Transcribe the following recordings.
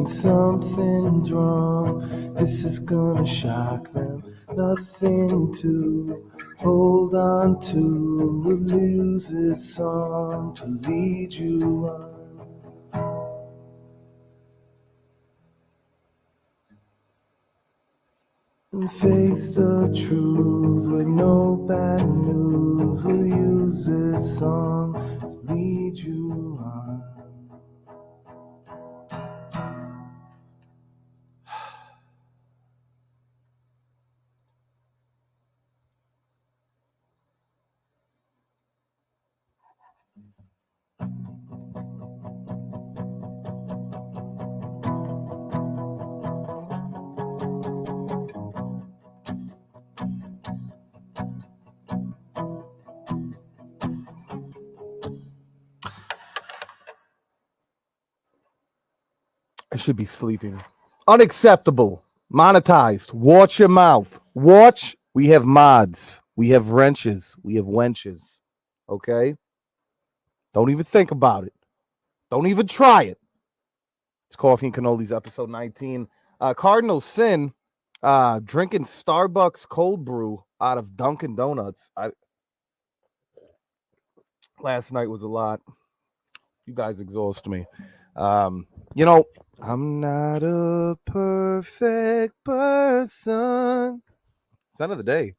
thinking something's wrong. This is gonna shock them. Nothing to hold on to. We'll lose this song to lead you on. And face the truth with no bad news. We'll use this song to lead you on. I should be sleeping. Unacceptable. Monetized. Watch your mouth. Watch. We have mods. We have wrenches. We have wenches. Okay? Don't even think about it. Don't even try it. It's Coffee and Cannoli's episode 19. Cardinal Sin drinking Starbucks cold brew out of Dunkin' Donuts. Last night was a lot. You guys exhaust me. You know, I'm not a perfect person. Scent of the day.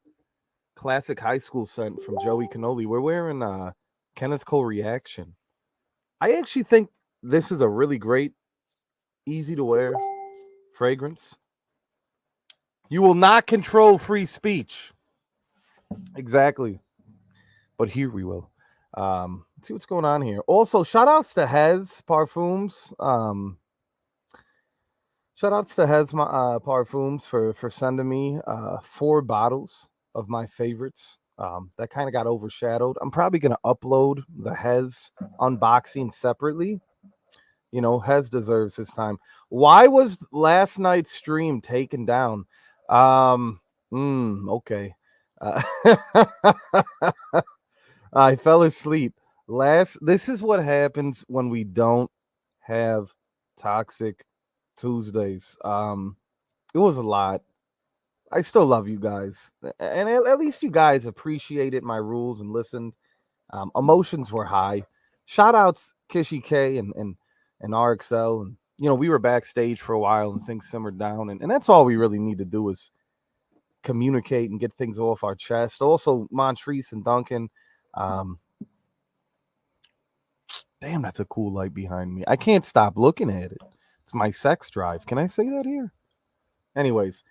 Classic high school scent from Joey Cannoli. We're wearing Kenneth Cole Reaction. I actually think this is a really great, easy to wear fragrance. You will not control free speech. Exactly. But here we will. Let's see what's going on here. Also, shout outs to Hez Parfums. Shout outs to Hez Parfums for sending me 4 bottles of my favorites. That kind of got overshadowed. I'm probably going to upload the Hez unboxing separately. You know, Hez deserves his time. Why was last night's stream taken down? Okay. I fell asleep. This is what happens when we don't have Toxic Tuesdays. It was a lot. I still love you guys. And at least you guys appreciated my rules and listened. Emotions were high. Shout outs Kishi K and RXL. And you know, we were backstage for a while and things simmered down. And that's all we really need to do is communicate and get things off our chest. Also, Montrese and Duncan. Damn, that's a cool light behind me. I can't stop looking at it. It's my sex drive. Can I say that here? Anyways,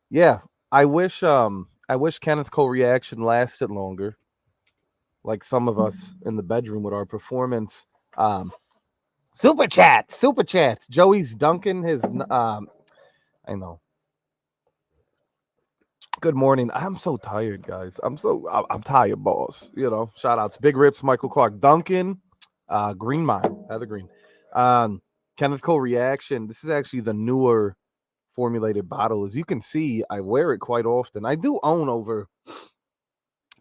yeah, I wish Kenneth Cole Reaction lasted longer. Like some of us in the bedroom with our performance. Super chats. Joey's Duncan his I know. Good morning. I'm so tired, guys. I'm tired, boss. You know, shout outs. Big Rips, Michael Clark, Duncan, Green Mile, Heather Green. Kenneth Cole Reaction. This is actually the newer formulated bottle. As you can see, I wear it quite often. I do own over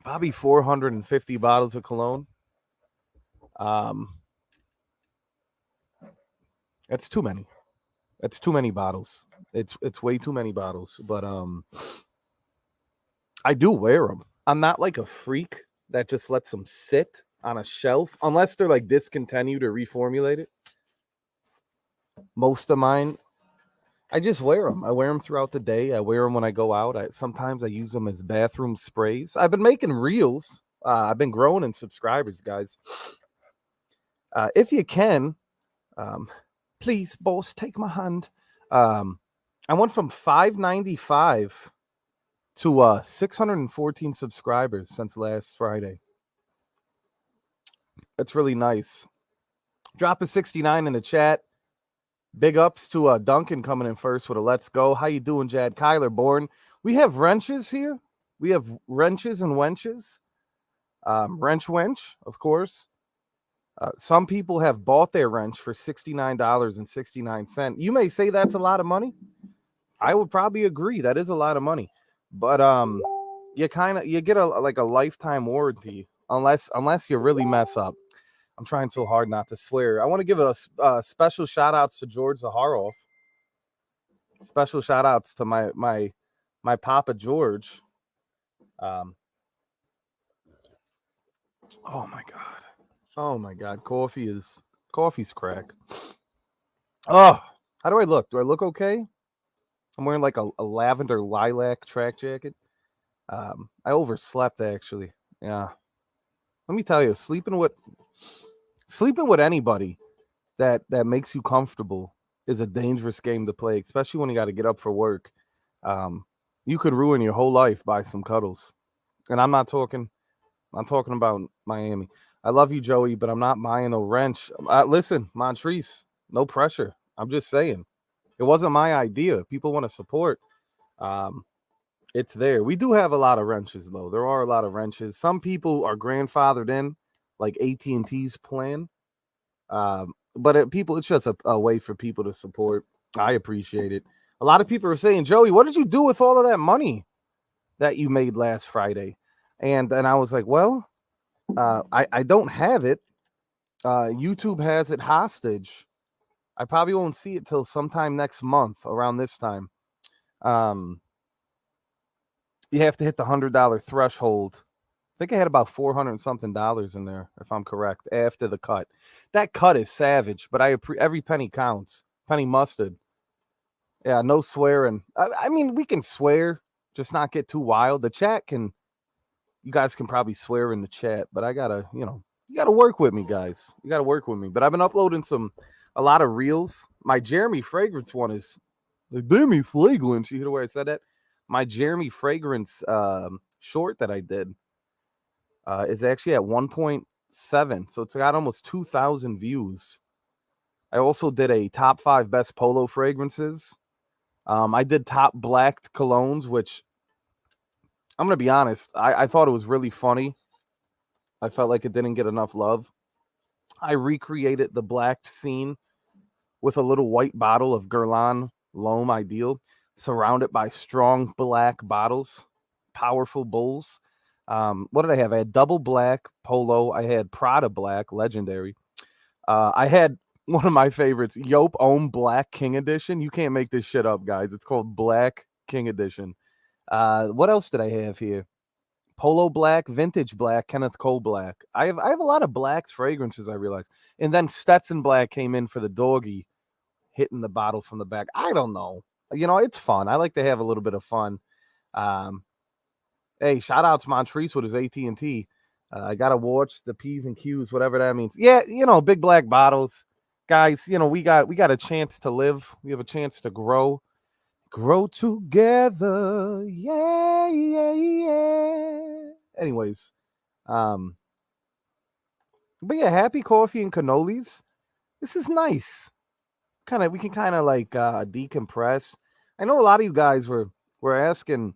probably 450 bottles of cologne. That's too many. That's too many bottles. It's way too many bottles. But I do wear them. I'm not like a freak that just lets them sit on a shelf unless they're like discontinued or reformulated. Most of mine, I just wear them. I wear them throughout the day. I wear them when I go out. Sometimes I use them as bathroom sprays. I've been making reels. I've been growing in subscribers, guys. If you can, please, boss, take my hand. I went from 595 to 614 subscribers since last Friday. It's really nice. Drop a 69 in the chat. Big ups to Duncan coming in first with a let's go. How you doing, Jad? Kyler Bourne. We have wrenches here. We have wrenches and wenches. Wrench wench, of course. Some people have bought their wrench for $69.69. You may say that's a lot of money. I would probably agree. That is a lot of money. But you get a lifetime warranty unless you really mess up. I'm trying so hard not to swear. I want to give a special shout outs to George Zaharoff. Special shout outs to my Papa George. Um, oh my god. Oh my god. Coffee's crack. Oh, how do I look? Do I look okay? I'm wearing like a lavender lilac track jacket. I overslept actually. Yeah. Let me tell you, sleeping with anybody that makes you comfortable is a dangerous game to play, especially when you got to get up for work. You could ruin your whole life by some cuddles. And I'm talking about Miami. I love you, Joey, but I'm not buying a wrench. Listen, Montrese, no pressure. I'm just saying. It wasn't my idea. People want to support. Um, it's there. We do have a lot of wrenches, though. There are a lot of wrenches. Some people are grandfathered in, like AT&T's plan. It's just a way for people to support. I appreciate it. A lot of people are saying, Joey, what did you do with all of that money that you made last Friday? And I was like, well, I don't have it. YouTube has it hostage. I probably won't see it till sometime next month around this time. You have to hit the $100 threshold. I think I had about $400 something in there, if I'm correct, after the cut. That cut is savage, but every penny counts. Penny mustard. Yeah, no swearing. I mean, we can swear, just not get too wild. The chat can, you guys can probably swear in the chat, but you gotta work with me, guys. You gotta work with me. But I've been uploading a lot of reels. My Jeremy Fragrance one is like Jeremy Fragrance. You hear where I said that? My Jeremy Fragrance short that I did is actually at 1.7. So it's got almost 2,000 views. I also did a top 5 best polo fragrances. I did top blacked colognes, which I'm going to be honest, I thought it was really funny. I felt like it didn't get enough love. I recreated the blacked scene with a little white bottle of Guerlain L'Homme Ideal, surrounded by strong black bottles, powerful bulls. What did I have? I had double black polo. I had Prada black, legendary. I had one of my favorites, Yope Ohm Black King Edition. You can't make this shit up, guys. It's called Black King Edition. What else did I have here? Polo Black, Vintage Black, Kenneth Cole Black. I have a lot of blacks fragrances, I realized. And then Stetson Black came in for the doggy, hitting the bottle from the back. I don't know. It's fun. I like to have a little bit of fun. Hey, shout out to Montrese with his AT&T. I got to watch the P's and Q's, whatever that means. Yeah, big black bottles. Guys, we got a chance to live. We have a chance to grow together. Yeah, yeah, yeah. Anyways, but yeah, happy coffee and cannolis. This is nice. We can like decompress. I know a lot of you guys were asking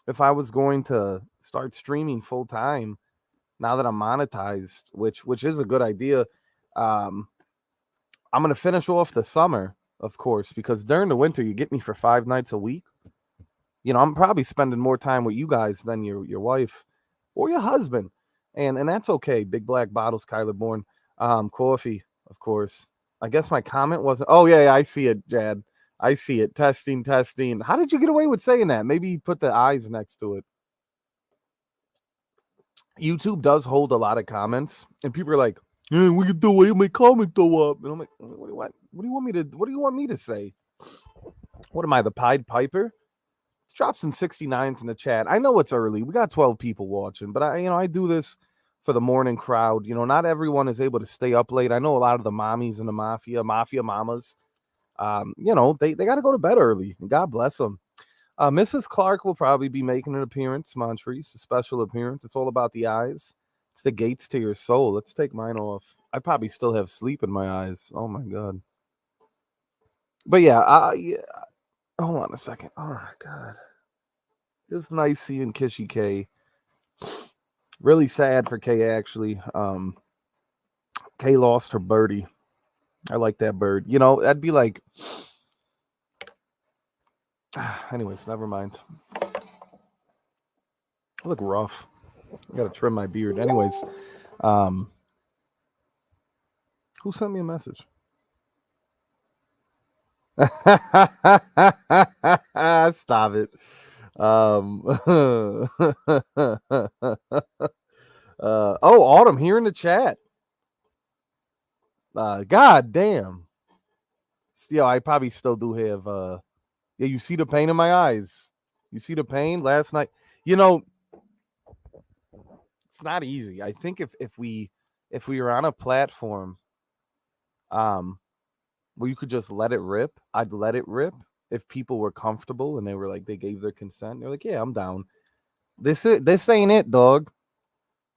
if I was going to start streaming full time now that I'm monetized, which is a good idea. I'm gonna finish off the summer, of course, because during the winter you get me for 5 nights a week. I'm probably spending more time with you guys than your wife or your husband, and that's okay. Big black bottles, Kyler Bourne, coffee, of course. I guess my comment wasn't. Oh yeah, I see it, Jad. I see it. Testing. How did you get away with saying that? Maybe you put the eyes next to it. YouTube does hold a lot of comments, and people are like, "Hey, what you do? My comment go up?" And I'm like, "What do you want me to say? What am I, the Pied Piper?" Let's drop some 69s in the chat. I know it's early. We got 12 people watching, but I do this for the morning crowd. Not everyone is able to stay up late. I know a lot of the mommies in the mafia mamas. They got to go to bed early. And God bless them. Mrs. Clark will probably be making an appearance, Montrese, a special appearance. It's all about the eyes. It's the gates to your soul. Let's take mine off. I probably still have sleep in my eyes. Oh my God. But yeah, hold on a second. Oh my God. It's nice seeing Kishy K. Really sad for K, actually. K lost her birdie. I like that bird. That'd be like... Anyways, never mind. I look rough. I gotta trim my beard. Anyways, Who sent me a message? Stop it. Autumn here in the chat. God damn. Still, I probably still do have yeah, you see the pain in my eyes. You see the pain last night. You know, it's not easy. I think if we were on a platform where you could just let it rip, I'd let it rip if people were comfortable and they were like they gave their consent. They're like, "Yeah, I'm down." This ain't it, dog.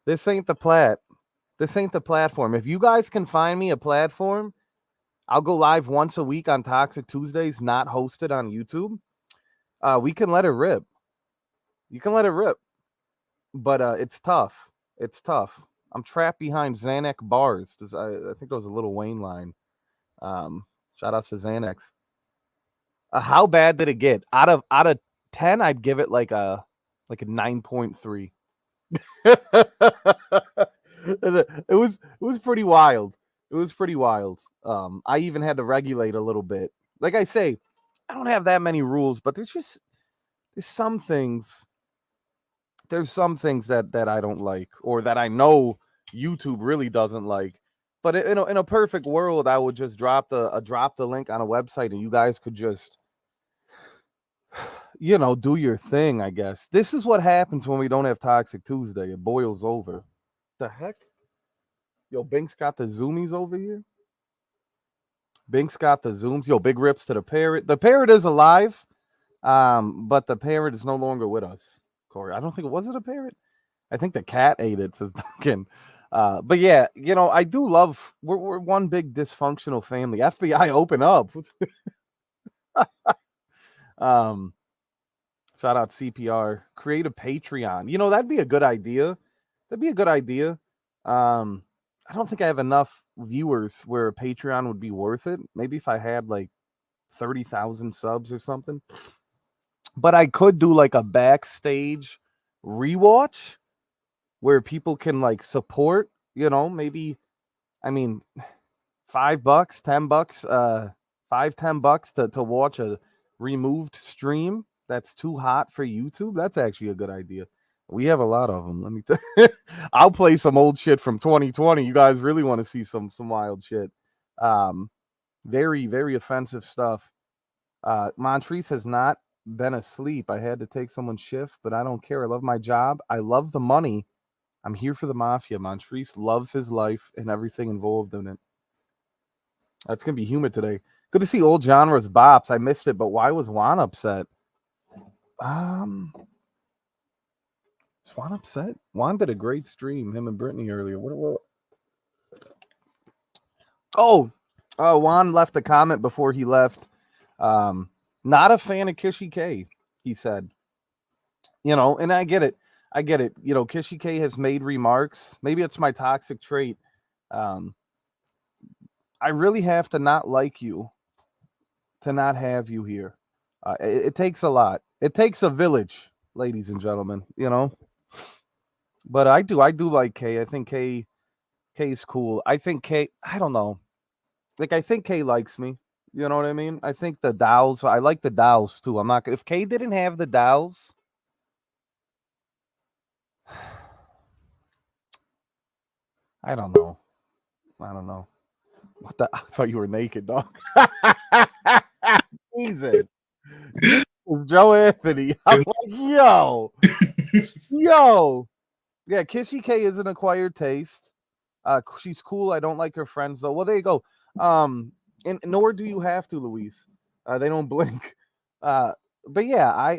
This ain't the platform. If you guys can find me a platform, I'll go live once a week on Toxic Tuesdays, not hosted on YouTube. We can let it rip. You can let it rip. But it's tough. It's tough. I'm trapped behind Xanax bars. I think there was a Little Wayne line. Shout out to Xanax. How bad did it get? Out of 10, I'd give it like a 9.3. It was pretty wild. It was pretty wild. I even had to regulate a little bit. Like I say, I don't have that many rules, but there's some things. There's some things that I don't like, or that I know YouTube really doesn't like. But in a perfect world, I would just drop the link on a website, and you guys could just, do your thing. I guess this is what happens when we don't have Toxic Tuesday. It boils over. The heck? Yo, Binks got the zoomies over here. Binks got the zooms. Yo, big rips to the parrot. The parrot is alive, but the parrot is no longer with us. Corey, I don't think was it a parrot. I think the cat ate it, says Duncan. But yeah, I do love. We're one big dysfunctional family. FBI, open up. Shout out CPR. Create a Patreon. That'd be a good idea. I don't think I have enough viewers where a Patreon would be worth it. Maybe if I had like 30,000 subs or something. But I could do like a backstage rewatch where people can like support, maybe, I mean, $5, $10, $5-10 to watch a removed stream that's too hot for YouTube. That's actually a good idea. We have a lot of them. Let me I'll play some old shit from 2020. You guys really want to see some wild shit. Very, very offensive stuff. Montrese has not been asleep. I had to take someone's shift, but I don't care. I love my job. I love the money. I'm here for the mafia. Montrese loves his life and everything involved in it. That's going to be humid today. Good to see old genres bops. I missed it, but why was Juan upset? Is Juan upset? Juan did a great stream, him and Brittany earlier. Juan left a comment before he left. Not a fan of Kishi K, he said. And I get it. Kishi K has made remarks. Maybe it's my toxic trait. I really have to not like you to not have you here. It takes a lot. It takes a village, ladies and gentlemen, But I do like K. I think K's cool. I think K, I don't know. Like, I think K likes me. You know what I mean? I think the Dows, I like the Dows too. I'm not, if K didn't have the Dows, I don't know. What the? I thought you were naked, dog. Jesus. It's Joe Anthony. I'm like, yo. Yeah, Kissy K is an acquired taste. She's cool. I don't like her friends though. Well, there you go. And nor do you have to, Luis. They don't blink. But yeah,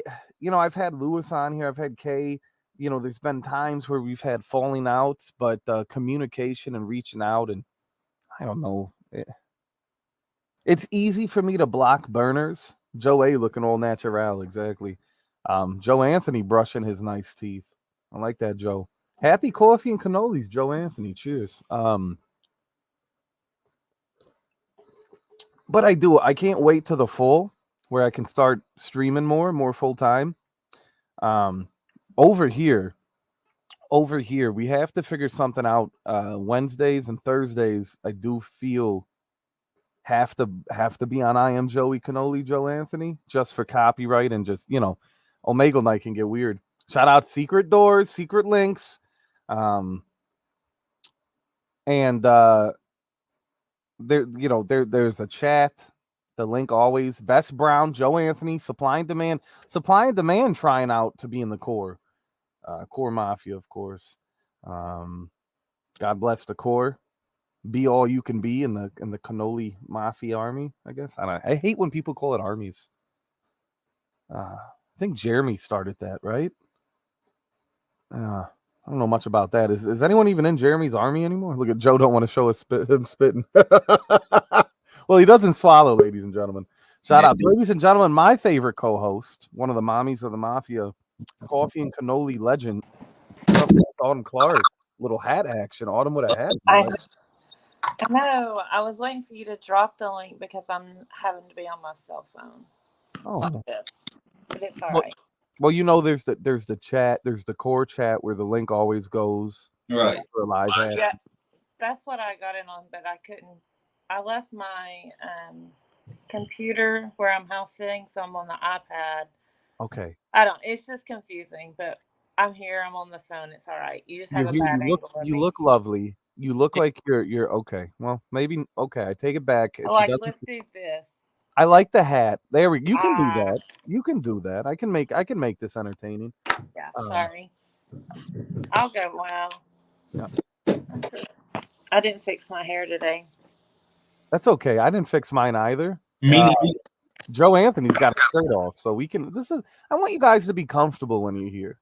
I've had Lewis on here. I've had K. There's been times where we've had falling outs, but communication and reaching out, and I don't know. It's easy for me to block burners. Joe A looking all natural, exactly. Joe Anthony brushing his nice teeth. I like that, Joe. Happy coffee and cannolis, Joe Anthony. Cheers. But I can't wait to the fall where I can start streaming more full time. Over here over here, we have to figure something out. Wednesdays and Thursdays, I do feel have to be on I Am Joey Cannoli, Joe Anthony, just for copyright and just, Omega Night can get weird. Shout out Secret Doors, Secret Links. And there's a chat. The link always Best Brown, Joe Anthony, Supply and Demand trying out to be in the core mafia, of course. God bless the core. Be all you can be in the Cannoli mafia army, I guess. I hate when people call it armies. I think Jeremy started that, right? I don't know much about that. Is anyone even in Jeremy's army anymore? Look at Joe. Don't want to show us him spitting. Well, he doesn't swallow, ladies and gentlemen. Shout out, ladies and gentlemen, my favorite co-host, one of the mommies of the mafia, Coffee and Cannoli legend, Autumn Clark. Little hat action. Autumn with a hat. No, I was waiting for you to drop the link because I'm having to be on my cell phone. Like this. But it's all right. Well, there's the chat, there's the core chat where the link always goes. Right. For a live hat. Yeah, that's what I got in on, but I couldn't. I left my computer where I'm house sitting, so I'm on the iPad. Okay. It's just confusing, but I'm here. I'm on the phone. It's all right. You just have a bad angle. You look lovely. You look like you're okay. Well, maybe okay. I take it back. Let's do this. I like the hat. There we. You can do that. You can do that. I can make this entertaining. Yeah. Sorry. I'll go. Wow. Yeah. I didn't fix my hair today. That's okay. I didn't fix mine either. Joe Anthony's got a shirt off, so we can. I want you guys to be comfortable when you're here.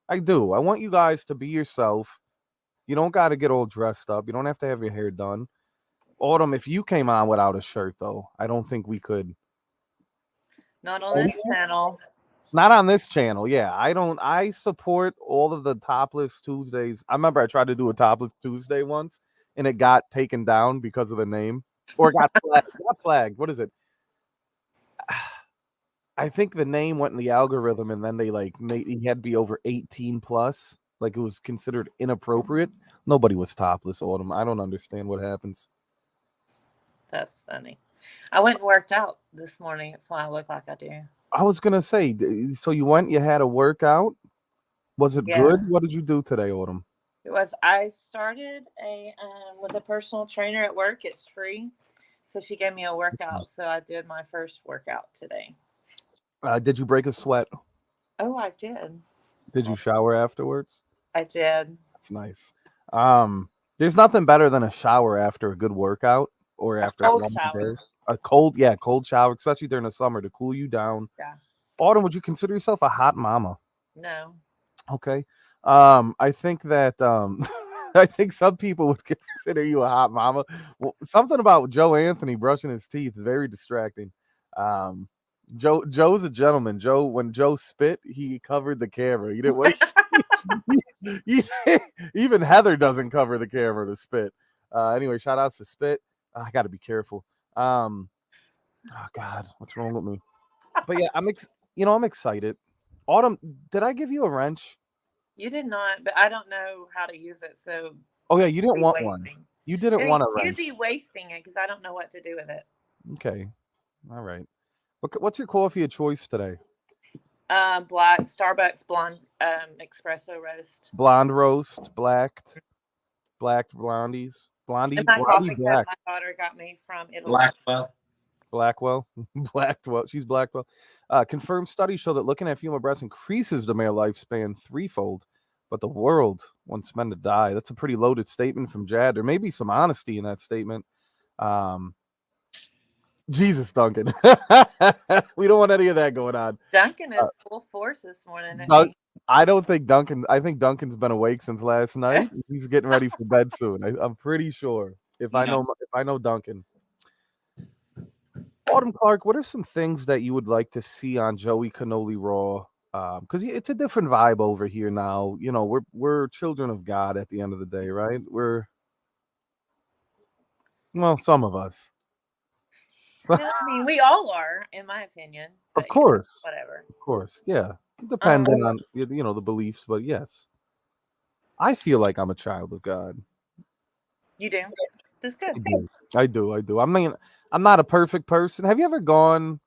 I do. I want you guys to be yourself. You don't got to get all dressed up. You don't have to have your hair done. Autumn, if you came on without a shirt, though, I don't think we could. Not on this channel. Not on this channel. Yeah, I support all of the topless Tuesdays. I remember I tried to do a topless Tuesday once, and it got taken down because of the name, or got flagged. Not flagged. What is it? I think the name went in the algorithm, and then they made he had to be over 18 plus. Like it was considered inappropriate. Nobody was topless, Autumn. I don't understand what happens. That's funny. I went and worked out this morning. That's why I look like I do. I was gonna say, so you had a workout. Was it good? What did you do today, Autumn? I started with a personal trainer at work. It's free, so she gave me a workout. So I did my first workout today. Did you break a sweat? Oh, I did. Did you shower afterwards? I did. That's nice. There's nothing better than a shower after a good workout or after a long day. A cold shower, especially during the summer to cool you down. Yeah. Autumn, would you consider yourself a hot mama? No. Okay. I think that I think some people would consider you a hot mama. Well, something about Joe Anthony brushing his teeth is very distracting. Joe's a gentleman. When Joe spit, he covered the camera. He didn't wait. Even Heather doesn't cover the camera to spit. Anyway, shout outs to Spit. I got to be careful. Oh God, what's wrong with me? But yeah, I'm excited. Autumn, did I give you a wrench? You did not, but I don't know how to use it. So. Oh yeah, you didn't want one. You didn't want a wrench. You'd be wasting it because I don't know what to do with it. Okay, all right. What's your coffee of choice today? Black Starbucks blonde espresso roast. Blonde roast, black blondies. Blondie, and that Blondie coffee black. cup my daughter got me from Italy. Blackwell. She's Blackwell. Confirmed studies show that looking at female breasts increases the male lifespan threefold, but the world wants men to die. That's a pretty loaded statement from Jad. There may be some honesty in that statement. Jesus, Duncan. We don't want any of that going on. Duncan is full force this morning. I don't think Duncan. I think Duncan's been awake since last night. He's getting ready for bed soon. I'm pretty sure. If I know Duncan. Autumn Clark, what are some things that you would like to see on Joey Cannoli Raw? Because it's a different vibe over here now. We're children of God at the end of the day, right? Some of us. I mean, we all are, in my opinion. Of course. Whatever. Of course, yeah. Depending on the beliefs, but yes. I feel like I'm a child of God. You do. That's good. I do. I do. I do. I mean, I'm not a perfect person. Have you ever gone?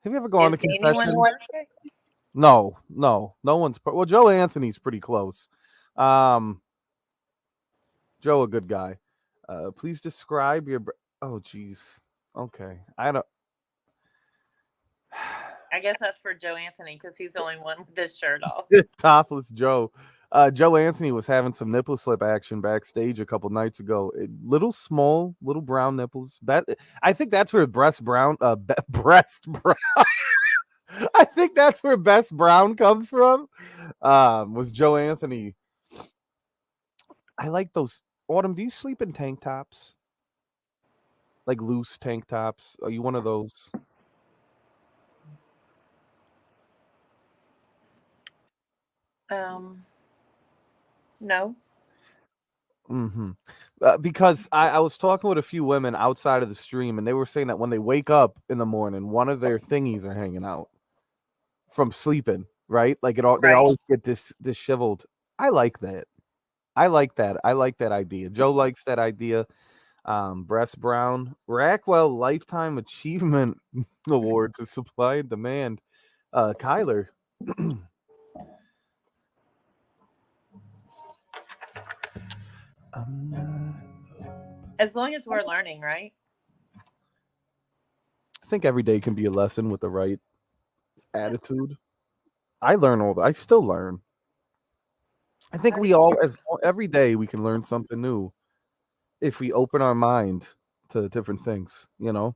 Have you ever gone Is to anyone confession? perfect? No, no, no one's. Well, Joe Anthony's pretty close. Um, Joe, a good guy. Please describe your. Oh, geez. Okay, I don't. I guess that's for Joe Anthony because he's the only one with his shirt off. Topless Joe. Joe Anthony was having some nipple slip action backstage a couple nights ago. Little small, little brown nipples. That I think that's where breast brown. Breast brown. I think that's where best brown comes from. Was Joe Anthony. I like those. Autumn, do you sleep in tank tops? Like loose tank tops? Are you one of those? Um, no. Mm-hmm. Because I was talking with a few women outside of the stream, and they were saying that when they wake up in the morning, one of their thingies are hanging out from sleeping, right? Like they Right. always get disheveled. I like that. I like that. I like that idea. Joe likes that idea. Breast Brown, Rackwell Lifetime Achievement Awards of Supply and Demand. Kyler. As long as we're learning, right? I think every day can be a lesson with the right attitude. I learn I still learn. I think I we do all, too. as every day, we can learn something new if we open our mind to different things. I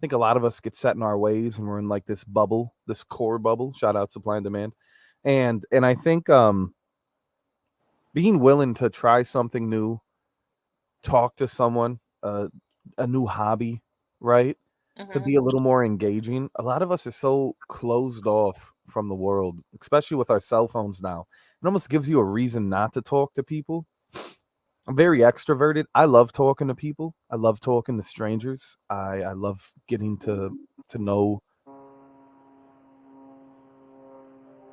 think a lot of us get set in our ways, and we're in like this bubble, this core bubble. Shout out supply and demand, and I think being willing to try something new, talk to someone, a new hobby, right? To Hmm. be a little more engaging. A lot of us are so closed off from the world, especially with our cell phones now. It almost gives you a reason not to talk to people. I'm very extroverted. I love talking to people. I love talking to strangers. I love getting to know.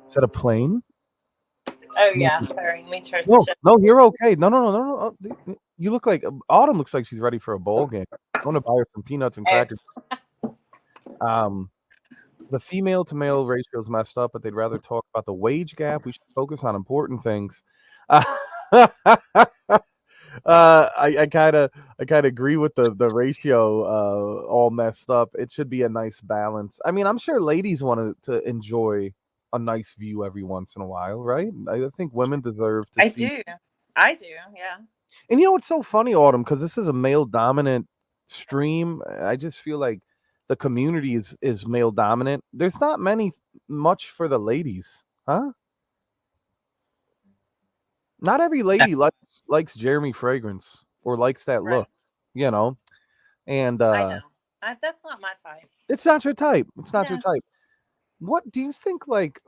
Is that a plane? Oh yeah. Sorry, me turn No, shit. no, you're okay. No, no, no, no, no. You look like Autumn looks like she's ready for a ball game. I want to buy her some peanuts and Oh, crackers. Um, the female to male ratio is messed up, but they'd rather talk about the wage gap. We should focus on important things. Uh, I kind of agree with the ratio all messed up. It should be a nice balance. I mean, I'm sure ladies want to enjoy a nice view every once in a while, right? I think women deserve to I see. do. I do. Yeah. And you know what's so funny, Autumn, because this is a male dominant stream. I just feel like the community is male dominant. There's not much for the ladies, huh? Not every lady likes Jeremy Fragrance or likes that Right. look, you know. And I know. That's not my type. it's not your type. It's not your No. type. What do you think? Like,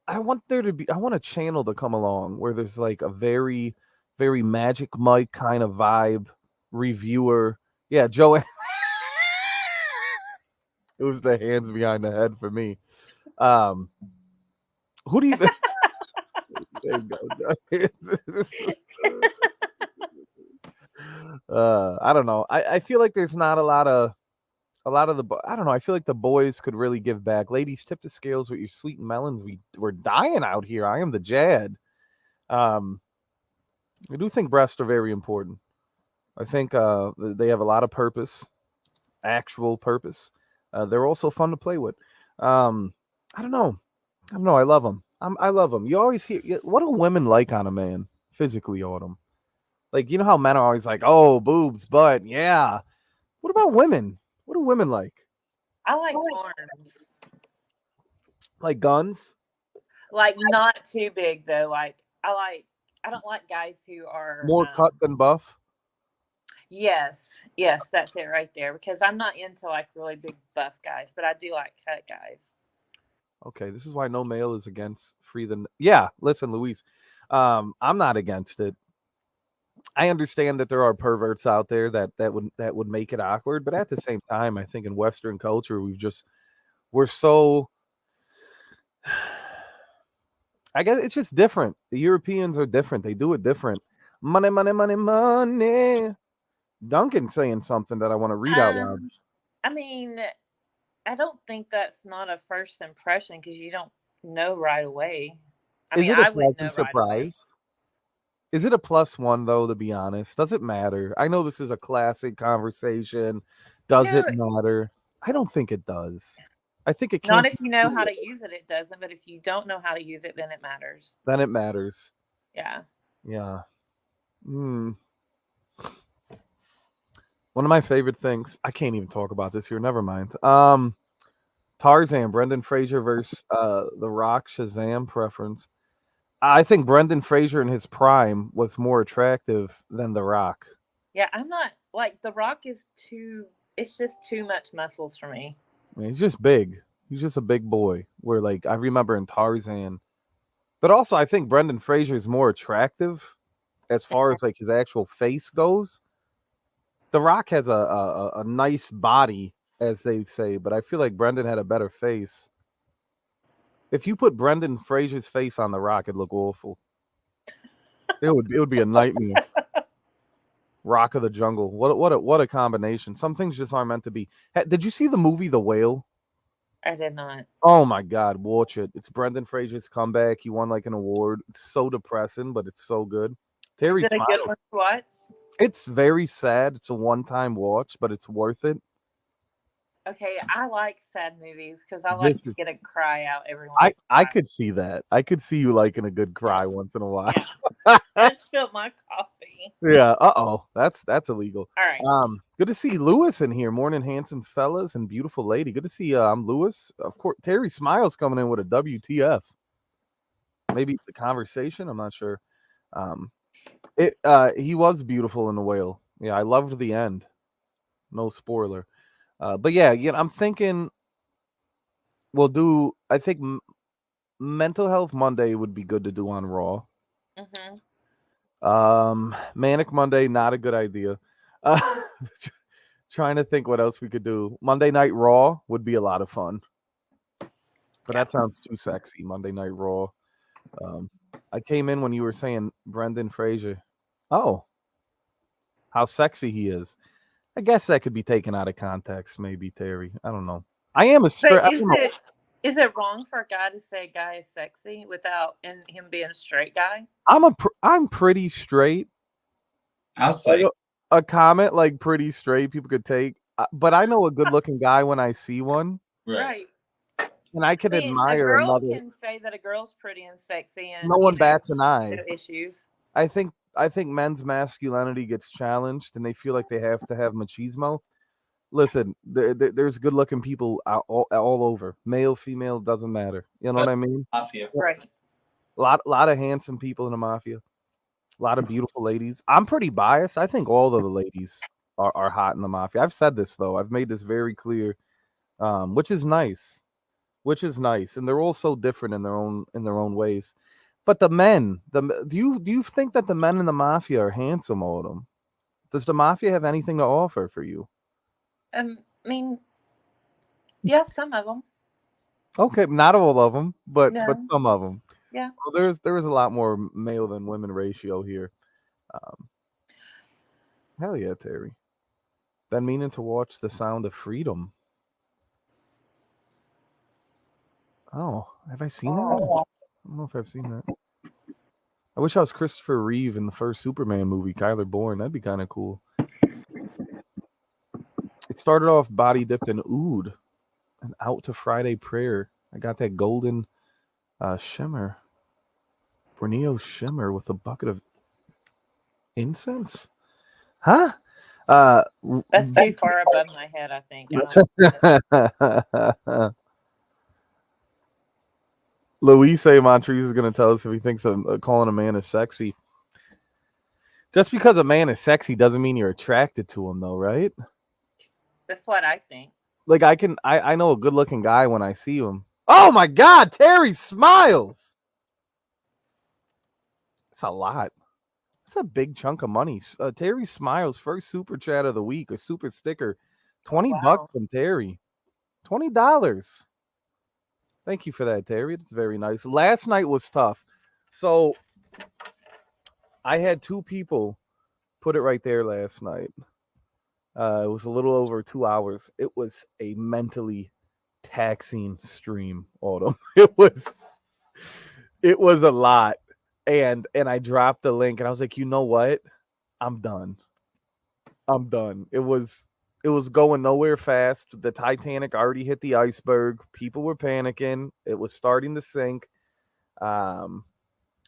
I want there to be. I want a channel to come along where there's like a very, very Magic Mike kind of vibe reviewer. Yeah, Joe. It was the hands behind the head for me. Um, who do you? There you go. I don't know. I feel like there's not a lot of I don't know. I feel like the boys could really give back. Ladies, tip the scales with your sweet melons. We're dying out here. I am the Jad. Um, I do think breasts are very important. I think they have a lot of purpose, actual purpose. They're also fun to play with. Um, I don't know. I don't know. I love them. I love them. You always hear what do women like on a man physically, Autumn? Like you know how men are always like, oh, boobs, butt, yeah. What about women? What do women like? I like arms. Like guns? Like not too big though. Like I like. I don't like guys who are. More cut than buff? Yes, yes, that's it right there. Because I'm not into like really big buff guys, but I do like cut guys. Okay, this is why no male is against free the. Yeah, listen, Louise, I'm not against it. I understand that there are perverts out there that would make it awkward, but at the same time, I think in Western culture, we're so I guess it's just different. The Europeans are different. They do it different. Money, money, money, money. Duncan saying something that I want to read out loud. I mean, I don't think that's not a first impression because you don't know right away. I Is mean, it a I wouldn't know pleasant right away. surprise? Is it a +1 though, to be honest? Does it matter? I know this is a classic conversation. Does it No, matter? I don't think it does. I think it not can't if be you know how cooler. to use it, it doesn't. But if you don't know how to use it, then it matters. Then it matters. Yeah. Yeah. Hmm. One of my favorite things. I can't even talk about this here. Never mind. Tarzan, Brendan Fraser versus The Rock, Shazam preference. I think Brendan Fraser in his prime was more attractive than The Rock. Yeah, I'm not like The Rock is too. It's just too much muscles for me. I mean, he's just big. He's just a big boy. Where like I remember in Tarzan, but also I think Brendan Fraser is more attractive as far as like his actual face goes. The Rock has a nice body, as they say, but I feel like Brendan had a better face. If you put Brendan Fraser's face on The Rock, it'd look awful. It would be a nightmare. Rock of the Jungle. What a combination. Some things just aren't meant to be. Did you see the movie The Whale? I did not. Oh my God, watch it. It's Brendan Fraser's comeback. He won like an award. It's so depressing, but it's so good. Is Terry it a good Smiles. one to watch? It's very sad. It's a one-time watch, but it's worth it. Okay, I like sad movies because I like This to is get a cry out every I once in a I while. could see that. I could see you liking a good cry once in a while. Yeah, I spilled my coffee. Yeah. Uh-oh. That's illegal. All right. Good to see Lewis in here. Morning, handsome fellas and beautiful lady. Good to see I'm Lewis. Of course, Terry Smiles coming in with a WTF. Maybe the conversation. I'm not sure. Um, he was beautiful in the whale. Yeah, I loved the end. No spoiler. But yeah, I'm thinking we'll do. I think Mental Health Monday would be good to do on Raw. Mm-hmm. Manic Monday, not a good idea. Uh, trying to think what else we could do. Monday Night Raw would be a lot of fun, but Yeah. that sounds too sexy. Monday Night Raw. Um, I came in when you were saying Brendan Fraser. Oh, how sexy he is. I guess that could be taken out of context, maybe, Terry. I don't know. I am a straight. But I don't know. is it wrong for a guy to say a guy is sexy without and him being a straight guy? I'm pretty straight. I'll Like say a comment like pretty straight people could take, but I know a good looking guy when I see one, Right. and I can I mean, a admire girl another. can say that a girl's pretty and sexy, No and one bats an no eye. issues. I think men's masculinity gets challenged, and they feel like they have to have machismo. Listen, there's good looking people all over, male, female, doesn't matter. You know what I mean? mafia. Right. Lot of handsome people in the mafia, a lot of beautiful ladies. I'm pretty biased. I think all of the ladies are hot in the mafia. I've said this though. I've made this very clear, which is nice. Which is nice, and they're all so different in their own ways. But the men, do you think that the men in the mafia are handsome? All of them. Does the mafia have anything to offer for you? I mean, yeah, some of them. Okay, not all of them, but No. some of them. Yeah. Well, there was a lot more male than women ratio here. Um, hell yeah, Terry. Been meaning to watch The Sound of Freedom. Oh, have I seen that? I don't know if I've seen that. I wish I was Christopher Reeve in the first Superman movie, Kyler Bourne. That'd be kind of cool. It started off body dipped in oud and out to Friday prayer. I got that golden shimmer. Borneo shimmer with a bucket of incense. Huh? That's too far above my head, I think. Luis Montrese is going to tell us if he thinks calling a man is sexy. Just because a man is sexy doesn't mean you're attracted to him, though, right? That's what I think. Like I know a good looking guy when I see him. Oh my God, Terry Smiles. That's a lot. That's a big chunk of money. Terry Smiles, first super chat of the week, a super sticker. $20 from Terry. $20. Thank you for that, Terry. It's very nice. Last night was tough. So I had two people put it right there last night. It was a little over 2 hours. It was a mentally taxing stream, Autumn. It was a lot. And I dropped the link and I was like, you know what? I'm done. I'm done. It was going nowhere fast. The Titanic already hit the iceberg. People were panicking. It was starting to sink. Um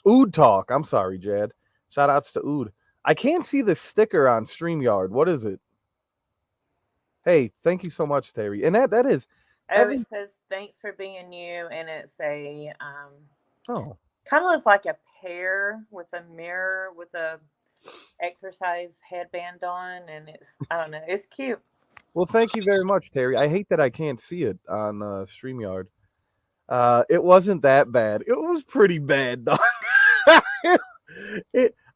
Ood talk. I'm sorry, Jad. Shout outs to Ood. I can't see the sticker on StreamYard. What is it? Hey, thank you so much, Terry. And that is Oh, every it says thanks for being you, and it's a oh. kind of looks like a pear with a mirror with a exercise headband on, and it's I don't know, it's cute. Well, thank you very much, Terry. I hate that I can't see it on StreamYard. It wasn't that bad. It was pretty bad, dog.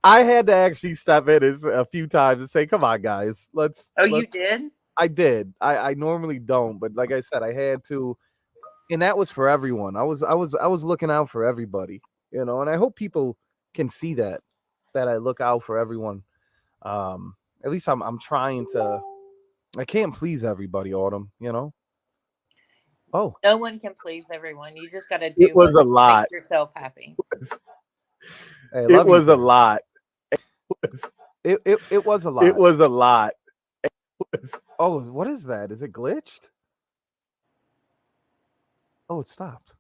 I had to actually step in a few times and say, "Come on, guys, let's Oh, you let's." did? I did. I normally don't, but like I said, I had to, and that was for everyone. I was looking out for everybody, and I hope people can see that I look out for everyone. At least I'm trying to. I can't please everybody, Autumn. Oh, No one can please everyone. You just got to it do was what a makes lot. yourself happy. I it love was you, a lot. It was a lot. It was a lot. Oh, what is that? Is it glitched? Oh, it stopped.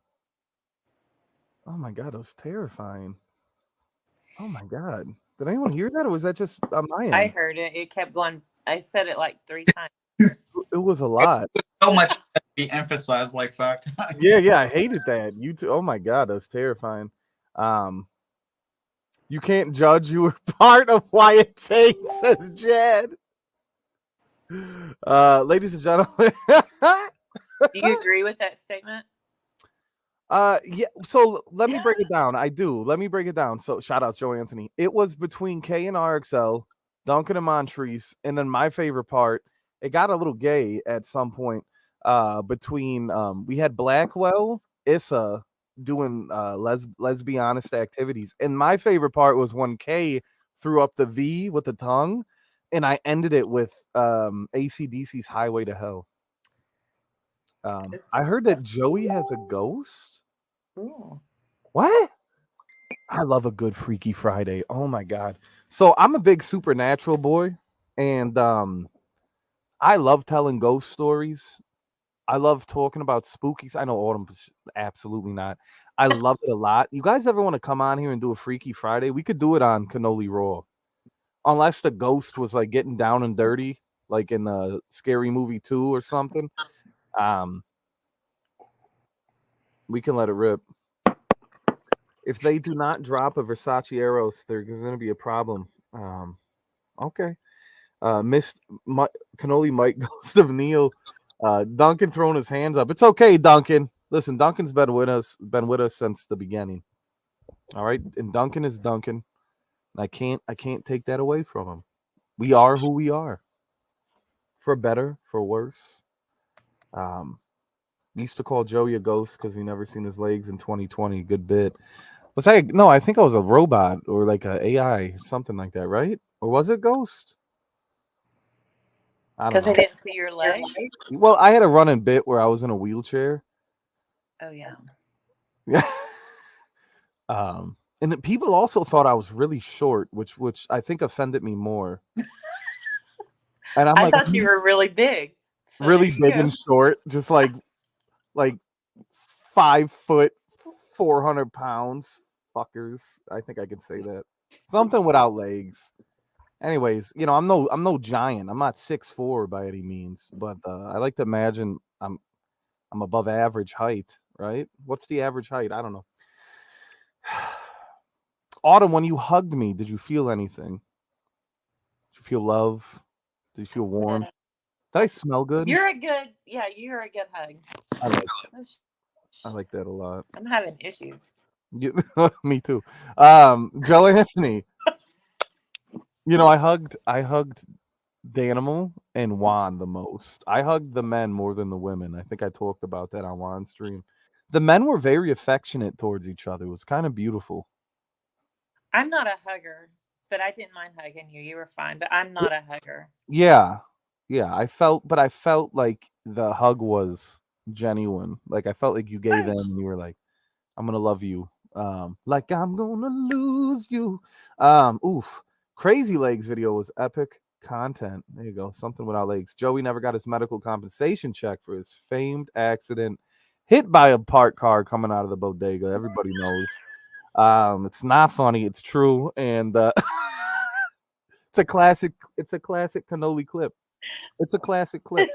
Oh my god, that was terrifying. Oh my god. Did anyone hear that, or was that just on my I end? heard it. It kept going. I said it like 3 times. It was a lot. So much to be emphasized like 5 times. Yeah, I hated that. You too. Oh my god, that's terrifying. Um, you can't judge. You were part of why it changed, says Jed. Ladies and gentlemen. Do you agree with that statement? Yeah. So let me break it down. I do. Let me break it down. So shout outs, Joe Anthony. It was between K and RXL, Duncan and Montrese, and then my favorite part. It got a little gay at some point. Between we had Blackwell, Issa doing let's be honest activities, and my favorite part was when K threw up the V with the tongue, and I ended it with AC/DC's Highway to Hell. I heard that Joey has a ghost. Ooh. What? I love a good Freaky Friday. Oh my god. So I'm a big supernatural boy, and I love telling ghost stories. I love talking about spookies. I know Autumn absolutely not. I love it a lot. You guys ever want to come on here and do a Freaky Friday? We could do it on Cannoli Raw. Unless the ghost was like getting down and dirty, like in the Scary Movie 2 or something. Um we can let it rip. If they do not drop a Versace Eros, there's going to be a problem. Okay. Missed Cannoli Mike Ghost of Neil. Duncan throwing his hands up. It's okay, Duncan. Listen, Duncan's been with us since the beginning. All right, and Duncan is Duncan. I can't take that away from him. We are who we are. For better, for worse. We used to call Joey a ghost because we never seen his legs in 2020. Good bit. Was I? No, I think I was a robot or like a AI, something like that, right? Or was it Ghost? I don't Because know. they didn't see your legs? Well, I had a running bit where I was in a wheelchair. Oh, yeah. Yeah. And then people also thought I was really short, which I think offended me more. And I thought you were really big. So really big and short, just like 5 foot, 400 pounds. Fuckers. I think I could say that. Something without legs. Anyways, I'm no giant. I'm not 6'4" by any means, but I like to imagine I'm above average height, right? What's the average height? I don't know. Autumn, when you hugged me, did you feel anything? Did you feel love? Did you feel warm? Did I smell good? You're a good hug. I like that a lot. I'm having issues. Me too. Joe Anthony. I hugged Danimal and Juan the most. I hugged the men more than the women. I think I talked about that on Juan's stream. The men were very affectionate towards each other. It was kind of beautiful. I'm not a hugger, but I didn't mind hugging you. You were fine, but I'm not a hugger. Yeah. Yeah. I felt like the hug was genuine. Like I felt like you gave in and you were like, I'm gonna love you. Like I'm gonna lose you. Oof. Crazy Legs video was epic content. There you go. Something without legs. Joey never got his medical compensation check for his famed accident. Hit by a parked car coming out of the bodega. Everybody knows. It's not funny. It's true, and it's a classic. It's a classic cannoli clip. It's a classic clip.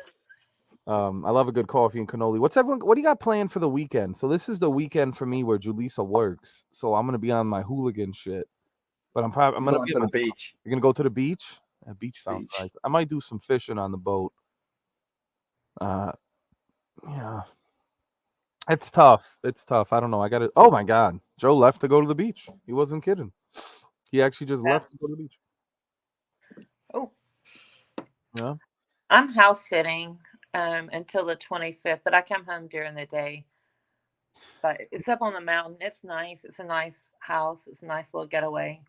I love a good coffee and cannoli. What do you got planned for the weekend? So this is the weekend for me where Julissa works. So I'm gonna be on my hooligan shit. But I'm gonna Going be to the beach. You're gonna go to the beach? That beach sounds Beach. nice. I might do some fishing on the boat. Yeah. It's tough. It's tough. I don't know. Oh my god. Joe left to go to the beach. He wasn't kidding. He actually just left to go to the beach. Oh. Yeah. I'm house sitting until the 25th, but I come home during the day. But it's up on the mountain. It's nice. It's a nice house. It's a nice little getaway.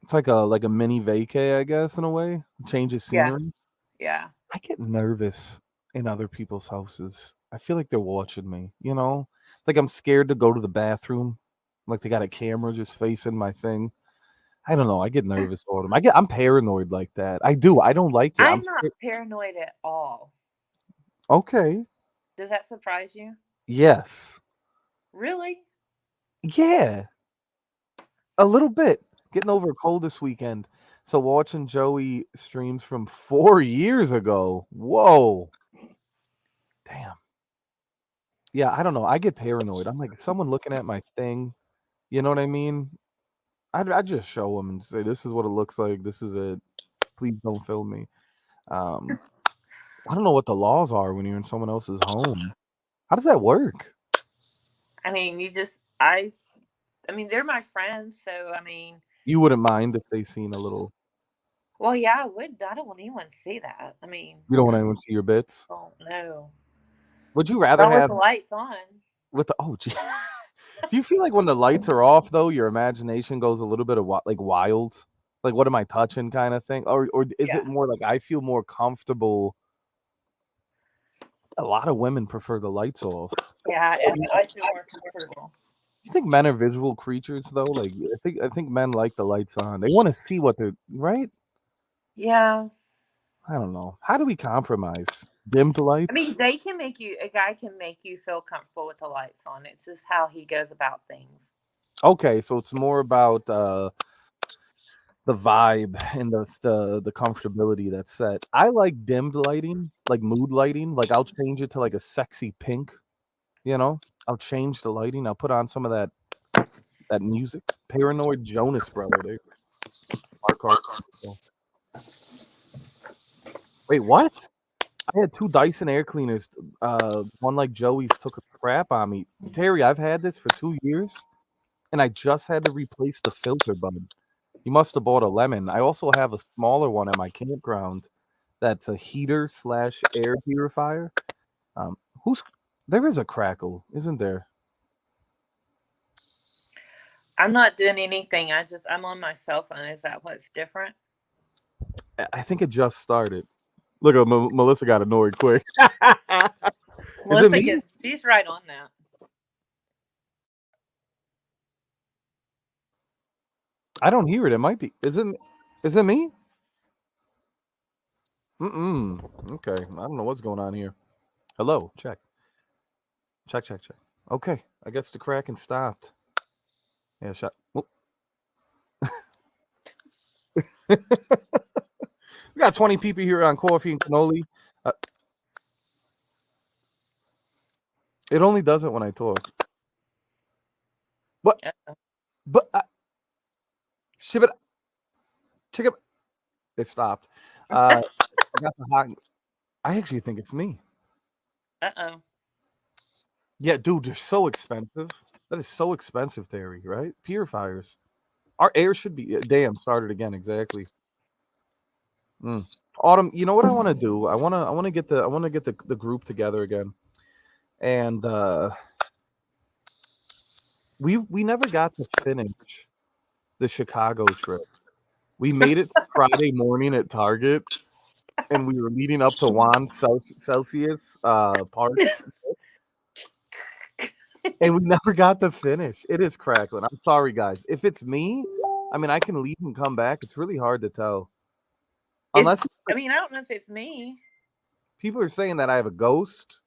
It's like a mini vacay, I guess, in a way. Changes scenery. Yeah. I get nervous in other people's houses. I feel like they're watching me, you know? Like I'm scared to go to the bathroom. Like they got a camera just facing my thing. I don't know. I get nervous all the time. I'm paranoid like that. I do. I don't like it. I'm not paranoid at all. Okay. Does that surprise you? Yes. Really? Yeah. A little bit. Getting over a cold this weekend. So watching Joey streams from 4 years ago. Whoa. Damn. Yeah, I don't know. I get paranoid. I'm like, is someone looking at my thing? You know what I mean? I'd just show them and say, this is what it looks like. This is it. Please don't film me. I don't know what the laws are when you're in someone else's home. How does that work? I mean, they're my friends, so I mean. You wouldn't mind if they seen a little. Well, yeah, I would. I don't want anyone to see that. I mean, You don't want anyone to see your bits? oh no. Would you rather Not with have the lights on? gee. Do you feel like when the lights are off though, your imagination goes a little bit of like wild? Like what am I touching kind of thing? Or is it more like I feel more comfortable? A lot of women prefer the lights off. Yeah, I feel more comfortable. You think men are visual creatures though? Like I think men like the lights on. They want to see what they're right? Yeah. I don't know. How do we compromise? Dimmed lights? I mean, a guy can make you feel comfortable with the lights on. It's just how he goes about things. Okay, so it's more about the vibe and the comfortability that's set. I like dimmed lighting, like mood lighting. Like I'll change it to like a sexy pink, you know? I'll change the lighting. I'll put on some of that music. Paranoid Jonas Brother. There. Wait, what? I had 2 Dyson air cleaners. One like Joey's took a crap on me. Terry, I've had this for 2 years, and I just had to replace the filter bud. You must have bought a lemon. I also have a smaller one at my campground that's a heater / air purifier. There is a crackle, isn't there? I'm not doing anything. I'm on my cell phone. Is that what's different? I think it just started. Look at Melissa got annoyed quick. She's right on that. I don't hear it. It might be. Is it me? Okay. I don't know what's going on here. Hello. Check. Check. Okay. I guess the cracking stopped. Yeah, shut. We got 20 people here on Coffee and Cannoli. It only does it when I talk. What? But ship it. Check it. It stopped. I got the hot. I actually think it's me. Uh-oh. Yeah, dude, they're so expensive. That is so expensive, Terry, right? Purifiers. Our air should be damn started again, exactly. Autumn, you know what I want to do? I want to get the group together again. And we never got to finish the Chicago trip. We made it to Friday morning at Target, and we were leading up to Juan Celsius Park, and we never got to finish. It is crackling. I'm sorry, guys. If it's me, I mean, I can leave and come back. It's really hard to tell. Unless I mean, I don't know if it's me. people are saying that I have a ghost.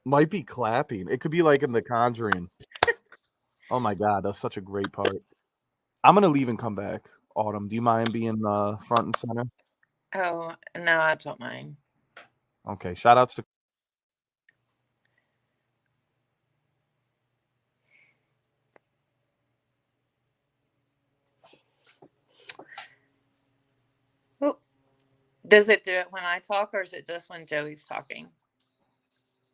Might be clapping. It could be like in The Conjuring. Oh my God, that's such a great part. I'm gonna leave and come back. Autumn, do you mind being front and center? Oh, no, I don't mind. Okay, shout outs to Oh, does it do it when I talk, or is it just when Joey's talking?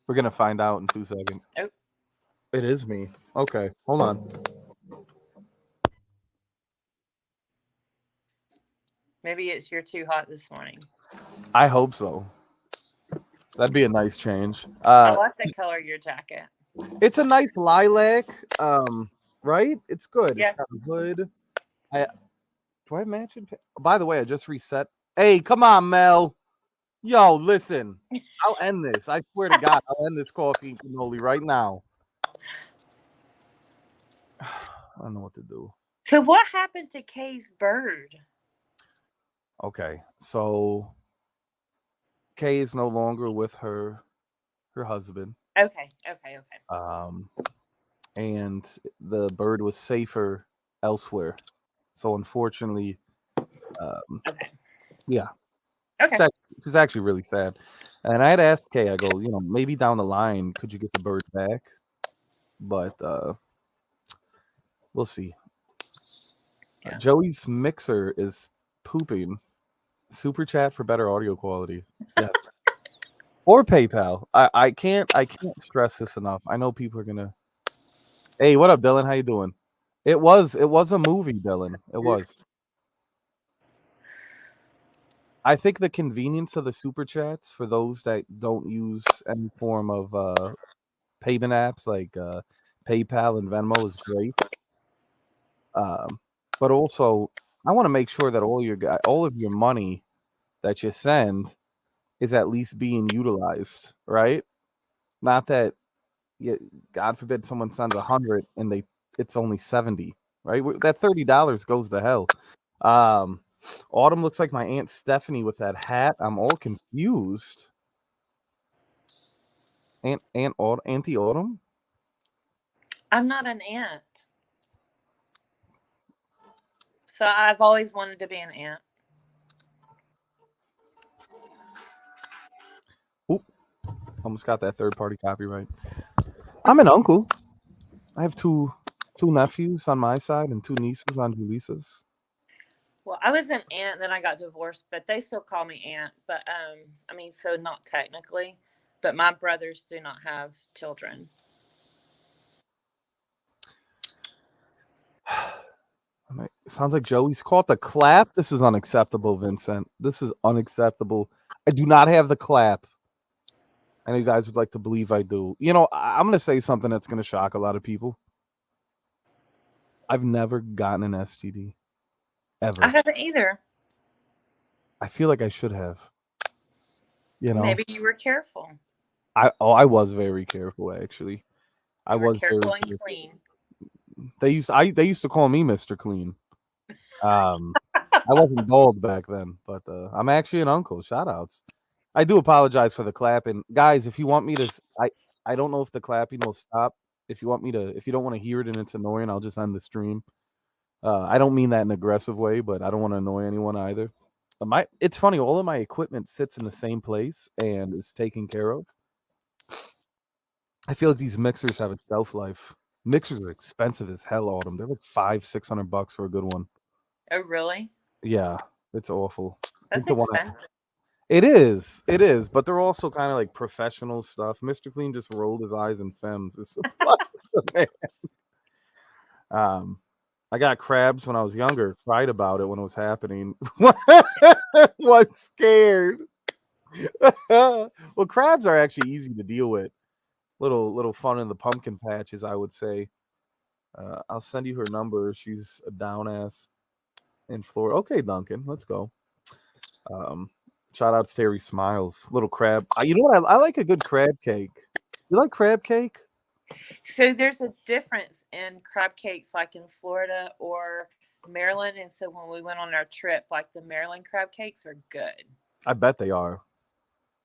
we're gonna find out in 2 seconds. Oh. It is me. Okay, hold on. Maybe it's you're too hot this morning. I hope so. That'd be a nice change. I like the color of your jacket. It's a nice lilac, right? It's good. Yeah. It's got a hood. Do I have matching? By the way, I just reset. Hey, come on, Mel. Yo, listen. I'll end this. I swear to God, I'll end this coffee and cannoli right now. I don't know what to do. So what happened to Kay's bird? Okay, so Kay is no longer with her husband. Okay. And the bird was safer elsewhere. So unfortunately, Okay. yeah. Okay. It's actually really sad. And I had asked Kay, I go, maybe down the line, could you get the bird back? But we'll see. Yeah. Joey's mixer is pooping. Super chat for better audio quality. Yes. Or PayPal. I can't stress this enough. I know people are gonna. Hey, what up, Dylan? How you doing? It was a movie, Dylan. It was. I think the convenience of the super chats for those that don't use any form of payment apps like PayPal and Venmo is great. But also, I want to make sure that all of your money that you send is at least being utilized, right? Not that, God forbid, someone sends 100 and it's only 70, right? That $30 goes to hell. Autumn looks like my Aunt Stephanie with that hat. I'm all confused. Auntie Autumn? I'm not an aunt. So I've always wanted to be an aunt. Oop. Almost got that third-party copyright. I'm an uncle. I have two nephews on my side and 2 nieces on Julisa's. Well, I was an aunt, then I got divorced, but they still call me aunt. But I mean, so not technically, but my brothers do not have children. Sounds like Joey's caught the clap. This is unacceptable, Vincent. This is unacceptable. I do not have the clap. I know you guys would like to believe I do. I'm going to say something that's going to shock a lot of people. I've never gotten an STD. Ever. I haven't either. I feel like I should have. Maybe you were careful. I was very careful, actually. I was careful very and clean. They used to call me Mr. Clean. I wasn't bald back then, but I'm actually an uncle. Shout outs. I do apologize for the clapping. Guys, if you want me to I don't know if the clapping will stop. If you don't want to hear it and it's annoying, I'll just end the stream. I don't mean that in an aggressive way, but I don't want to annoy anyone either. It's funny, all of my equipment sits in the same place and is taken care of. I feel like these mixers have a shelf life. Mixers are expensive as hell, Autumn. They're like $500-$600 for a good one. Oh, really? Yeah, it's awful. That's expensive. It is, but they're also kind of like professional stuff. Mr. Clean just rolled his eyes and femmes. It's I got crabs when I was younger. Cried about it when it was happening. Was scared. Well, crabs are actually easy to deal with. Little fun in the pumpkin patches, I would say. I'll send you her number. She's a down ass in Florida. Okay, Duncan, let's go. Um, Shout out to Terry Smiles. Little crab. You know what? I like a good crab cake. You like crab cake? So there's a difference in crab cakes like in Florida or Maryland. And so when we went on our trip, like the Maryland crab cakes are good. I bet they are.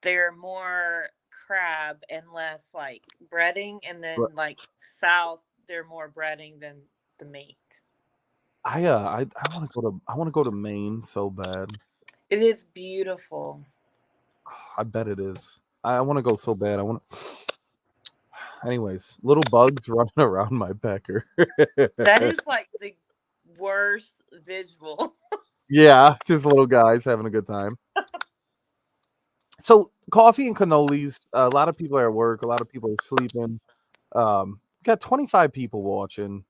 They're more crab and less like breading. And But then like south, they're more breading than the meat. I want to go to Maine so bad. It is beautiful. I bet it is. I want to go so bad. I want. Anyways, little bugs running around my pecker. That is like the worst visual. Yeah, just little guys having a good time. So coffee and cannolis. A lot of people are at work. A lot of people are sleeping. Got 25 people watching.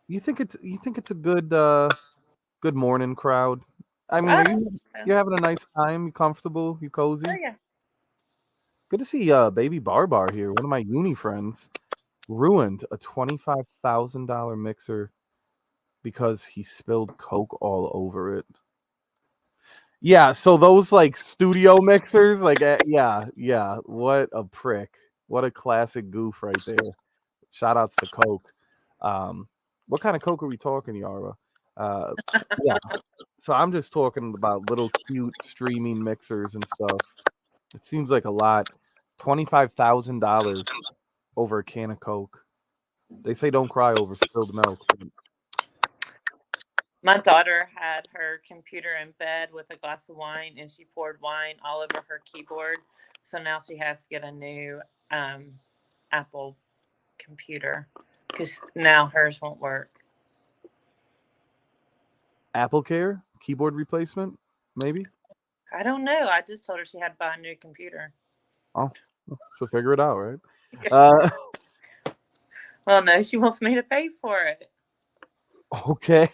You think it's a good morning crowd? I mean, I are think you so. having a nice time? You comfortable? You cozy? Oh, yeah. Good to see baby Barbar here. One of my uni friends ruined a $25,000 mixer because he spilled Coke all over it. Yeah, so those like studio mixers, like yeah. What a prick! What a classic goof right there. Shout outs to Coke. What kind of Coke are we talking, Yara? Uh, yeah. So I'm just talking about little cute streaming mixers and stuff. It seems like a lot. $25,000 over a can of Coke. They say don't cry over spilled milk. My daughter had her computer in bed with a glass of wine and she poured wine all over her keyboard. So now she has to get a new Apple computer because now hers won't work. Apple Care keyboard replacement, maybe. I don't know. I just told her she had to buy a new computer. Oh, she'll figure it out, right? Uh, Well, no, she wants me to pay for it. okay.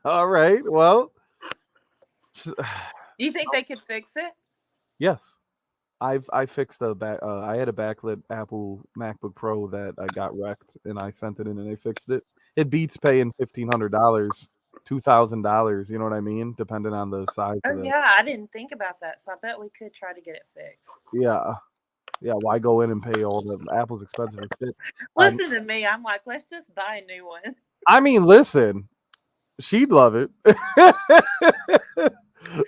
All right. Well, Do you think they could fix it? yes. I fixed a back. I had a backlit Apple MacBook Pro that I got wrecked, and I sent it in, and they fixed it. It beats paying $1,500, $2,000. You know what I mean? Depending on the size Oh, of it. yeah. I didn't think about that. So I bet we could try to get it fixed. Yeah, yeah. Why go in and pay all the Apple's expensive as shit? Listen to me. I'm like, let's just buy a new one. I mean, listen, she'd love it.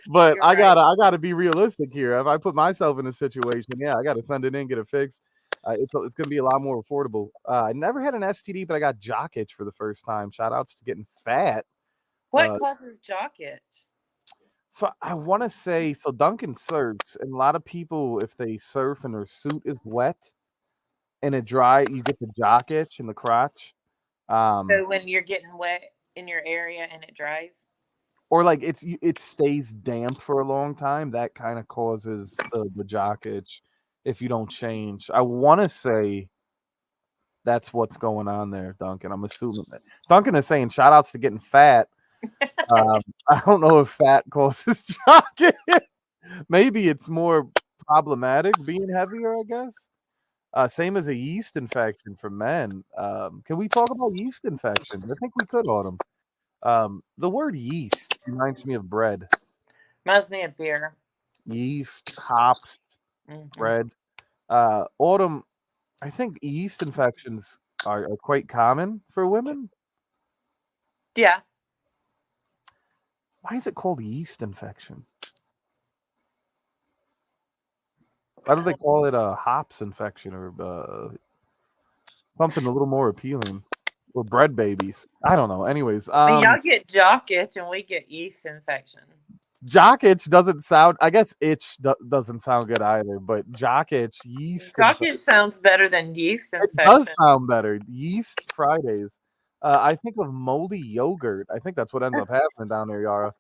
But You're I right. gotta be realistic here. If I put myself in a situation, yeah, I gotta send it in, get it fixed. It's gonna be a lot more affordable. I never had an STD, but I got jock itch for the first time. Shout outs to getting fat. What causes jock itch? So I want to say, so Duncan surfs, and a lot of people, if they surf and their suit is wet and it dry, you get the jock itch in the crotch. So when you're getting wet in your area and it dries? Or like it stays damp for a long time, that kind of causes the jock itch if you don't change. I want to say that's what's going on there, Duncan. I'm assuming that Duncan is saying shout outs to getting fat. I don't know if fat causes jock itch. Maybe it's more problematic being heavier, I guess. Same as a yeast infection for men. Can we talk about yeast infections? I think we could, Autumn. The word yeast reminds me of bread. Reminds me of beer. Yeast, hops, Mhm. bread. Autumn, I think yeast infections are quite common for women. Yeah. Why is it called yeast infection? Why don't they call it a hops infection or something a little more appealing? Or bread babies? I don't know. Anyways, Y'all get jock itch and we get yeast infection. jock itch doesn't sound. I guess itch doesn't sound good either. But jock itch, yeast. Jock itch sounds better than yeast It does infection. sound better. Yeast Fridays. I think of moldy yogurt. I think that's what ends up happening down there, Yara.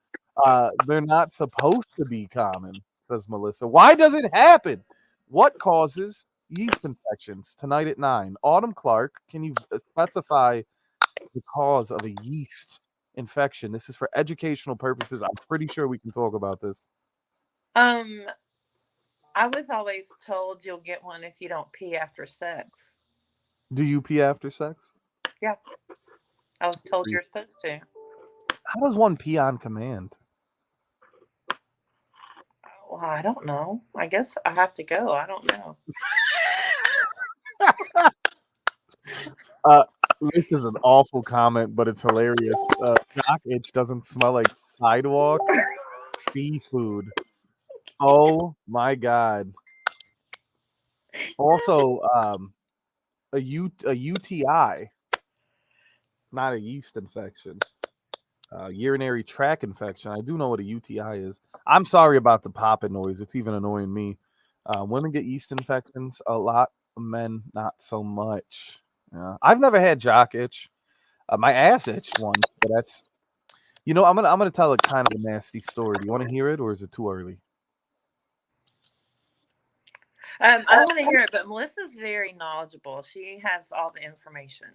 They're not supposed to be common, says Melissa. Why does it happen? What causes yeast infections? Tonight at 9. Autumn Clark, can you specify the cause of a yeast infection? This is for educational purposes. I'm pretty sure we can talk about this. Um, I was always told you'll get one if you don't pee after sex. Do you pee after sex? Yeah, I was told you're supposed to. How does one pee on command? Well, I don't know. I guess I have to go. I don't know. This is an awful comment, but it's hilarious. Jock itch doesn't smell like sidewalk seafood. Oh my god. Also, a UTI, not a yeast infection. Urinary tract infection. I do know what a UTI is. I'm sorry about the popping noise. It's even annoying me. Women get yeast infections a lot. Men, not so much. I've never had jock itch. My ass itched once, but that's. I'm gonna tell a kind of a nasty story. Do you want to hear it, or is it too early? I want to hear it, but Melissa's very knowledgeable. She has all the information.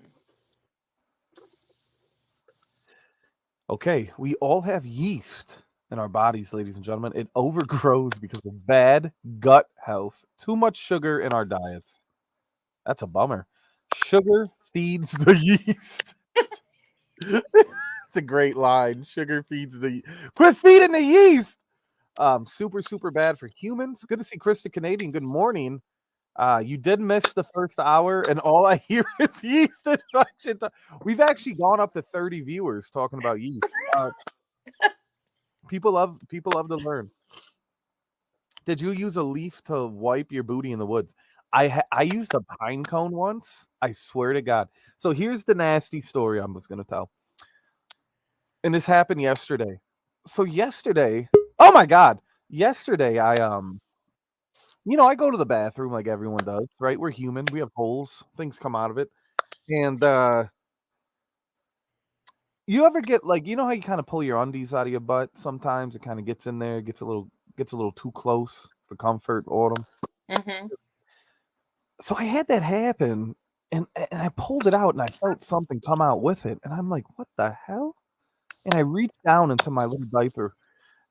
Okay, we all have yeast in our bodies, ladies and gentlemen. It overgrows because of bad gut health, too much sugar in our diets. That's a bummer. Sugar feeds the yeast. It's a great line. Sugar feeds the quit feeding the yeast. Super, super bad for humans. Good to see Krista Canadian. Good morning. You did miss the first hour, and all I hear is yeast infection. We've actually gone up to 30 viewers talking about yeast. People love to learn. Did you use a leaf to wipe your booty in the woods? I used a pine cone once. I swear to God. So here's the nasty story I'm just gonna tell. And this happened yesterday. So yesterday, oh my God, yesterday I I go to the bathroom like everyone does, right? We're human. We have holes. Things come out of it. And you ever get like, how you kind of pull your undies out of your butt? Sometimes it kind of gets in there, gets a little too close for comfort, autumn. Mm-hmm. So I had that happen, and I pulled it out, and I felt something come out with it, and I'm like, what the hell? And I reached down into my little diaper,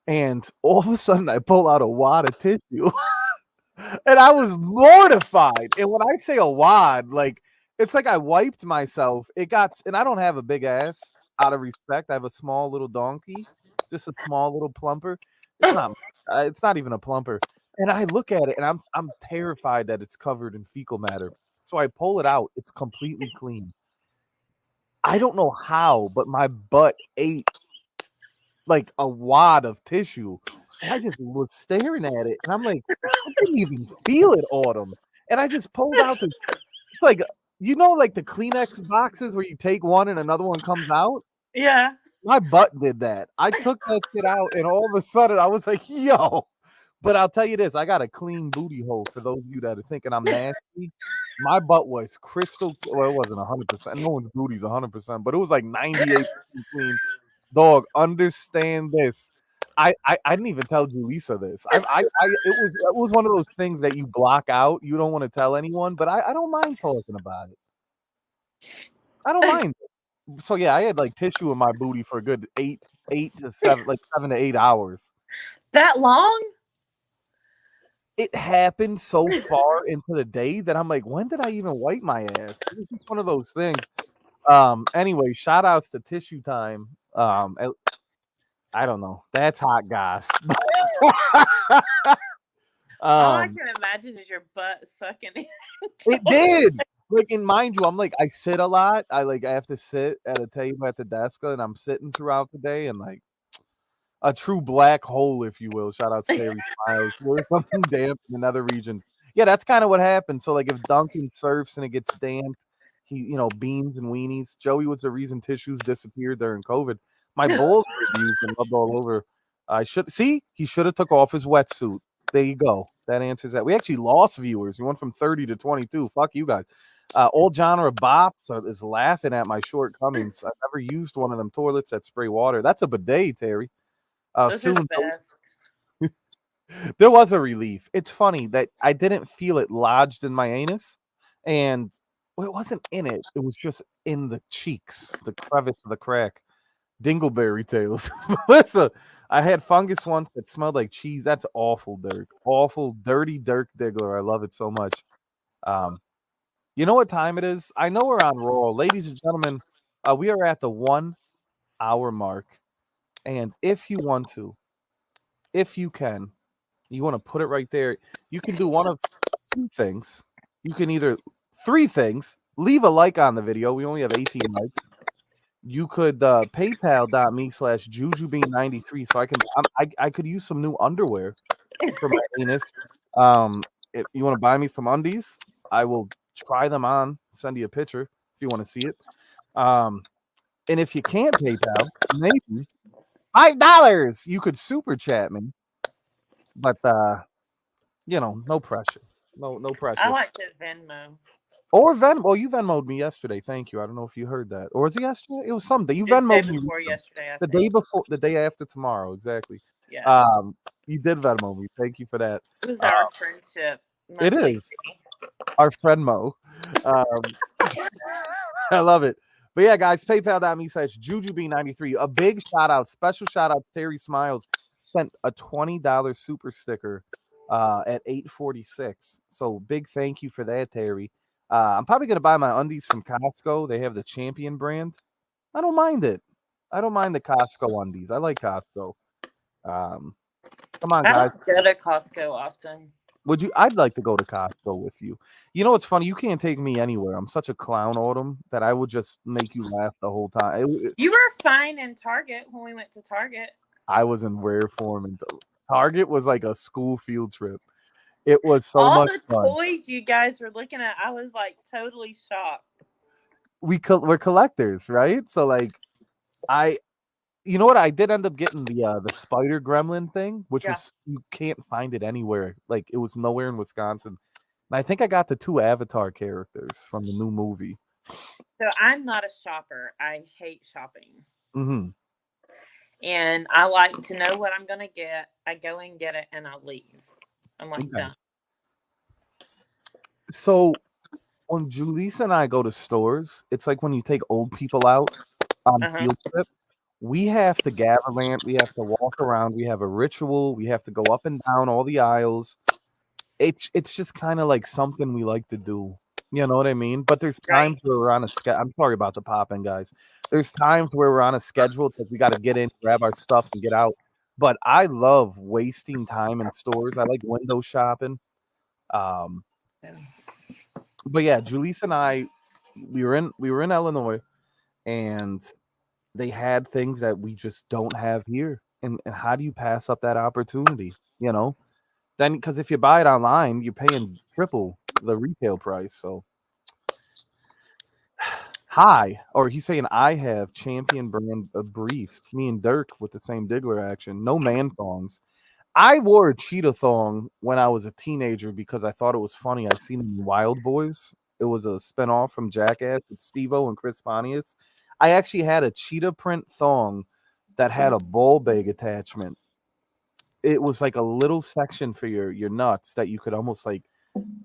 and all of a sudden I pull out a wad of tissue. And I was mortified. And when I say a wad, like it's like I wiped myself. And I don't have a big ass out of respect. I have a small little donkey, just a small little plumper. It's not even a plumper. And I look at it and I'm terrified that it's covered in fecal matter. So I pull it out. It's completely clean. I don't know how, but my butt ate like a wad of tissue. And I just was staring at it, and I'm like, I didn't even feel it, Autumn. And I just pulled out it's like, like the Kleenex boxes where you take one and another one comes out? Yeah. My butt did that. I took that shit out, and all of a sudden I was like, yo. But I'll tell you this, I got a clean booty hole for those of you that are thinking I'm nasty. My butt was crystal, well, it wasn't 100%. No one's booty's 100%, but it was like 98% clean. Dog, understand this. I didn't even tell Julissa this. It was one of those things that you block out. You don't want to tell anyone, but I don't mind talking about it. I don't mind. So yeah, I had like tissue in my booty for a good 8 to 7, like 7 to 8 hours. That long? It happened so far into the day that I'm like, when did I even wipe my ass? It's just one of those things. Anyway, shout outs to Tissue Time. I don't know. That's hot goss. All I can imagine is your butt sucking in. It did. Like, and mind you, I'm like, I sit a lot. I have to sit at a table at the desk, and I'm sitting throughout the day, and like a true black hole, if you will. Shout out Scary Smiles. There's something damp in other regions. Yeah, that's kind of what happened. So, like, if Duncan surfs and it gets damp, beans and weenies. Joey was the reason tissues disappeared during COVID. My balls were abused and rubbed all over. He should have took off his wetsuit. There you go. That answers that. We actually lost viewers. We went from 30 to 22. Fuck you guys. Old genre Bop is laughing at my shortcomings. I've never used one of them toilets that spray water. That's a bidet, Terry. Those are the best. There was a relief. It's funny that I didn't feel it lodged in my anus, and it wasn't in it. It was just in the cheeks, the crevice of the crack. Dingleberry tails. Melissa, I had fungus once that smelled like cheese. That's awful, Dirk. Awful, dirty Dirk Diggler. I love it so much. Um, you know what time it is? I know we're on roll. Ladies and gentlemen, we are at the 1 hour mark. And if you want to, if you can, you want to put it right there, you can do one of two things. You can either three things. Leave a like on the video. We only have 18 likes. You could paypal.me/jujubee93 so I could use some new underwear for my anus. If you want to buy me some undies, I will try them on, send you a picture if you want to see it. And if you can't PayPal, maybe $5 you could super chat me. But no pressure. No pressure. I like to Venmo. Or Venmo. Well, you Venmo'd me yesterday. Thank you. I don't know if you heard that. Or was it yesterday? It was Sunday. You It was Venmo'd day me before yesterday. the day before, the day after tomorrow. Exactly. Yeah. You did Venmo me. Thank you for that. It was our friendship. It monthly is. fee. Our friend Mo. I love it. But yeah, guys, paypal.me/jujubee93. A big shout out, special shout out to Terry Smiles. Sent a $20 super sticker at 8:46. So big thank you for that, Terry. I'm probably gonna buy my undies from Costco. They have the Champion brand. I don't mind it. I don't mind the Costco undies. I like Costco. Come on, I guys. don't go to Costco often. I'd like to go to Costco with you. You know what's funny? You can't take me anywhere. I'm such a clown, Autumn, that I would just make you laugh the whole time. You were fine in Target when we went to Target. I was in rare form, and Target was like a school field trip. It was so All much the fun. toys you guys were looking at, I was like totally shocked. We're collectors, right? So like, you know what? I did end up getting the spider gremlin thing, which was you can't find it anywhere. Like it was nowhere in Wisconsin. And I think I got the 2 Avatar characters from the new movie. So I'm not a shopper. I hate shopping. Mm-hmm. And I like to know what I'm going to get. I go and get it and I leave. I'm like, done. So when Julissa and I go to stores, it's like when you take old people out on field trip. We have to gavellant. We have to walk around. We have a ritual. We have to go up and down all the aisles. It's just kind of like something we like to do. You know what I mean? But there's times where we're on a schedule. I'm sorry about the popping, guys. There's times where we're on a schedule. It's like we got to get in, grab our stuff, and get out. But I love wasting time in stores. I like window shopping. But yeah, Julissa and I, we were in Illinois, and they had things that we just don't have here. And how do you pass up that opportunity? You know, then because if you buy it online, you're paying triple the retail price. So he's saying I have Champion brand briefs. Me and Dirk with the same Diggler action. No man thongs. I wore a cheetah thong when I was a teenager because I thought it was funny. I seen it in Wild Boys. It was a spinoff from Jackass with Steve-O and Chris Pontius. I actually had a cheetah print thong that had a ball bag attachment. It was like a little section for your nuts that you could almost like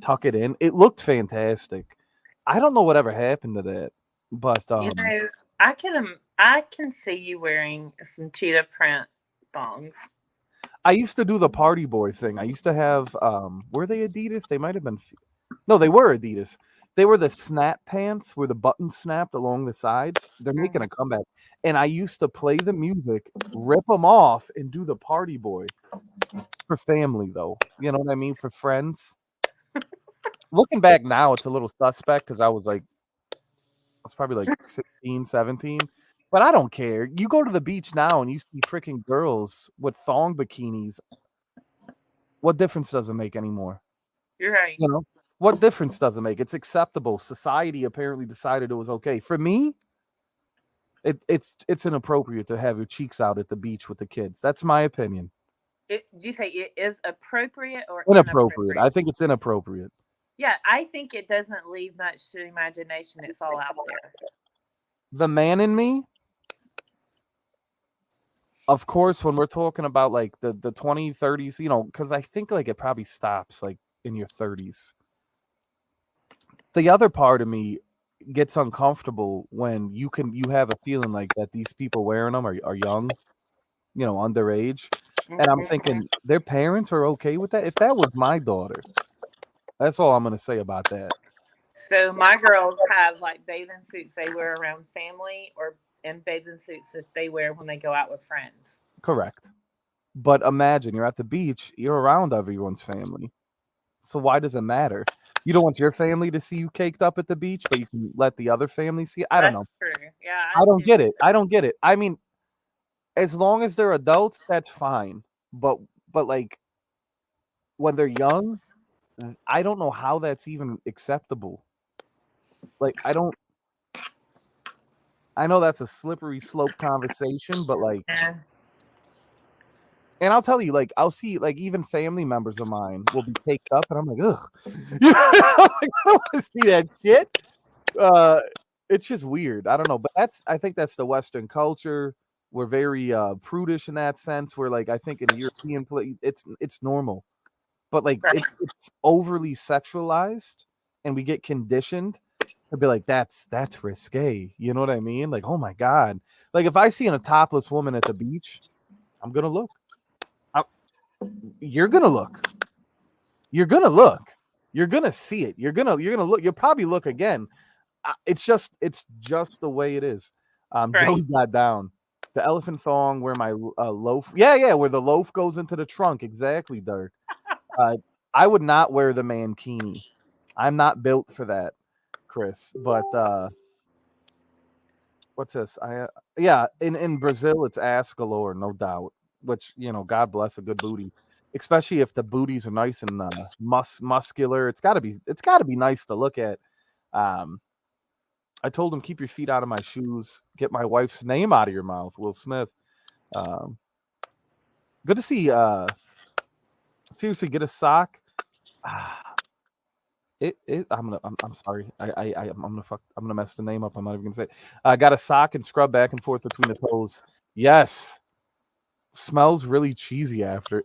tuck it in. It looked fantastic. I don't know whatever happened to that, but I can see you wearing some cheetah print thongs. I used to do the party boy thing. I used to have were they Adidas? They might have been no, they were Adidas. They were the snap pants where the buttons snapped along the sides. They're making a comeback. And I used to play the music, rip them off, and do the party boy for family, though. You know what I mean? For friends. Looking back now, it's a little suspect because I was probably like 16, 17. But I don't care. You go to the beach now and you see freaking girls with thong bikinis. What difference does it make anymore? You're right. You know? What difference does it make? It's acceptable. Society apparently decided it was okay. For me, it's inappropriate to have your cheeks out at the beach with the kids. That's my opinion. Do you say it is appropriate or Inappropriate? I think it's inappropriate. Yeah, I think it doesn't leave much to imagination. It's all out there. The man in me, of course, when we're talking about like the 20s, 30s, you know, because I think like it probably stops like in your 30s. The other part of me, gets uncomfortable when you have a feeling like that these people wearing them are young, underage. And I'm thinking their parents are okay with that. If that was my daughter, that's all I'm gonna say about that. So my girls have like bathing suits they wear around family, or and bathing suits that they wear when they go out with friends. Correct. But imagine you're at the beach, you're around everyone's family. So why does it matter? You don't want your family to see you caked up at the beach, but you can let the other family see. I don't know. That's true. Yeah, I don't see get what it. I don't get it. I mean, as long as they're adults, that's fine. But like when they're young, I don't know how that's even acceptable. Like I know that's a slippery slope conversation, but like, yeah. and I'll tell you, like, I'll see, like, even family members of mine will be caked up, and I'm like, ugh, like, I don't want to see that shit. It's just weird. I don't know, but I think that's the Western culture. We're very prudish in that sense. Where like I think in a European place, it's normal, but like Right. it's overly sexualized, and we get conditioned to be like that's risque. You know what I mean? Like, oh my god, like if I see a topless woman at the beach, I'm gonna look. You're gonna look. You're gonna look. You're gonna see it. You're gonna look. You'll probably look again. It's just the way it is. Right. Joey got down the elephant thong where my loaf. Yeah, where the loaf goes into the trunk. Exactly, Dirk. I would not wear the mankini. I'm not built for that, Chris. But what's this? Yeah, in Brazil it's ass galore, no doubt. Which God bless a good booty, especially if the booties are nice and muscular. It's got to be nice to look at. I told him keep your feet out of my shoes. Get my wife's name out of your mouth, Will Smith. Good to see. Seriously, get a sock. I'm sorry. I'm gonna mess the name up. I'm not even gonna say it. I got a sock and scrub back and forth between the toes. Yes. Smells really cheesy after.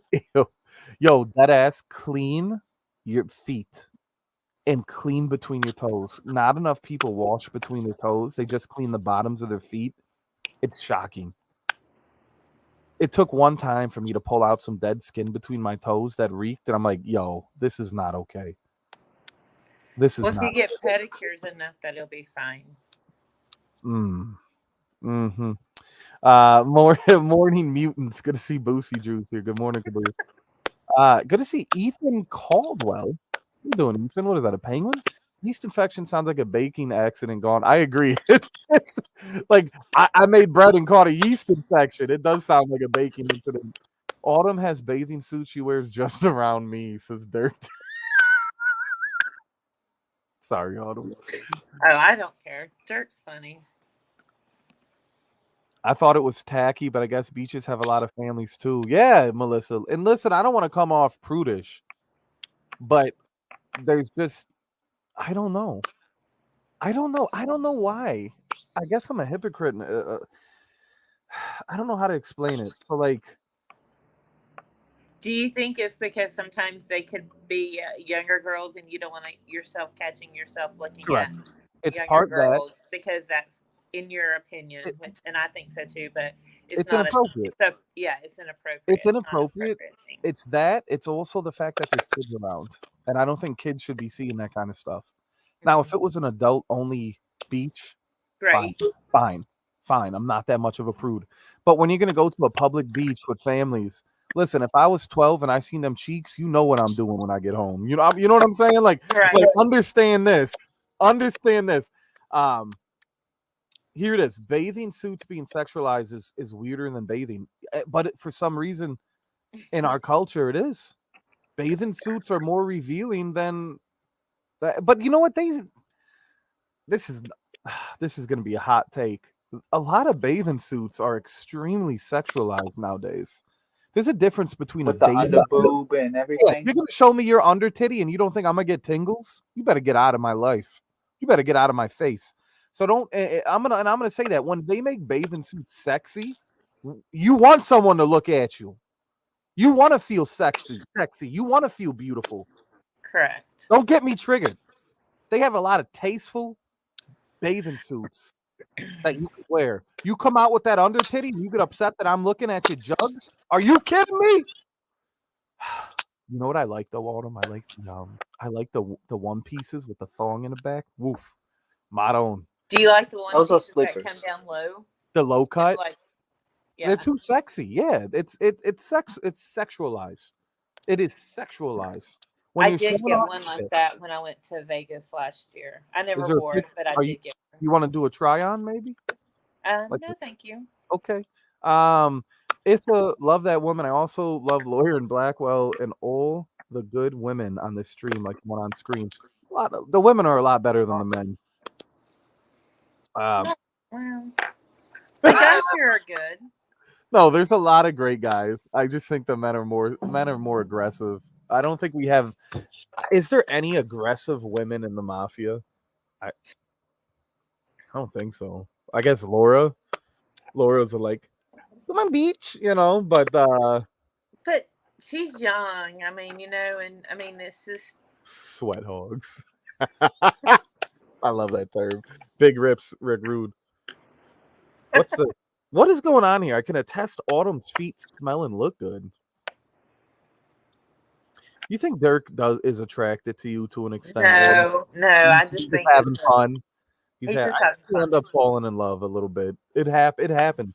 Yo, that ass clean your feet and clean between your toes. Not enough people wash between their toes. They just clean the bottoms of their feet. It's shocking. It took one time for me to pull out some dead skin between my toes that reeked, and I'm like, yo, this is not okay. This is Well, if not. you get pedicures enough, that it'll be fine. Mm-hmm. Morning mutants. Good to see Boosie Juice here. Good morning, Caboose. Good to see Ethan Caldwell. What are you doing, Ethan? What is that, a penguin? Yeast infection sounds like a baking accident gone. I agree. It's like I made bread and caught a yeast infection. It does sound like a baking incident. Autumn has bathing suits she wears just around me, says Dirt. Sorry, Autumn. Oh, I don't care. Dirt's funny. I thought it was tacky, but I guess beaches have a lot of families too. Yeah, Melissa. And listen, I don't want to come off prudish, but there's just I don't know. I don't know why. I guess I'm a hypocrite. I don't know how to explain it. So like, Do you think it's because sometimes they could be younger girls and you don't want yourself catching yourself looking correct. at It's younger part that girls because that's in your opinion, and I think so too. But it's not inappropriate. it's inappropriate. It's not an inappropriate. appropriate thing. It's that. It's also the fact that there's kids around, and I don't think kids should be seeing that kind of stuff. Now, if it was an adult-only beach, fine, Right. fine. I'm not that much of a prude. But when you're gonna go to a public beach with families, listen. If I was 12 and I seen them cheeks, you know what I'm doing when I get home. You know what I'm saying? Like Right. understand this. Understand this. Here it is. Bathing suits being sexualized is weirder than bathing, but for some reason in our culture, it is. Bathing suits are more revealing than that. But you know what? This is going to be a hot take. A lot of bathing suits are extremely sexualized nowadays. There's a difference between with a the bathing under suit. boob and Yeah, everything. you're gonna show me your under titty, and you don't think I'm gonna get tingles? You better get out of my life. You better get out of my face. So don't. I'm gonna say that when they make bathing suits sexy, you want someone to look at you. You want to feel sexy. You want to feel beautiful. Correct. Don't get me triggered. They have a lot of tasteful, bathing suits that you could wear. You come out with that under titty, you get upset that I'm looking at your jugs? Are you kidding me? You know what I like though, Autumn? I like the one pieces with the thong in the back. Woof. My own. Do you like the one Those are pieces that come sleepers. down low? The low cut. Like, They're too sexy. Yeah, it's sexualized. It is sexualized. When I you're did showing get off one your like shit. that when I went to Vegas last year. I never Is there a wore it, pic- but I are did get one. You want to do a try on maybe? Like No, thank you. okay. Issa, love that woman. I also love Lawyer and Blackwell and all the good women on this stream, like one on screen. The women are a lot better than the men. Well, the guys here are good. No, there's a lot of great guys. I just think the men are more aggressive. I don't think we have. Is there any aggressive women in the mafia? I don't think so. I guess Laura's like, come on, beach, but But she's young. I mean, and I mean, it's just sweat hogs. I love that term. Big rips, Rick Rude. What is going on here? I can attest Autumn's feet smell and look good. You think Dirk is attracted to you to an extent? Autumn? no. I He's just just think having fun. he's just I having fun. end up falling in love a little bit. It happened. It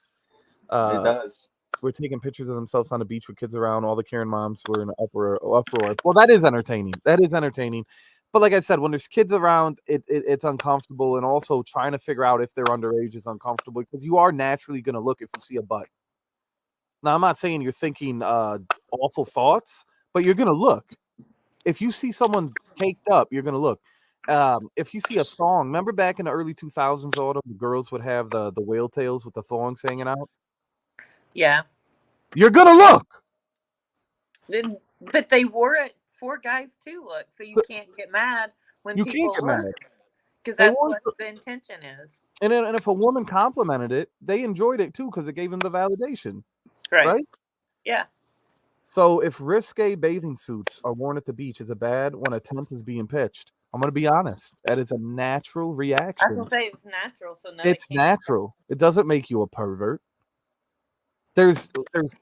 does. We're taking pictures of themselves on the beach with kids around. All the Karen moms were in an uproar. Well, that is entertaining. But like I said, when there's kids around, it's uncomfortable, and also trying to figure out if they're underage is uncomfortable because you are naturally going to look if you see a butt. Now, I'm not saying you're thinking awful thoughts, but you're going to look. If you see someone caked up, you're going to look. If you see a thong, remember back in the early 2000s, Autumn, the girls would have the whale tails with the thongs hanging out? Yeah. You're going to look. But they wore it for guys to look, so you can't get mad when You people can't get look. mad. Because They that's want what the intention is. And if a woman complimented it, they enjoyed it too because it gave them the validation. Right? Yeah. So if risque bathing suits are worn at the beach, is it bad when a tent is being pitched? I'm going to be honest. That is a natural I reaction. was gonna say it's natural, so no. It's natural. It doesn't make you a pervert. There's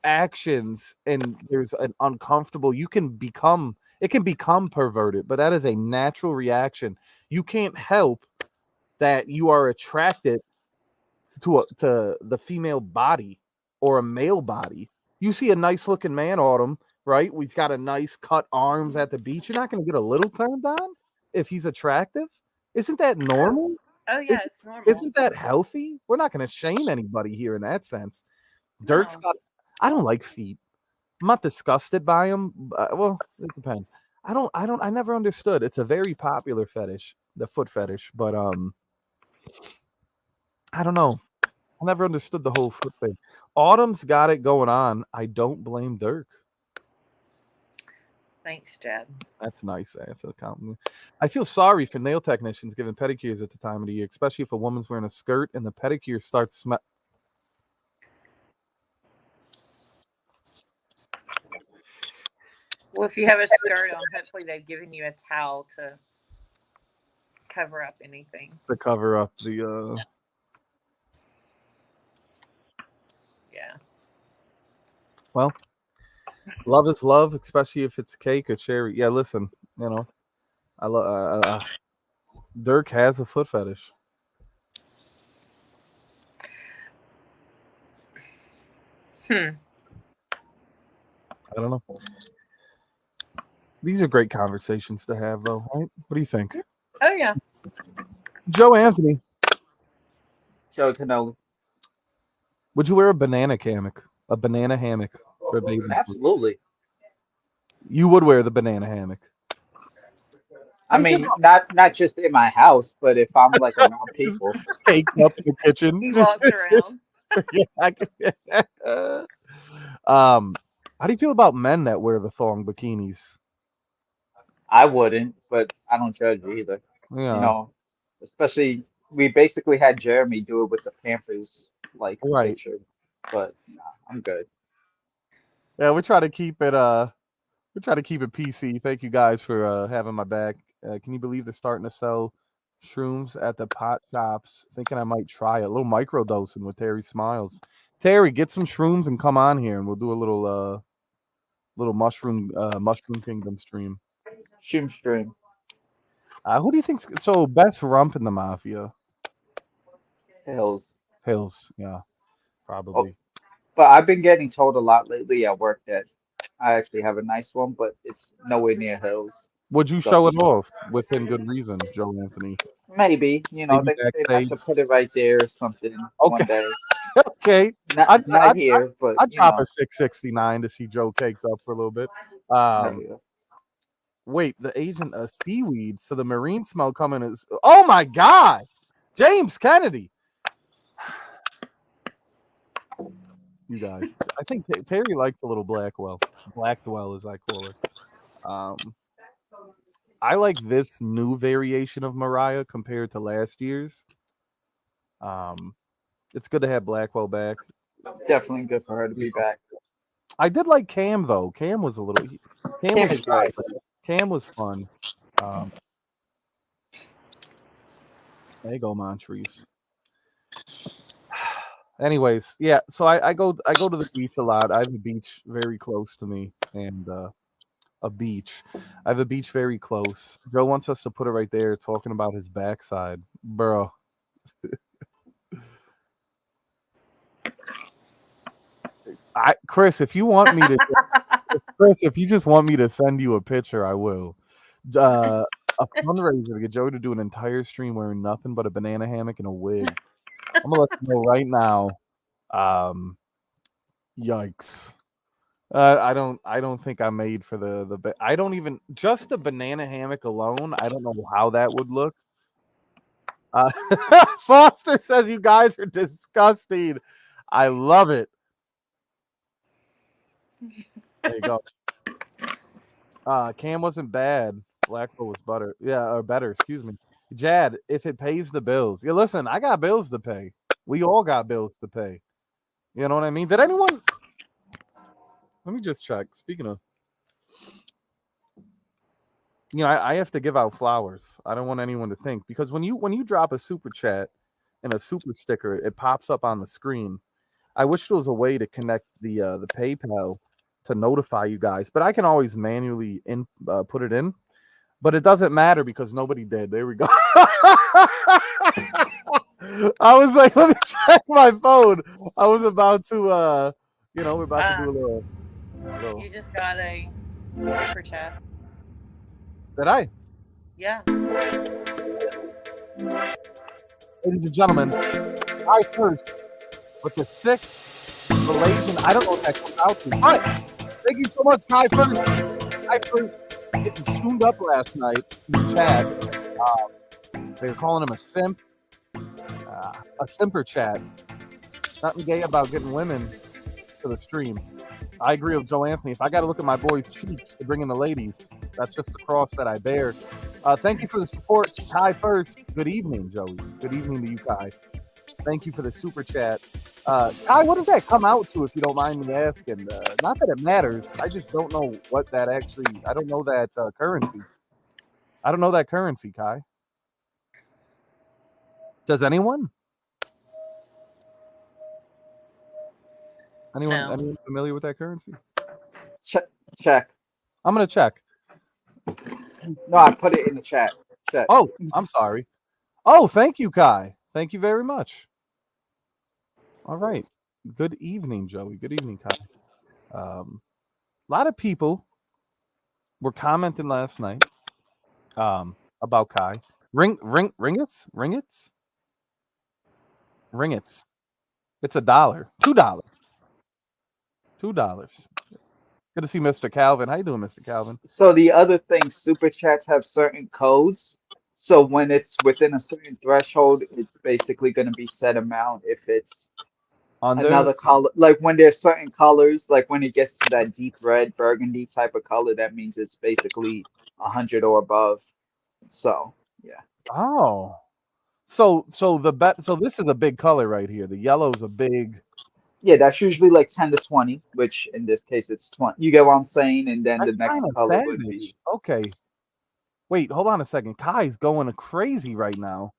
actions and there's an uncomfortable. It can become perverted, but that is a natural reaction. You can't help that you are attracted to the female body or a male body. You see a nice looking man, Autumn, right? He's got a nice cut arms at the beach. You're not going to get a little turned on if he's attractive. Isn't that normal? Oh yeah, it's normal. Isn't that healthy? We're not going to shame anybody here in that sense. Dirk's got. I don't like feet. I'm not disgusted by them. Well, it depends. I never understood. It's a very popular fetish, the foot fetish, but I don't know. I never understood the whole foot thing. Autumn's got it going on. I don't blame Dirk. Thanks, Chad. That's nice. That's a compliment. I feel sorry for nail technicians giving pedicures at the time of the year, especially if a woman's wearing a skirt and the pedicure starts Well, if you have a skirt on, hopefully they've given you a towel to cover up anything. to cover up the Yeah. Well, love is love, especially if it's cake or cherry. Yeah, listen, I love Dirk has a foot fetish. I don't know. These are great conversations to have, though, right? What do you think? Oh yeah. Joe Anthony, Joe Cannoli. would you wear a banana hammock? A banana hammock for a bathing suit? Absolutely. You would wear the banana hammock. I mean, not just in my house, but if I'm like around people. Caked up in the kitchen. He walks around. How do you feel about men that wear the thong bikinis? I wouldn't, but I don't judge either. Yeah. Especially we basically had Jeremy do it with the Pampers Right. picture, but nah, I'm good. Yeah, we try to keep it PC. Thank you guys for having my back. Can you believe they're starting to sell shrooms at the pot shops. Thinking I might try a little micro dosing with Terry Smiles. Terry, get some shrooms and come on here, and we'll do a little mushroom kingdom stream. Shroom stream. Who do you think's so best rump in the mafia? Hills. Hills, yeah, probably. But I've been getting told a lot lately at work that I actually have a nice one, but it's nowhere near Hills. Would you So show it off within good reason, Joe Anthony? maybe, you know, Maybe they'd have backstage. to put it right there or something one Okay. day. Okay, Not here, but I'd you drop know. a 669 to see Joe caked up for a little bit. Hell yeah. Wait, the agent of seaweed, so the marine smell coming is. Oh my God, James Kennedy. You guys, I think Terry likes a little Blackwell, as I call her. I like this new variation of Mariah compared to last year's. It's good to have Blackwell back. Definitely good for her to be back. I did like Cam though. Cam was a little. Cam is great. Cam was fun. There you go, Montrese. Anyways, yeah. So I go to the beach a lot. I have a beach very close to me, and a beach. I have a beach very close. Joe wants us to put it right there, talking about his backside, bro. Chris, if you want me to, Chris, if you just want me to send you a picture, I will. A fundraiser to get Joe to do an entire stream wearing nothing but a banana hammock and a wig. I'm gonna let you know right now. Yikes! I don't think I'm made for the. I don't even just the banana hammock alone. I don't know how that would look. Foster says you guys are disgusting. I love it. There you go. Cam wasn't bad. Blackwell was better. Yeah, or better. Excuse me. Jad, if it pays the bills. Yeah, listen, I got bills to pay. We all got bills to pay. You know what I mean? Did anyone? Let me just check. Speaking of, I have to give out flowers. I don't want anyone to think because when you drop a super chat and a super sticker, it pops up on the screen. I wish there was a way to connect the PayPal to notify you guys, but I can always manually put it in. But it doesn't matter because nobody did. There we go. I was like, let me check my phone. I was about to, we're about to do a little. You just got a super chat. Did I? Yeah. Ladies and gentlemen, I first with the sixth relation. I don't know what that comes out to. But thank you so much, Kai First. Kai First getting tuned up last night in the chat. They were calling him a simp. A simper chat. Nothing gay about getting women to the stream. I agree with Joe Anthony. If I got to look at my boys' cheeks to bring in the ladies, that's just the cross that I bear. Thank you for the support, Kai First. Good evening, Joey. Good evening to you, Kai. Thank you for the super chat. Kai, what does that come out to, if you don't mind me asking? Not that it matters. I just don't know what that actually. I don't know that currency. I don't know that currency, Kai. Does anyone? Anyone familiar with that currency? Check. I'm gonna check. No, I put it in the chat. Check. Oh, I'm sorry. Oh, thank you, Kai. Thank you very much. All right. Good evening, Joey. Good evening, Kai. A lot of people were commenting last night about Kai. Ringets. It's $1. $2. Good to see Mr. Calvin. How you doing, Mr. Calvin? So the other thing, super chats have certain codes. So when it's within a certain threshold, it's basically going to be set amount. If it's another color, like when there's certain colors, like when it gets to that deep red, burgundy type of color, that means it's basically 100 or above. So yeah. Oh, so this is a big color right here. The yellow's a big. Yeah, that's usually like 10 to 20, which in this case it's 20. You get what I'm saying? And then the next color would be. Okay. Wait, hold on a second. Kai's going crazy right now.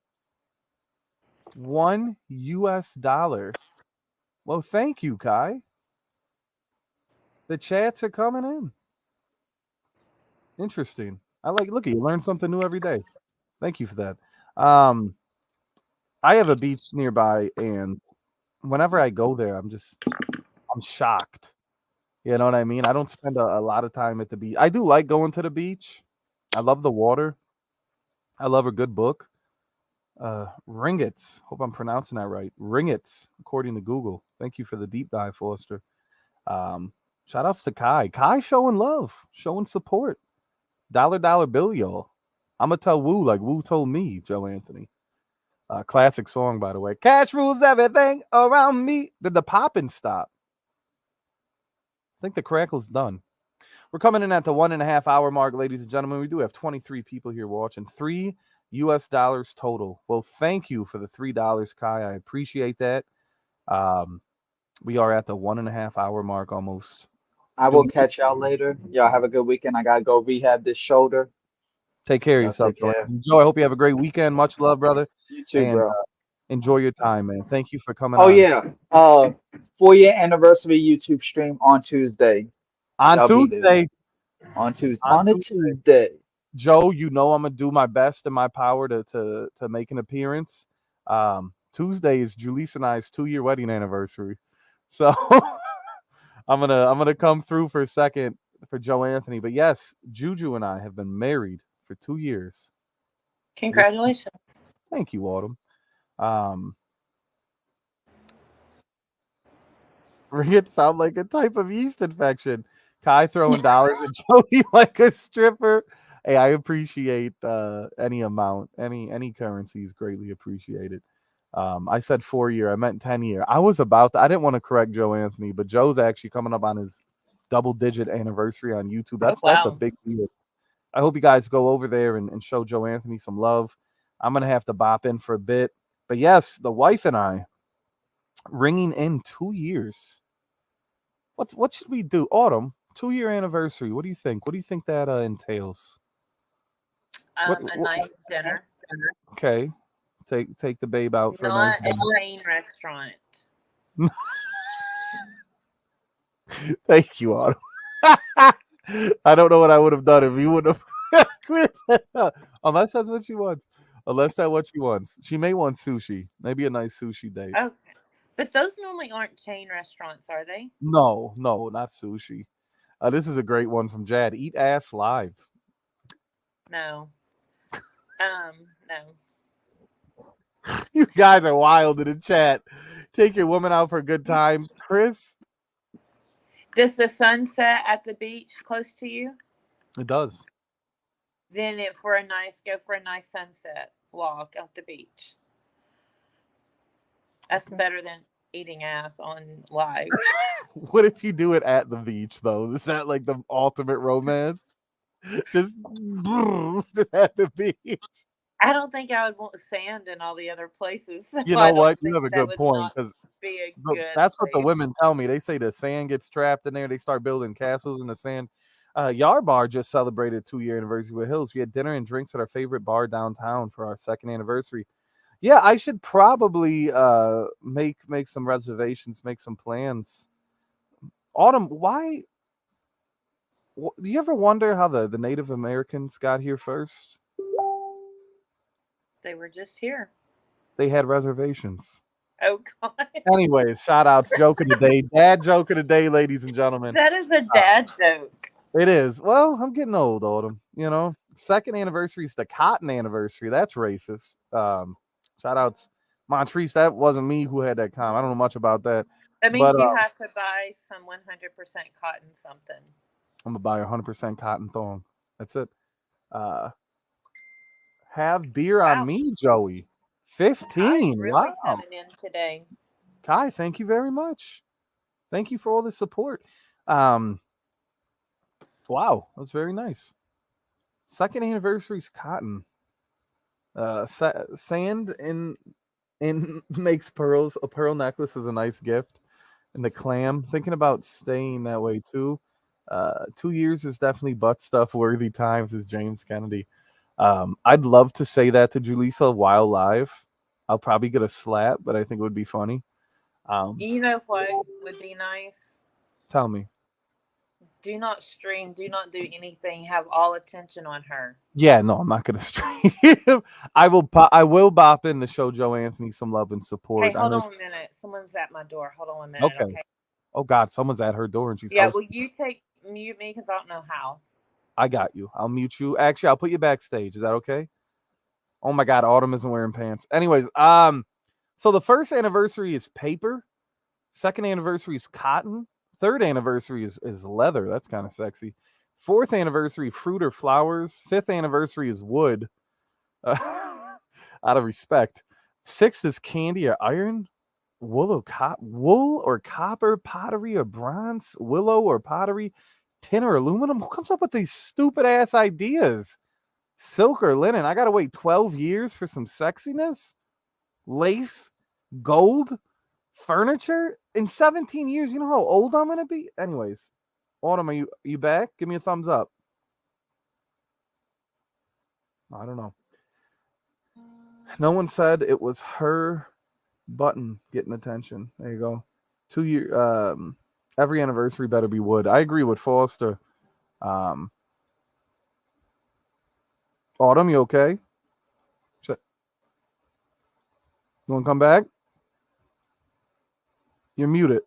$1. Well, thank you, Kai. The chats are coming in. Interesting. Look at you, learn something new every day. Thank you for that. I have a beach nearby, and whenever I go there, I'm shocked. You know what I mean? I don't spend a lot of time at the beach. I do like going to the beach. I love the water. I love a good book. Ringets. Hope I'm pronouncing that right. Ringets, according to Google. Thank you for the deep dive, Foster. Shout outs to Kai. Kai showing love, showing support. Dollar bill, y'all. I'm gonna tell Woo like Woo told me, Joe Anthony. Classic song, by the way. Cash rules everything around me. Did the poppin' stop? I think the crackle's done. We're coming in at the 1.5 hour mark, ladies and gentlemen. We do have 23 people here watching. $3 total. Well, thank you for the $3, Kai. I appreciate that. We are at the 1.5 hour mark almost. I will catch y'all later. Y'all have a good weekend. I gotta go rehab this shoulder. Take care of Y'all yourself, take care. Joe. I hope you have a great weekend. Much love, brother. You too, And bro. enjoy your time, man. Thank you for coming Oh on. yeah. 4-year anniversary YouTube stream on Tuesday. On Y'all be there. Tuesday. On a Tuesday. Joe, you know I'm gonna do my best in my power to make an appearance. Tuesday is Julisse and I's 2-year wedding anniversary, so I'm gonna come through for a second for Joe Anthony. But yes, Juju and I have been married for 2 years. Congratulations. Thank you, Autumn. It sound like a type of yeast infection. Kai throwing dollars at Joey like a stripper. Hey, I appreciate any amount, any currency is greatly appreciated. I said 4-year, I meant 10-year. I didn't want to correct Joe Anthony, but Joe's actually coming up on his double-digit anniversary on YouTube. That's a big deal. I hope you guys go over there and show Joe Anthony some love. I'm gonna have to bop in for a bit, but yes, the wife and I ringing in 2 years. What should we do? Autumn, 2-year anniversary. What do you think? What do you think that entails? A nice dinner. Okay. Take the babe out for a Not nice a chain restaurant. Thank you, Autumn. I don't know what I would have done if you would have cleared that up. Unless that's what she wants. Unless that's what she wants. She may want sushi. Maybe a nice sushi date. Okay. But those normally aren't chain restaurants, are they? No, not sushi. This is a great one from Jad. Eat ass live. No. No. You guys are wild in the chat. Take your woman out for a good time. Chris? Does the sun set at the beach close to you? It does. Then go for a nice sunset walk at the beach. That's better than eating ass on live. What if you do it at the beach, though? Is that like the ultimate romance? just at the beach. I don't think I would want sand in all the other places. You know what? You have a good point, because that's what the place. women tell me. They say the sand gets trapped in there. They start building castles in the sand. Yar Bar just celebrated 2-year anniversary with Hills. We had dinner and drinks at our favorite bar downtown for our 2nd anniversary. Yeah, I should probably make some reservations, make some plans. Autumn, why? Do you ever wonder how the Native Americans got here first? They were just here. They had reservations. Oh, God. Anyways, shout outs. Joke of the day. Dad joke of the day, ladies and gentlemen. That is a dad joke. It is. Well, I'm getting old, Autumn. 2nd anniversary is the cotton anniversary. That's racist. Shout outs. Montrese, that wasn't me who had that comment. I don't know much about that. That means you have to buy some 100% cotton something. I'm going to buy a 100% cotton thong. That's it. Have beer on me, Joey. 15. Really wow. coming in today. Kai, thank you very much. Thank you for all the support. Wow, that was very nice. 2nd anniversary's cotton. Sand in makes pearls. A pearl necklace is a nice gift. And the clam, thinking about staying that way too. 2 years is definitely butt stuff worthy times, as James Kennedy. I'd love to say that to Julissa while live. I'll probably get a slap, but I think it would be funny. You know what would be nice? Tell me. Do not stream. Do not do anything. Have all attention on her. Yeah, no, I'm not gonna stream. I will bop in to show Joe Anthony some love and support. Hey, hold on a minute. Someone's at my door. Hold on 1 minute. Okay. Okay. Oh God, someone's at her door and she's Yeah. hosting. Will you mute me because I don't know how. I got you. I'll mute you. Actually, I'll put you backstage. Is that okay? Oh my God, Autumn isn't wearing pants. Anyways, so the first anniversary is paper. Second anniversary is cotton. Third anniversary is leather. That's kind of sexy. Fourth anniversary, fruit or flowers. Fifth anniversary is wood. Out of respect. Sixth is candy or iron. Wool or copper, pottery or bronze, willow or pottery, tin or aluminum. Who comes up with these stupid ass ideas? Silk or linen. I gotta wait 12 years for some sexiness. Lace, gold, furniture in 17 years. You know how old I'm gonna be? Anyways, Autumn, are you back? Give me a thumbs up. I don't know. No one said it was her button getting attention. There you go. 2 year every anniversary better be wood. I agree with Foster. Autumn, you okay? You want to come back? You're muted.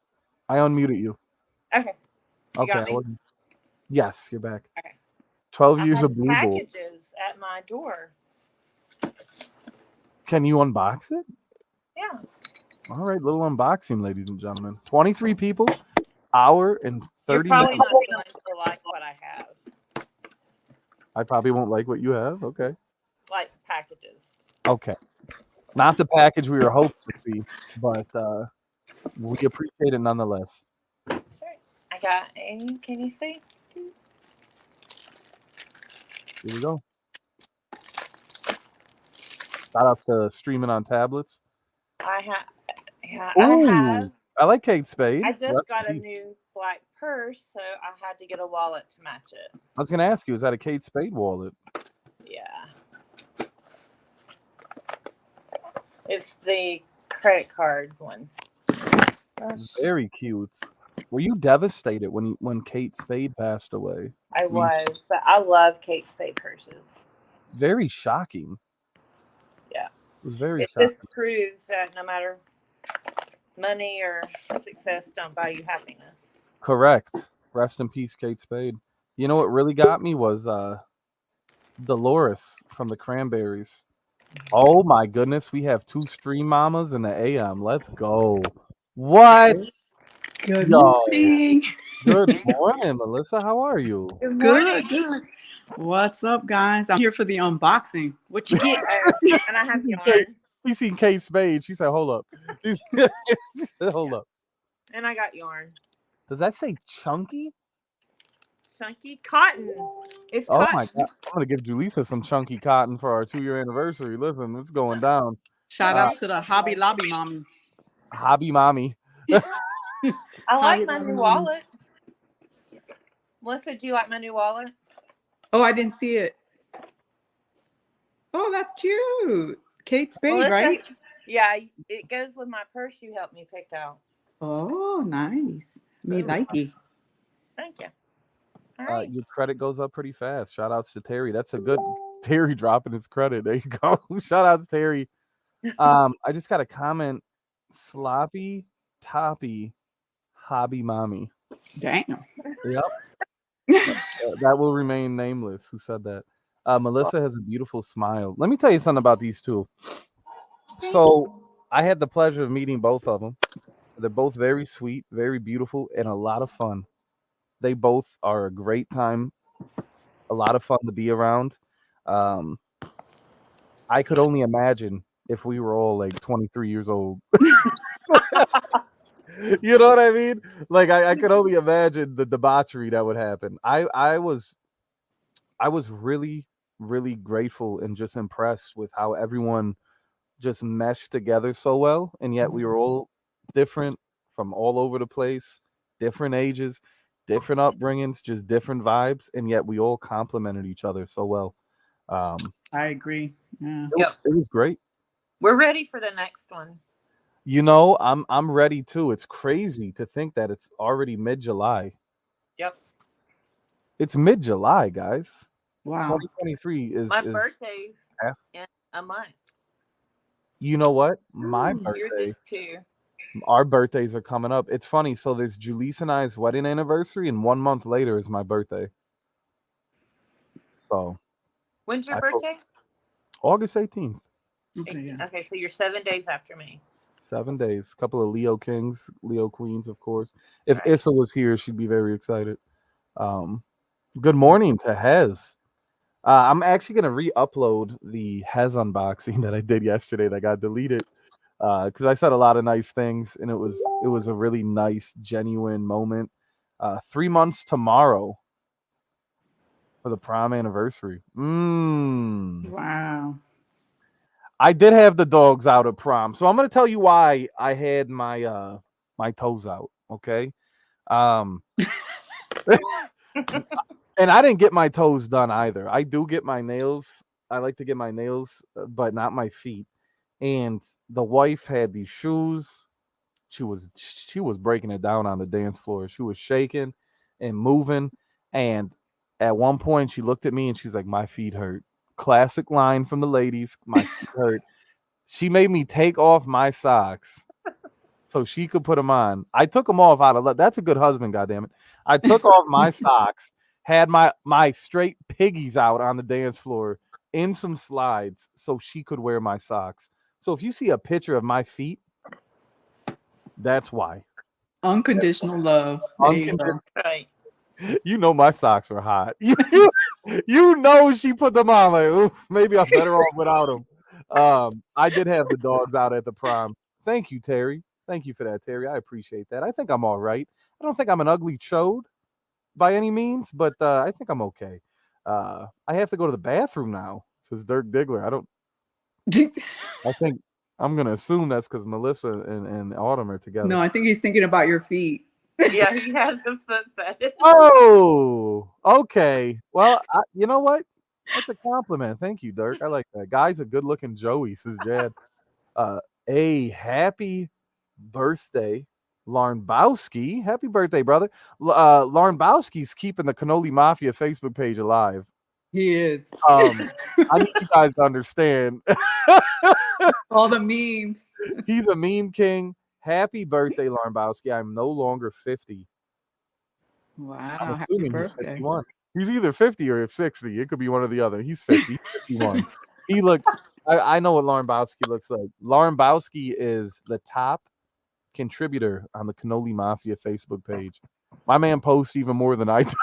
I unmuted you. Okay. You got me? Yes, you're back. Okay. 12 I years have of Blue Bowl. packages at my door. Can you unbox it? Yeah. All right, little unboxing, ladies and gentlemen. 23 people, hour and 30 You're probably minutes. not going to like what I have. I probably won't like what you have. Okay. Like packages. Okay. Not the package we were hoping to see, but we appreciate it nonetheless. Okay. I got a, can you see? Here we go. Shout out to streaming on tablets. I have. Ooh, I like Kate Spade. I just got a new black purse, so I had to get a wallet to match it. I was going to ask you, is that a Kate Spade wallet? Yeah. It's the credit card one. Very cute. Were you devastated when Kate Spade passed away? I was, but I love Kate Spade purses. Very shocking. Yeah. It was very shocking. This proves that no matter money or success don't buy you happiness. Correct. Rest in peace, Kate Spade. You know what really got me was Dolores from the Cranberries. Oh my goodness, we have 2 stream mamas in the AM. Let's go. What? Good morning. Good morning, Melissa. How are you? Good morning. Good. What's up, guys? I'm here for the unboxing. What you get? And I have yarn. We seen Kate Spade. She said, "Hold up." She said, "Hold up." And I got yarn. Does that say chunky? Chunky cotton. It's Oh cotton. my God! I'm gonna give Julissa some chunky cotton for our 2-year anniversary. Listen, it's going down. Shout out to the Hobby Lobby mommy. Hobby mommy. I like my new wallet. Melissa, do you like my new wallet? Oh, I didn't see it. Oh, that's cute. Kate Spade, Melissa, right? Yeah, it goes with my purse you helped me pick out. Oh, nice. Me likey. Thank you. All right. Your credit goes up pretty fast. Shout outs to Terry. That's a good Terry dropping his credit. There you go. Shout out to Terry. I just got a comment. Sloppy Toppy Hobby Mommy. Damn. Yep. That will remain nameless. Who said that? Melissa has a beautiful smile. Let me tell you something about these two. So I had the pleasure of meeting both of them. They're both very sweet, very beautiful, and a lot of fun. They both are a great time, a lot of fun to be around. I could only imagine if we were all like 23 years old. You know what I mean? Like I could only imagine the debauchery that would happen. I was really, really grateful and just impressed with how everyone just meshed together so well. And yet we were all different from all over the place, different ages, different upbringings, just different vibes. And yet we all complemented each other so well. I agree. Yeah. It was great. We're ready for the next one. You know, I'm ready too. It's crazy to think that it's already mid-July. Yep. It's mid-July, guys. Wow. 2023 My is birthday's Yeah. in a month. You know what? My Ooh. Yours birthday, is too. our birthdays are coming up. It's funny. So there's Julisse and I's wedding anniversary, and 1 month later is my birthday. So When's your I told- birthday? August 18th. Okay, yeah. Okay, so you're 7 days after me. 7 days. Couple of Leo Kings, Leo Queens, of course. If Right. Issa was here, she'd be very excited. Good morning to Hez. I'm actually gonna re-upload the Hez unboxing that I did yesterday that got deleted. Because I said a lot of nice things, and it was a really nice, genuine moment. 3 months tomorrow for the prom anniversary. Wow. I did have the dogs out at prom, so I'm gonna tell you why I had my my toes out. Okay, and I didn't get my toes done either. I do get my nails. I like to get my nails, but not my feet. And the wife had these shoes. She was breaking it down on the dance floor. She was shaking and moving. And at one point, she looked at me and she's like, "My feet hurt." Classic line from the ladies. My feet hurt. She made me take off my socks so she could put them on. I took them off out of love. That's a good husband, goddammit. I took off my socks, had my straight piggies out on the dance floor in some slides so she could wear my socks. So if you see a picture of my feet, that's why. Unconditional love. There you go. Right. You know my socks are hot. You know she put them on like, oof, maybe I'm better off without them. I did have the dogs out at the prom. Thank you, Terry. Thank you for that, Terry. I appreciate that. I think I'm all right. I don't think I'm an ugly chode by any means, but I think I'm okay. I have to go to the bathroom now, says Dirk Diggler. I think I'm gonna assume that's because Melissa and Autumn are together. No, I think he's thinking about your feet. Yeah, he has a foot fetish. Oh, okay. Well, you know what? That's a compliment. Thank you, Dirk. I like that. Guy's a good-looking Joey, says Jad. A happy birthday, Larnbowski. Happy birthday, brother. Larnbowski's keeping the Cannoli Mafia Facebook page alive. He is. I need you guys to understand. All the memes. He's a meme king. Happy birthday, Larnbowski. I'm no longer 50. Wow. I'm Happy assuming he's birthday. 51. He's either 50 or 60. It could be one or the other. He's 50. He's 51. I know what Larnbowski looks like. Larnbowski is the top contributor on the Cannoli Mafia Facebook page. My man posts even more than I do.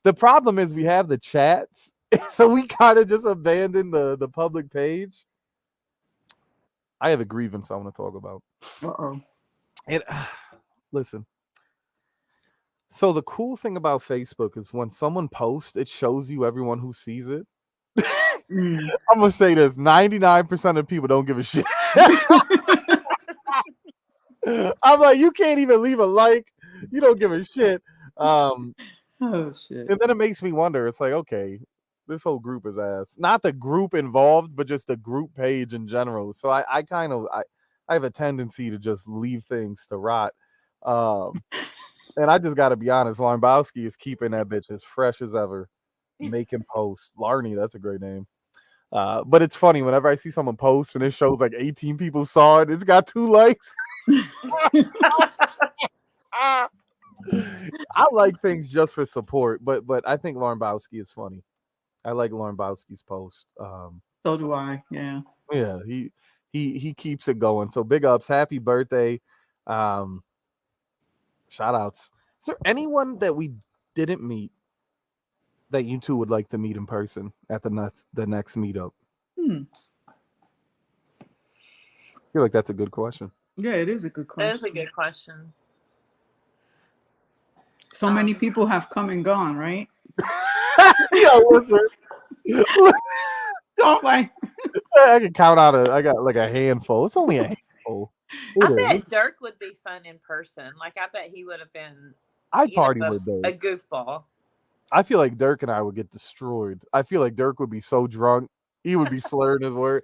The problem is we have the chats, so we kind of just abandoned the public page. I have a grievance I want to talk about. Uh-oh. And listen. So the cool thing about Facebook is when someone posts, it shows you everyone who sees it. I'm gonna say this: 99% of people don't give a shit. I'm like, you can't even leave a like. You don't give a shit. Oh shit. And then it makes me wonder. It's like, okay, this whole group is ass. Not the group involved, but just the group page in general. So I have a tendency to just leave things to rot. And I just got to be honest, Larnbowski is keeping that bitch as fresh as ever. Making posts. Larny, that's a great name. But it's funny, whenever I see someone post and it shows like 18 people saw it, it's got 2 likes. I like things just for support, but I think Larnbowski is funny. I like Larnbowski's post. So do I. Yeah. Yeah, he keeps it going. So big ups, happy birthday. Shout outs. Is there anyone that we didn't meet that you two would like to meet in person at the next meetup? I feel like that's a good question. Yeah, it is a good question. That is a good question. So many people have come and gone, right? Yeah, listen. Don't like. I can count out I got like a handful. It's only a handful. I bet Dirk would be fun in person. Like, I bet he would have been. I'd party with Dirk. A goofball. I feel like Dirk and I would get destroyed. I feel like Dirk would be so drunk. He would be slurring his word.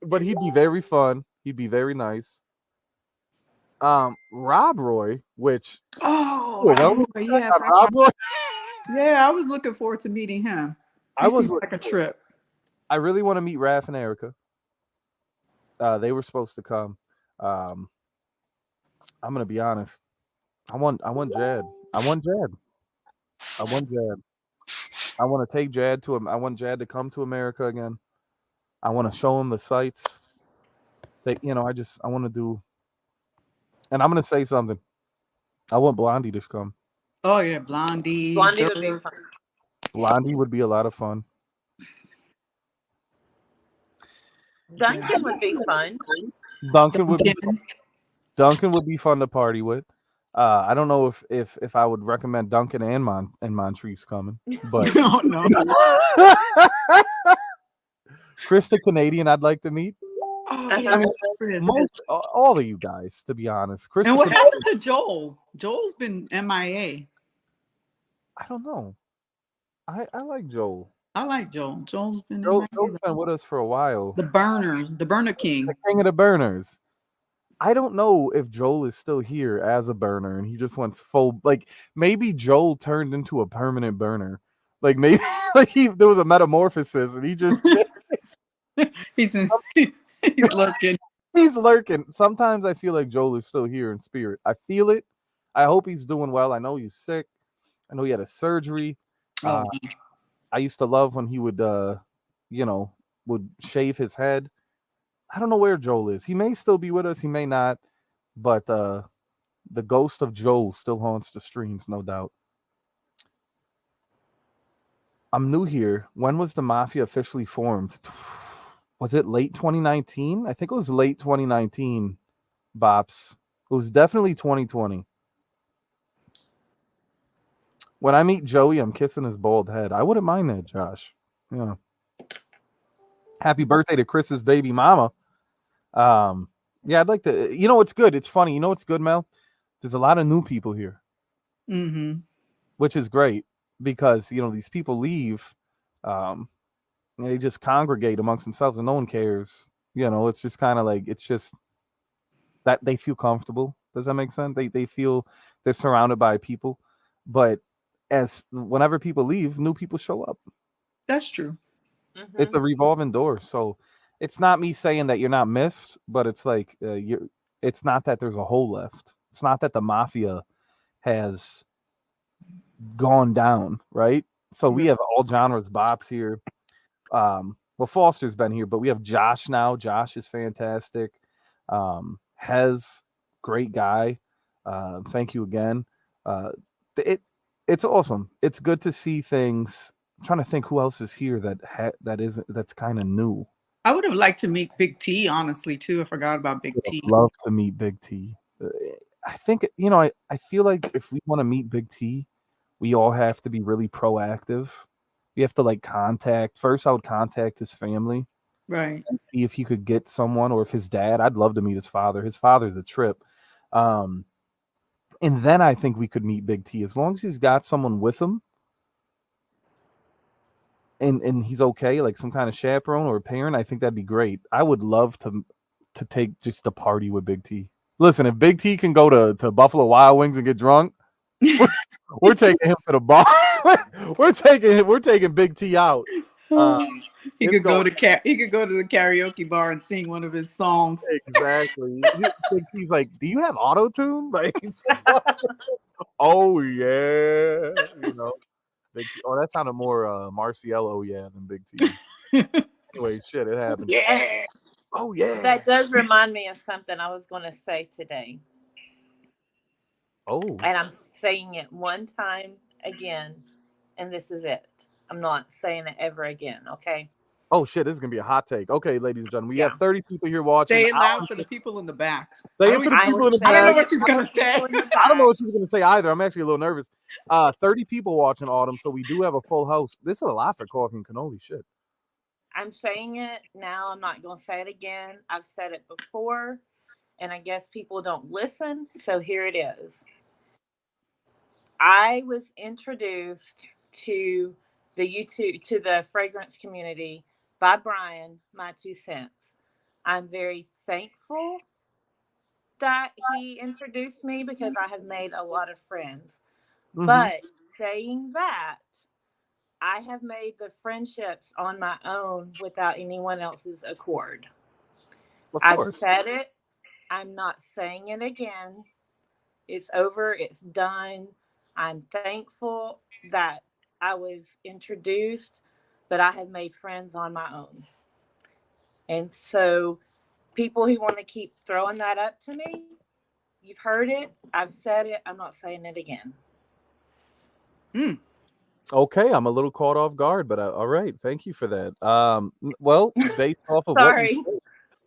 But he'd be very fun. He'd be very nice. Rob Roy, which Oh, well, Rob Roy, yes. Rob Roy. Yeah, I was looking forward to meeting him. I was seems like a trip. I really want to meet Raph and Erica. They were supposed to come. I'm gonna be honest. I want Jad. I want Jad. I want Jad. I want to take Jad to him. I want Jad to come to America again. I want to show him the sights. I want to do. And I'm gonna say something. I want Blondie to come. Oh yeah, Blondie. Blondie would be Dirk. fun. Blondie would be a lot of fun. Duncan would be fun. Duncan would be fun to party with. I don't know if I would recommend Duncan and Montrese coming, but Oh no. Chris the Canadian I'd like to meet. Oh, I yeah, mean, Chris. All of you guys, to be honest. Chris And the what Canadian, happened to Joel? Joel's been MIA. I don't know. I like Joel. I like Joel. Joel's been Joel's MIA. been with us for a while. The burner king. The king of the burners. I don't know if Joel is still here as a burner and he just wants full, like maybe Joel turned into a permanent burner. Like maybe there was a metamorphosis and he just He's lurking. he's lurking. Sometimes I feel like Joel is still here in spirit. I feel it. I hope he's doing well. I know he's sick. I know he had a surgery. Oh, I used to love when he would would shave his head. I don't know where Joel is. He may still be with us. He may not. But the ghost of Joel still haunts the streams, no doubt. I'm new here. When was the Mafia officially formed? Was it late 2019? I think it was late 2019, Bops. It was definitely 2020. When I meet Joey, I'm kissing his bald head. I wouldn't mind that, Josh. Yeah. Happy birthday to Chris's baby mama. Yeah, I'd like to. You know, it's good. It's funny. You know what's good, Mel? There's a lot of new people here, which is great because these people leave, and they just congregate amongst themselves, and no one cares. It's just kind of like it's just that they feel comfortable. Does that make sense? They feel they're surrounded by people, but whenever people leave, new people show up. that's true. Mm-hmm. It's a revolving door. So it's not me saying that you're not missed, but it's like it's not that there's a hole left. It's not that the Mafia has gone down, right? So we have all genres Bops here. Well, Foster's been here, but we have Josh now. Josh is fantastic. Hez, great guy. Thank you again. It's awesome. It's good to see things. I'm trying to think who else is here that's kind of new. I would have liked to meet Big T, honestly, too. I forgot about Big T. Love to meet Big T. I think I feel like if we want to meet Big T, we all have to be really proactive. We have to contact. First, I would contact his family, Right. and see if he could get someone, or if his dad. I'd love to meet his father. His father's a trip. And then I think we could meet Big T as long as he's got someone with him. And he's okay, like some kind of chaperone or a parent. I think that'd be great. I would love to take just a party with Big T. Listen, if Big T can go to Buffalo Wild Wings and get drunk, we're taking him to the bar. we're taking Big T out. He could go to the karaoke bar and sing one of his songs. Exactly. He's like, "Do you have auto tune?" Like, oh yeah, Big T. Oh, that sounded more Marciello, oh yeah, than Big T. Anyway, shit, it happened. Yeah. Oh yeah. That does remind me of something I was going to say today. Oh. And I'm saying it one time again, and this is it. I'm not saying it ever again, okay? Oh shit, this is gonna be a hot take. Okay, ladies and gentlemen, we have 30 people here watching. Say it loud for the people in the back. Say it for the people in the I don't know back. what she's gonna say. I don't know what she's gonna say either. I'm actually a little nervous. 30 people watching Autumn, so we do have a full house. This is a lot for Coffee and Cannoli. Shit. I'm saying it now. I'm not going to say it again. I've said it before, and I guess people don't listen. So here it is. I was introduced to the fragrance community by Brian, my 2 cents. I'm very thankful that he introduced me because I have made a lot of friends. Mhm. But saying that, I have made the friendships on my own without anyone else's accord. Of I've course. said it. I'm not saying it again. It's over. It's done. I'm thankful that I was introduced, but I have made friends on my own. And so, people who want to keep throwing that up to me, you've heard it. I've said it. I'm not saying it again. Okay, I'm a little caught off guard, but all right, thank you for that. Well, based off of what you Sorry. said,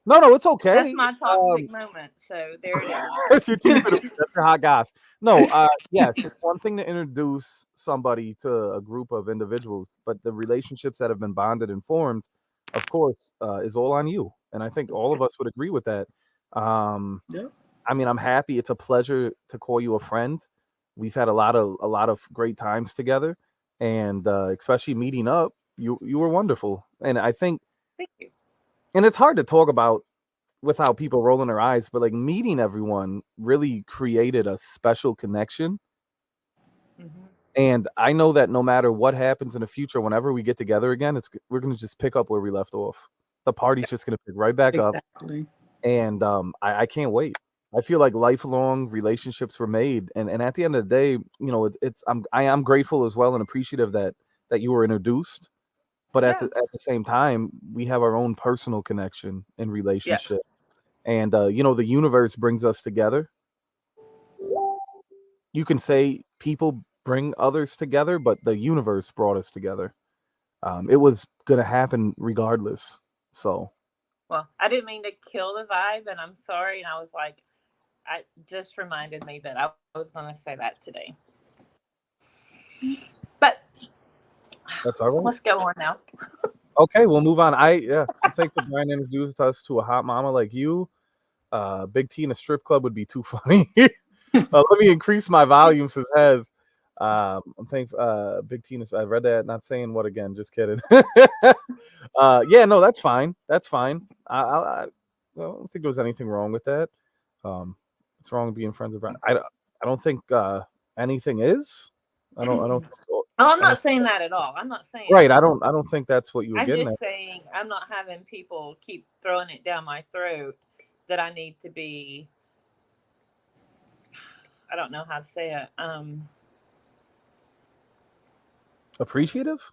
no, it's okay. That's my toxic moment. So there it is. That's your teeth in the week. That's your hot goss. No, yes, it's one thing to introduce somebody to a group of individuals, but the relationships that have been bonded and formed, of course, is all on you. And I think all of us would agree with that. Yep. I mean, I'm happy. It's a pleasure to call you a friend. We've had a lot of great times together, and especially meeting up. You were wonderful, and I think, Thank you. and it's hard to talk about without people rolling their eyes, but like meeting everyone really created a special connection. Mm-hmm. And I know that no matter what happens in the future, whenever we get together again, we're gonna just pick up where we left off. The party's just gonna pick right back up, Exactly. and I can't wait. I feel like lifelong relationships were made, and at the end of the day, I am grateful as well and appreciative that you were introduced, but at Yeah. the same time, we have our own personal connection and Yes. relationship. And the universe brings us together. You can say people bring others together, but the universe brought us together. It was gonna happen regardless. So Well, I didn't mean to kill the vibe, and I'm sorry. And I was like, I just reminded me that I was going to say that today. But that's all right. let's go on now. Okay, we'll move on. I think that Brian introduced us to a hot mama like you. Big T in a strip club would be too funny. Let me increase my volume, says Hez. I'm thankful. Big T. I read that. Not saying what again. Just kidding. Yeah, no, that's fine. That's fine. I don't think there was anything wrong with that. What's wrong with being friends with Brian? I don't think anything is. I don't. Oh, I'm not saying that at all. I'm not saying Right. I don't think that's what you were I'm getting just at. saying I'm not having people keep throwing it down my throat that I need to be. I don't know how to say it. Appreciative.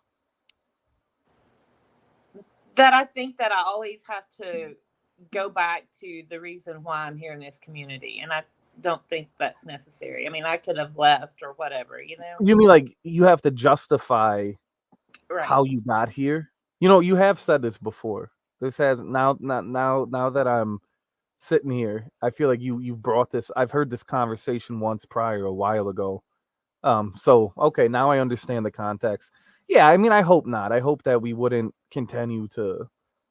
That I think that I always have to go back to the reason why I'm here in this community, and I don't think that's necessary. I mean, I could have left or whatever, you know. You mean like you have to justify Right. how you got here? You have said this before. This has now that I'm sitting here, I feel like you've brought this. I've heard this conversation once prior a while ago. So okay, now I understand the context. Yeah, I mean, I hope not. I hope that we wouldn't continue to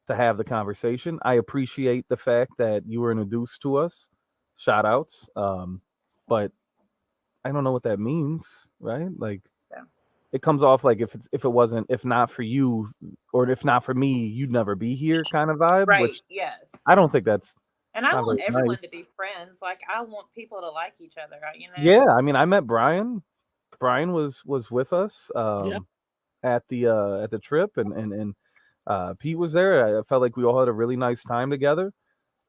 have the conversation. I appreciate the fact that you were introduced to us. Shout outs. But I don't know what that means, right? Like Yeah. it comes off like if not for you or if not for me, you'd never be here kind of vibe. Right. Which Yes. I don't think that's And I not want very everyone nice. to be friends. Like I want people to like each other. You know. Yeah, I mean, I met Brian. Brian was with us Yep. at the trip, and Pete was there. I felt like we all had a really nice time together.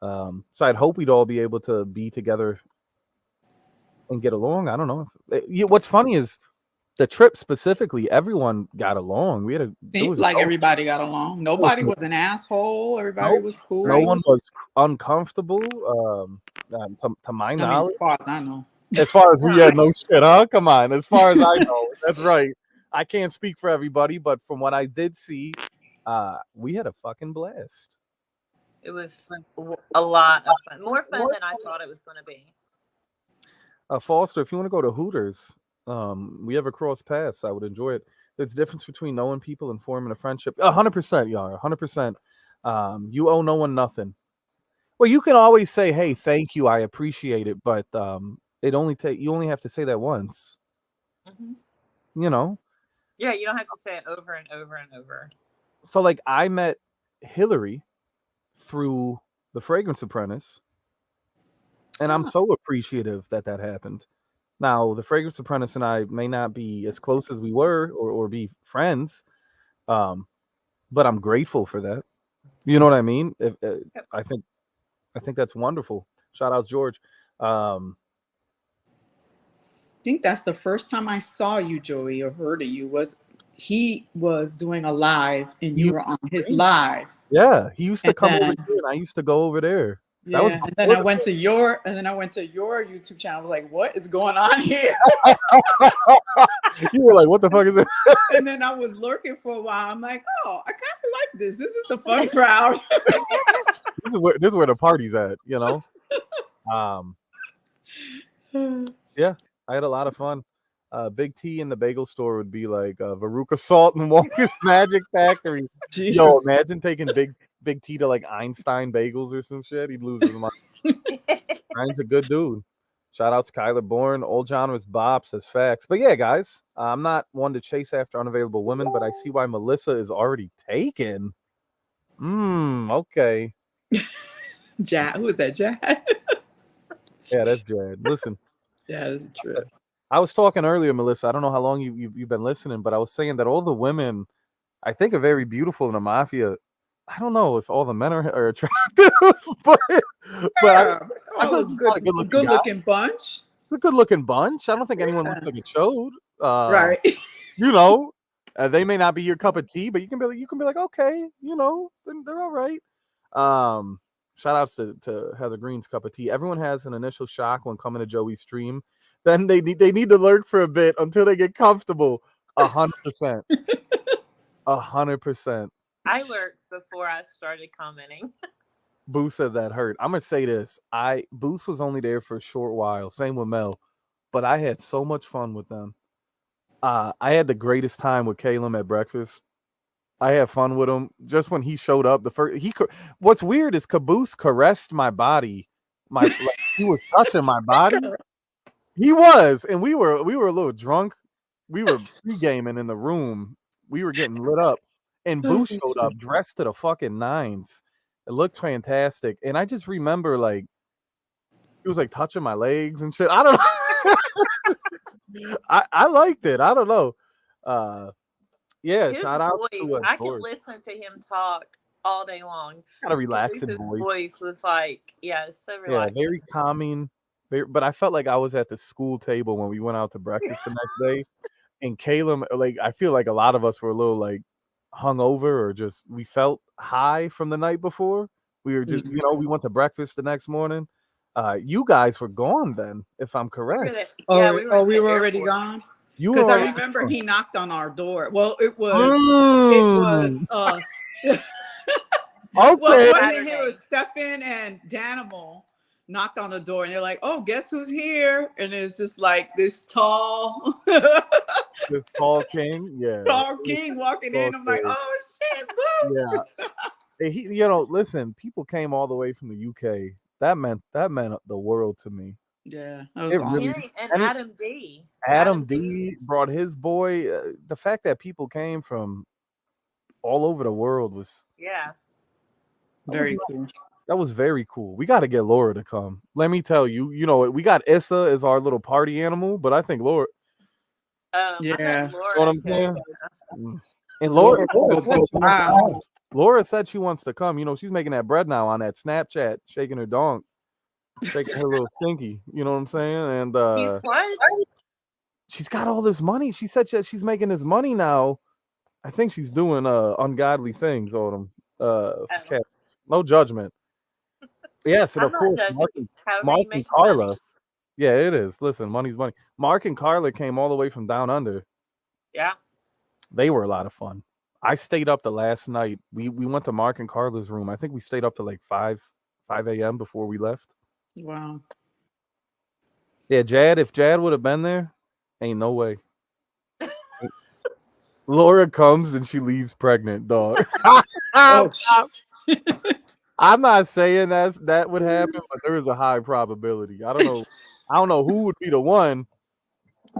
So I'd hope we'd all be able to be together and get along. I don't know. What's funny is the trip specifically, everyone got along. We had Seemed like everybody got along. Nobody was an asshole. Everybody Nope. was cool. No one was uncomfortable. To my I mean, knowledge, as far as I know. as far as we had no shit, huh? Come on. As far as I know, that's right. I can't speak for everybody, but from what I did see, we had a fucking blast. It was a lot of fun. More fun than I thought it was going to be. Foster, if you want to go to Hooters, we have a cross paths. I would enjoy it. There's a difference between knowing people and forming a friendship. 100%, Yara. 100%. You owe no one nothing. Well, you can always say, "Hey, thank you, I appreciate it," but you only have to say that once. Mm-hmm. You know, Yeah, you don't have to say it over and over and over. So like I met Hillary through the Fragrance Apprentice, and I'm so appreciative that happened. Now, the Fragrance Apprentice and I may not be as close as we were or be friends, but I'm grateful for that. You know what I mean? I think that's wonderful. Shout outs, George. I think that's the first time I saw you, Joey, or heard of you. He was doing a live, and He you was were on his live. Yeah, he used to And come over then- here, and I used to go over there. That was Yeah, and then I went to your YouTube channel. I was like, "What is going on here?" You were like, "What the fuck is this?" And then I was lurking for a while. I'm like, "Oh, I kind of like this. This is a fun crowd." This is where the party's at, you know. Yeah, I had a lot of fun. Big T in the bagel store would be like Veruca Salt and Wonka's Magic Factory. Jesus. Yo, imagine taking Big T to like Einstein Bagels or some shit. He'd lose his mind. Ryan's a good dude. Shout out to Kyler Bourne. Old John was Bob says facts. But yeah, guys, I'm not one to chase after unavailable women, but I see why Melissa is already taken. Okay. Jad, who is that? Jad? Yeah, that's Jad. Listen. Yeah, that's true. I was talking earlier, Melissa. I don't know how long you've been listening, but I was saying that all the women I think are very beautiful in the mafia. I don't know if all the men are attractive, but Yeah, I all a good looking bunch. It's a good looking bunch. I don't think anyone looks like a chode. Right. You know, they may not be your cup of tea, but you can be like, okay, you know, they're all right. Shout outs to Heather Green's cup of tea. Everyone has an initial shock when coming to Joey's stream. Then they need to lurk for a bit until they get comfortable. 100%. 100%. I lurked before I started commenting. Boo said that hurt. I'm gonna say this. Booth was only there for a short while. Same with Mel, but I had so much fun with them. I had the greatest time with Caleb at breakfast. I had fun with him. Just when he showed up, what's weird is Caboose caressed my body. He was touching my body. He was, and we were a little drunk. We were pre-gaming in the room. We were getting lit up, and Booth showed up dressed to the fucking nines. It looked fantastic, and I just remember like he was like touching my legs and shit. I don't know. I liked it. I don't know. Yeah, His shout out to I George. could listen to him talk all day long. Got a relaxing His voice. voice was like, it's so relaxing. Yeah, very calming. But I felt like I was at the school table when we went out to breakfast the next day. And Caleb, like, I feel like a lot of us were a little like hungover or just we felt high from the night before. We were just, we went to breakfast the next morning. You guys were gone then, if I'm correct. We were already gone. Because I remember he knocked on our door. Well, it was us. Okay. Well, it was Stefan and Danimal knocked on the door, and they're like, "Oh, guess who's here?" And it's just like this tall king, tall king walking in. I'm like, "Oh shit, boo!" Yeah, listen, people came all the way from the UK. That meant the world to me. Yeah, that was awesome. Really, and Adam D. Adam D. brought his boy. The fact that people came from all over the world was very cool. That was very cool. We got to get Laura to come. Let me tell you, we got Issa as our little party animal, but I think Laura. Yeah, you know what I'm saying. And Laura said she wants to come. She's making that bread now on that Snapchat, shaking her donk. Shaking her little stinky, you know what I'm saying? And she's got all this money. She said she's making this money now. I think she's doing ungodly things on them. No judgment. Yes, and of course, Mark and Carla. Money. Yeah, it is. Listen, money's money. Mark and Carla came all the way from down under. Yeah. They were a lot of fun. I stayed up the last night. We went to Mark and Carla's room. I think we stayed up to like 5 a.m. before we left. Wow. Yeah, if Jad would have been there, ain't no way. Laura comes and she leaves pregnant, dog. I'm not saying that would happen, but there is a high probability. I don't know who would be the one.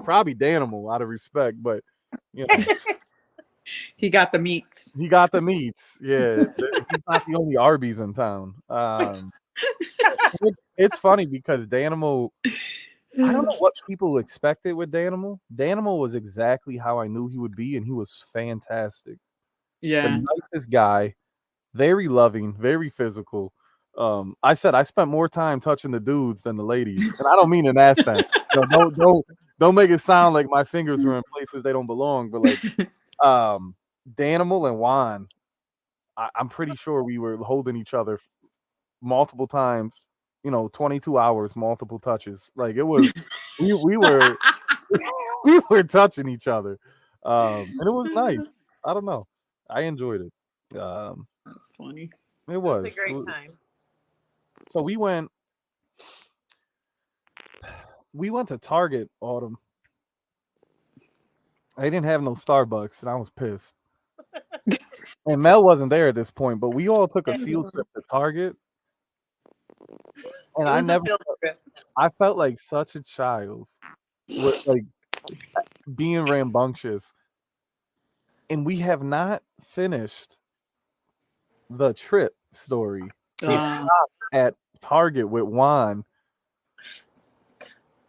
Probably Danimal, out of respect, but You know, He got the meats. he got the meats. Yeah, he's not the only Arby's in town. It's funny because Danimal, I don't know what people expected with Danimal. Danimal was exactly how I knew he would be, and he was fantastic. Yeah. The nicest guy, very loving, very physical. I said I spent more time touching the dudes than the ladies, and I don't mean in that sense. So don't make it sound like my fingers were in places they don't belong. But like, Danimal and Juan, I'm pretty sure we were holding each other multiple times. 22 hours, multiple touches. Like it was, we were we were touching each other, and it was nice. I don't know, I enjoyed it. That's funny. It It was was a great time. So we went to Target, Autumn. They didn't have no Starbucks, and I was pissed. And Mel wasn't there at this point, but we all took a field trip to Target. And It I was a never, field trip. I felt like such a child, with like being rambunctious. And we have not finished the trip story. It stopped at Target with Juan.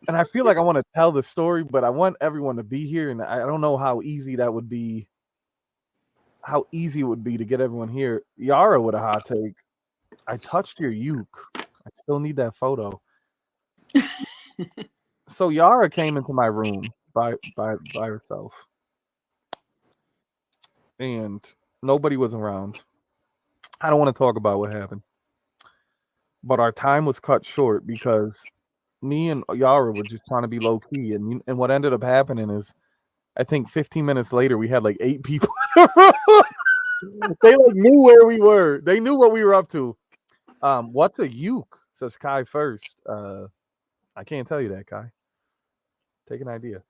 And I feel like I want to tell the story, but I want everyone to be here. And I don't know how easy that would be. How easy it would be to get everyone here. Yara with a hot take. I touched your uke. I still need that photo. So Yara came into my room by herself. And nobody was around. I don't want to talk about what happened. But our time was cut short because me and Yara were just trying to be low key. And what ended up happening is I think 15 minutes later we had like 8 people in the room. They like knew where we were. They knew what we were up to. What's a uke? Says Kai first. I can't tell you that, Kai. Take an idea.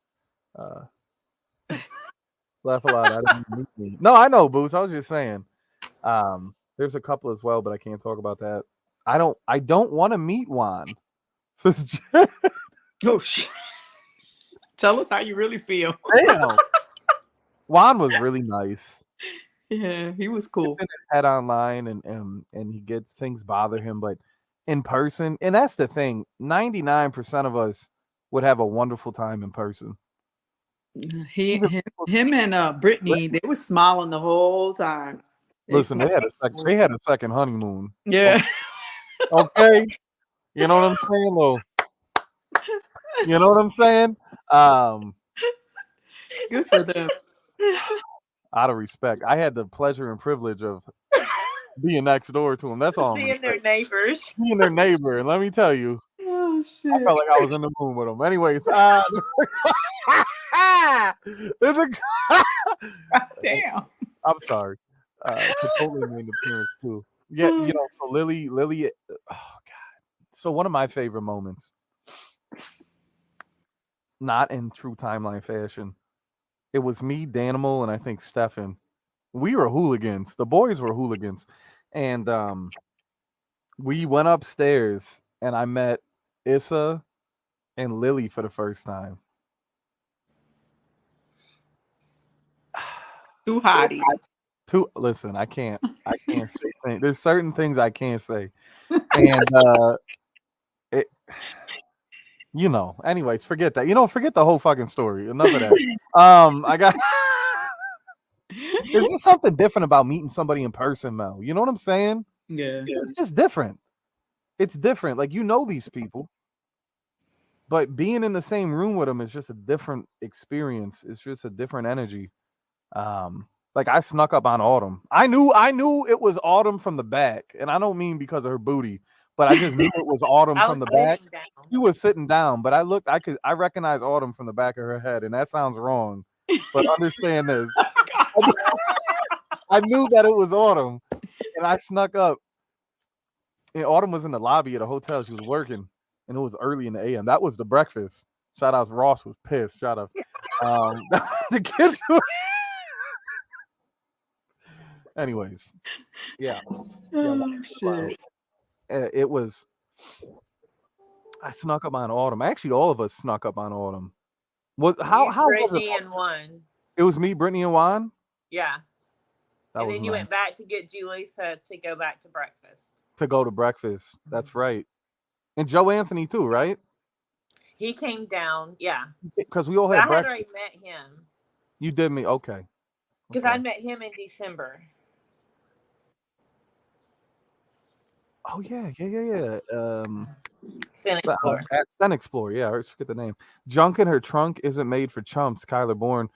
Laugh a lot. I didn't meet me. No, I know, Boots. I was just saying. There's a couple as well, but I can't talk about that. I don't want to meet Juan. Oh shit. Tell us how you really feel. Damn. Juan was really nice. Yeah, he was cool. His head online and he gets things bother him, but in person, and that's the thing. 99% of us would have a wonderful time in person. Him and Brittany, they were smiling the whole time. Listen, they had a second honeymoon. Yeah. Okay. You know what I'm saying, Lou? You know what I'm saying? Good for them. Out of respect, I had the pleasure and privilege of being next door to them. That's all. Being their neighbors. Being their neighbor, and let me tell you, Oh shit. I felt like I was in the room with them. Anyways, there's a Damn. I'm sorry. Chipotle made an appearance too. Yeah, so Lily. Oh God. So one of my favorite moments, not in true timeline fashion. It was me, Danimal, and I think Stefan. We were hooligans. The boys were hooligans. And we went upstairs and I met Issa and Lily for the first time. Two hotties. Listen, I can't say things. There's certain things I can't say. And anyways, forget that. Forget the whole fucking story. Enough of that. I got there's just something different about meeting somebody in person, Mel. You know what I'm saying? Yeah. It's just different. It's different. Like, these people, but being in the same room with them is just a different experience. It's just a different energy. Like I snuck up on Autumn. I knew it was Autumn from the back, and I don't mean because of her booty, but I just knew it was Autumn from the back. She was sitting down, but I recognized Autumn from the back of her head, and that sounds wrong, but understand this. I knew that it was Autumn, and I snuck up. And Autumn was in the lobby at a hotel. She was working, and it was early in the AM. That was the breakfast. Shout outs. Ross was pissed. Shout outs. The kids were... Anyways, yeah. Oh shit. It was. I snuck up on Autumn. Actually, all of us snuck up on Autumn. How was it? Brittany and one. It was me, Brittany, and Juan. Yeah. That And was then you nice. went back to get Julissa to go back to breakfast. To go to breakfast. That's right. And Joe Anthony too, right? He came down, yeah. Because we all But had I had breakfast. already met him. You did me, okay. Because I met him in December. Oh yeah. Sin Explorer. At Sen Explorer, yeah, I always forget the name. Junk in her trunk isn't made for chumps, Kyler Bourne.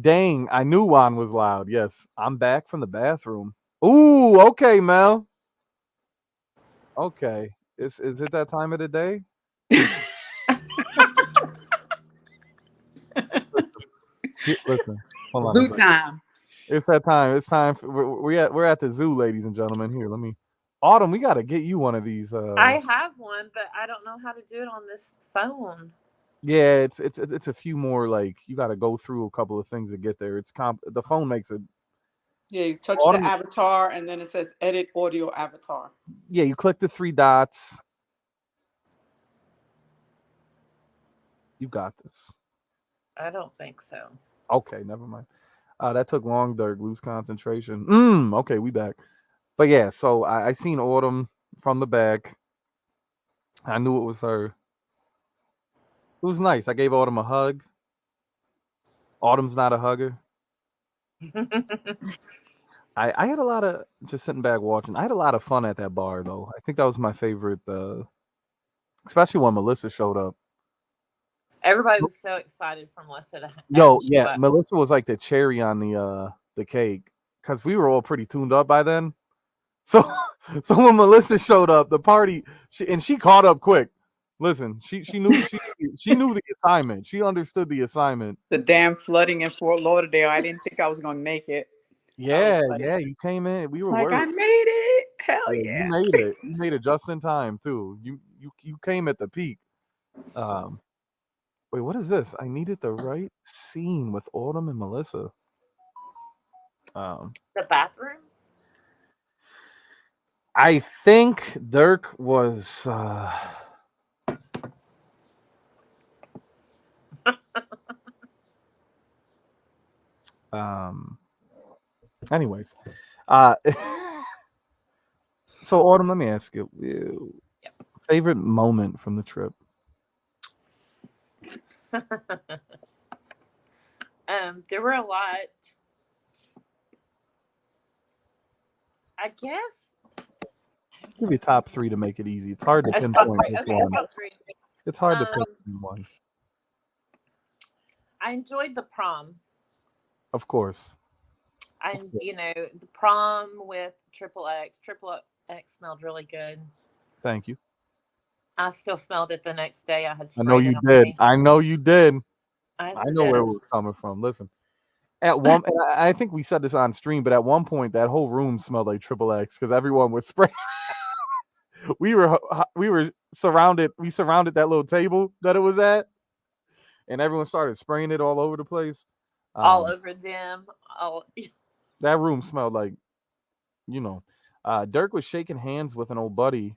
Dang, I knew Juan was loud. Yes, I'm back from the bathroom. Ooh, okay, Mel. Okay. Is it that time of the day? Listen. Hold on. Zoo time. It's that time. It's time. We're at the zoo, ladies and gentlemen. Here, let me. Autumn, we got to get you one of these. I have one, but I don't know how to do it on this phone. Yeah, it's a few more. Like you got to go through a couple of things to get there. The phone makes it. Yeah, you touch Autumn, the avatar and then it says edit audio avatar. Yeah, you click the 3 dots. You got this. I don't think so. Okay, never mind. That took long, Dirk. Lose concentration. Okay, we back. But yeah, so I seen Autumn from the back. I knew it was her. It was nice. I gave Autumn a hug. Autumn's not a hugger. I had a lot of just sitting back watching. I had a lot of fun at that bar though. I think that was my favorite, especially when Melissa showed up. Everybody was so excited for Melissa to Yo, show yeah, up. Melissa was like the cherry on the cake because we were all pretty tuned up by then. So when Melissa showed up, the party she caught up quick. Listen, she knew she knew the assignment. She understood the assignment. The damn flooding in Fort Lauderdale. I didn't think I was gonna make it. Yeah, you came in. We were Like, I worried. made it. Hell Yeah, yeah. you made it. You made it just in time too. You came at the peak. Wait, what is this? I needed the right scene with Autumn and Melissa. The bathroom? I think Dirk was anyways. So Autumn, let me ask you, favorite moment from the trip? There were a lot. I guess. Give you top 3 to make it easy. It's hard to Top pinpoint three. just Okay, one. top 3. It's hard to pick one. I enjoyed the prom. Of course. The prom with Triple X. Triple X smelled really good. Thank you. I still smelled it the next day. I had. I know you did. I know you did. I know where it was coming from. Listen, at one, and I think we said this on stream, but at one point that whole room smelled like Triple X because everyone was spraying. we were surrounded. We surrounded that little table that it was at, and everyone started spraying it all over the place. All over them. That room smelled like, Dirk was shaking hands with an old buddy.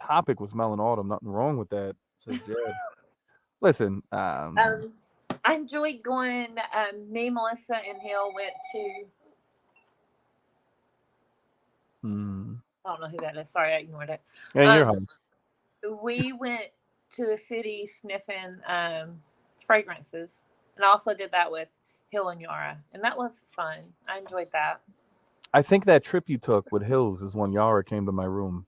Topic was Mel and Autumn. Nothing wrong with that. Says Jared. Listen. I enjoyed going. Me, Melissa, and Hill went to. I don't know who that is. Sorry, I ignored it. And your house. We went to the city sniffing fragrances, and I also did that with Hill and Yara, and that was fun. I enjoyed that. I think that trip you took with Hills is when Yara came to my room.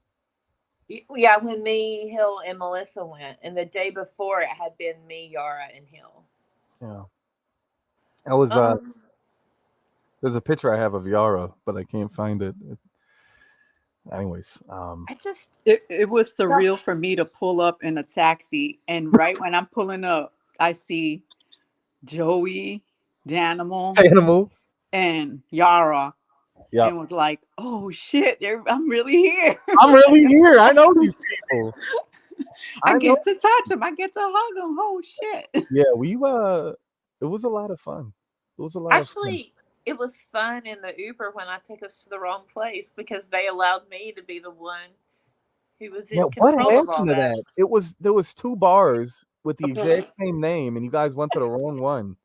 Yeah, when me, Hill, and Melissa went, and the day before it had been me, Yara, and Hill. Yeah, that was. There's a picture I have of Yara, but I can't find it. Anyways, it was surreal for me to pull up in a taxi, and right when I'm pulling up, I see Joey, Danimal, and Yara. Yeah, and was like, "Oh shit, I'm really here. I'm really here. I know these people. I get to touch them. I get to hug them. Oh shit." Yeah, it was a lot of fun. It was a lot of fun. It was fun in the Uber when I took us to the wrong place because they allowed me to be the one who was in control what of all happened to that? There was 2 bars with the exact same name, and you guys went to the wrong one.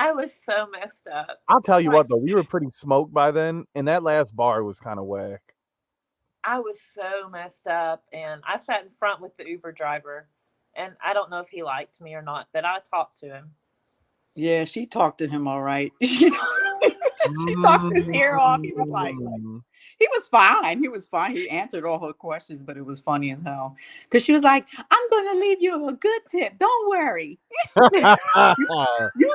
I was so messed up. I'll tell you Like, what, though, we were pretty smoked by then, and that last bar was kind of whack. I was so messed up, and I sat in front with the Uber driver, and I don't know if he liked me or not, but I talked to him. Yeah, she talked to him all right. She talked his ear off. He was like, he was fine. He was fine. He answered all her questions, but it was funny as hell. Because she was like, I'm going to leave you a good tip. Don't worry. You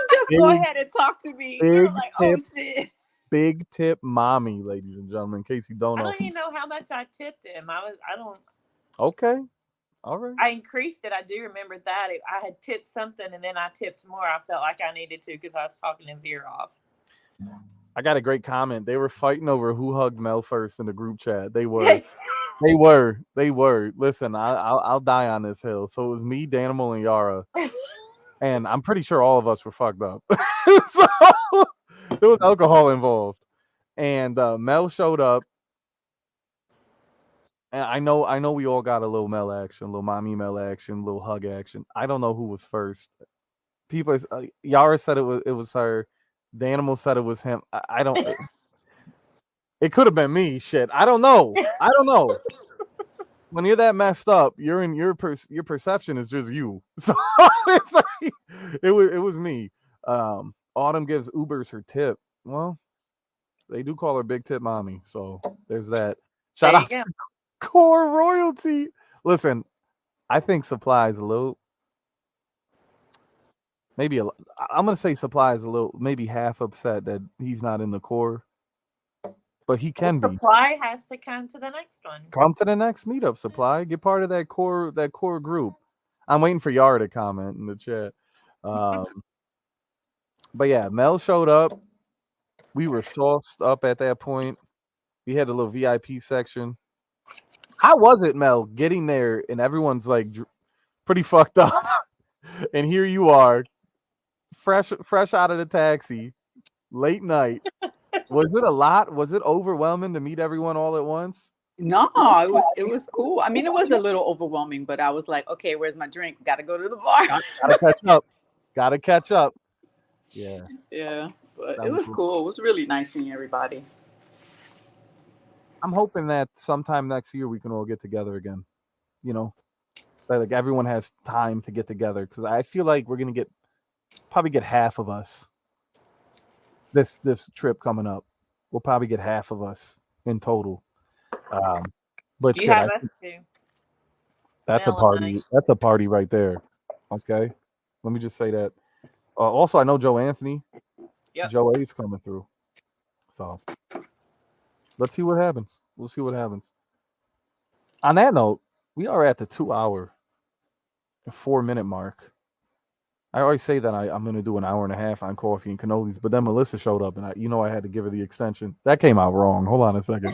just go ahead and talk to me. You were like, oh, shit. Big tip mommy, ladies and gentlemen, in case you don't I know. don't even know how much I tipped him. Okay. All right. I increased it. I do remember that. I had tipped something, and then I tipped more. I felt like I needed to because I was talking his ear off. I got a great comment. They were fighting over who hugged Mel first in the group chat. They were. They were. Listen, I'll die on this hill. So it was me, Danimal, and Yara. And I'm pretty sure all of us were fucked up. So there was alcohol involved. And Mel showed up. And I know we all got a little Mel action, a little mommy Mel action, a little hug action. I don't know who was first. People, Yara said it was her. The animal said it was him. I don't. It could have been me. Shit, I don't know. When you're that messed up, you're in your perception is just you. So it's like it was me. Autumn gives Ubers her tip. Well, they do call her Big Tip Mommy. So there's that. Shout out to Core Royalty. Listen, I think Supply is a little. Maybe I'm gonna say Supply is a little, maybe half upset that he's not in the core, but he can be. Supply has to come to the next one. Come to the next meetup, Supply. Get part of that core group. I'm waiting for Yara to comment in the chat. But yeah, Mel showed up. We were sauced up at that point. We had a little VIP section. How was it, Mel, getting there and everyone's like pretty fucked up, and here you are. Fresh out of the taxi, late night. Was it a lot? Was it overwhelming to meet everyone all at once? No, it was cool. I mean, it was a little overwhelming, but I was like, okay, where's my drink? Gotta go to the bar. Gotta catch up. Yeah. Yeah, but it was cool. It was really nice seeing everybody. I'm hoping that sometime next year we can all get together again. You know, like everyone has time to get together, because I feel like we're gonna probably get half of us this trip coming up. We'll probably get half of us in total. But you have us too. That's a party. That's a party right there. Okay, let me just say that. Also, I know Joe Anthony. Yep. Joe A's coming through. So let's see what happens. We'll see what happens. On that note, we are at the 2 hour and 4 minute mark. I always say that I'm going to do an hour and a half on coffee and cannolis, but then Melissa showed up, and I had to give her the extension. That came out wrong. Hold on a second.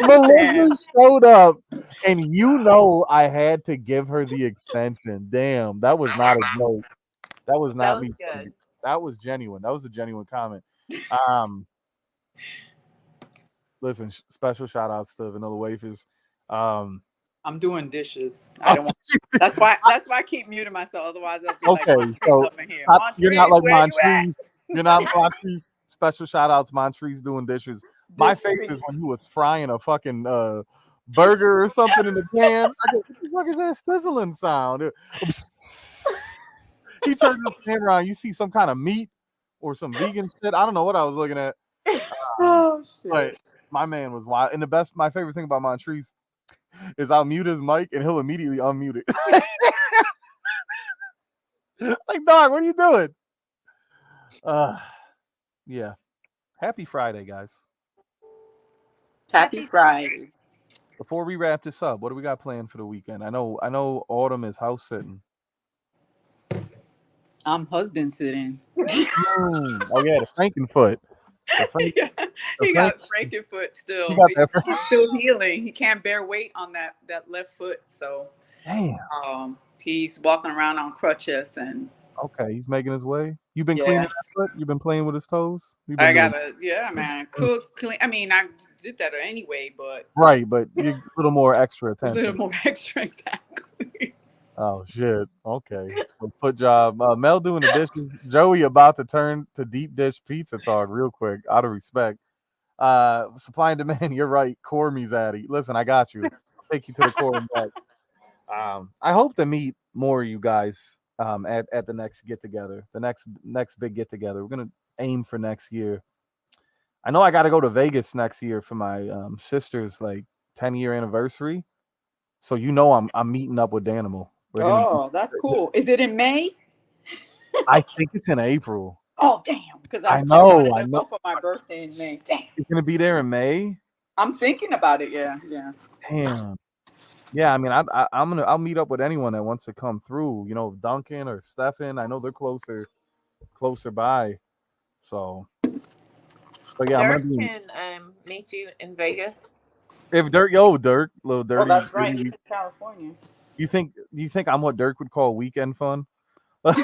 Melissa showed up, and I had to give her the extension. Damn, that was not a joke. That was not me. Good. That was genuine. That was a genuine comment. Listen, special shout outs to Vanilla Wafers. I'm doing dishes. I don't want. That's why I keep muting myself. Otherwise, I'd be okay, like, so in here. you're not like Montrese. You're not Montrese. Special shout outs, Montrese doing dishes. My favorite is when he was frying a fucking burger or something in the pan. I go, what the fuck is that sizzling sound? He turned his pan around. You see some kind of meat or some vegan shit. I don't know what I was looking at. Oh shit! But my man was wild. And my favorite thing about Montrese is I'll mute his mic and he'll immediately unmute it. Like, dog, what are you doing? Yeah. Happy Friday, guys. Happy Friday. Before we wrap this up, what do we got planned for the weekend? I know Autumn is house sitting. I'm husband sitting. Oh yeah, the Frankenfoot. He got Frankenfoot still. He's still healing. He can't bear weight on that left foot. So damn. He's walking around on crutches and. Okay, he's making his way. You've been cleaning that foot? You've been playing with his toes? Man. Cook, clean. I mean, I did that anyway, but. Right, but you a little more extra attention. A little more extra, exactly. Oh shit. Okay. Well, foot job. Mel doing the dishes. Joey about to turn to deep dish pizza talk real quick, out of respect. Supply and demand. You're right. Core me, Zaddy. Listen, I got you. I'll take you to the core and back. I hope to meet more of you guys at the next get together, the next big get together. We're gonna aim for next year. I know I got to go to Vegas next year for my sister's like 10-year anniversary. So I'm meeting up with Danimal. We're gonna. Oh, that's cool. Is it in May? I think it's in April. Oh, damn. Because I I know. wanted to go for my birthday in May. Damn. It's gonna be there in May. I'm thinking about it. Yeah. Damn. Yeah, I mean, I'll meet up with anyone that wants to come through. Duncan or Stefan. I know they're closer by. So, but yeah, I'm gonna Dirk be. can meet you in Vegas. If Dirk, little dirty. Oh, that's right. He's in California. You think I'm what Dirk would call weekend fun? I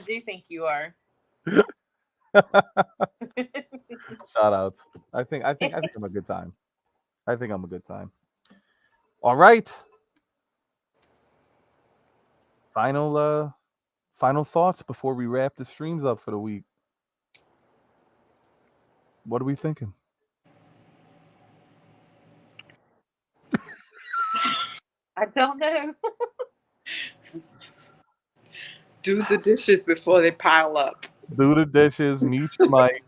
do think you are. Shout outs. I think I'm a good time. I think I'm a good time. All right. Final thoughts before we wrap the streams up for the week. What are we thinking? I don't know. Do the dishes before they pile up. Do the dishes, mute your mic,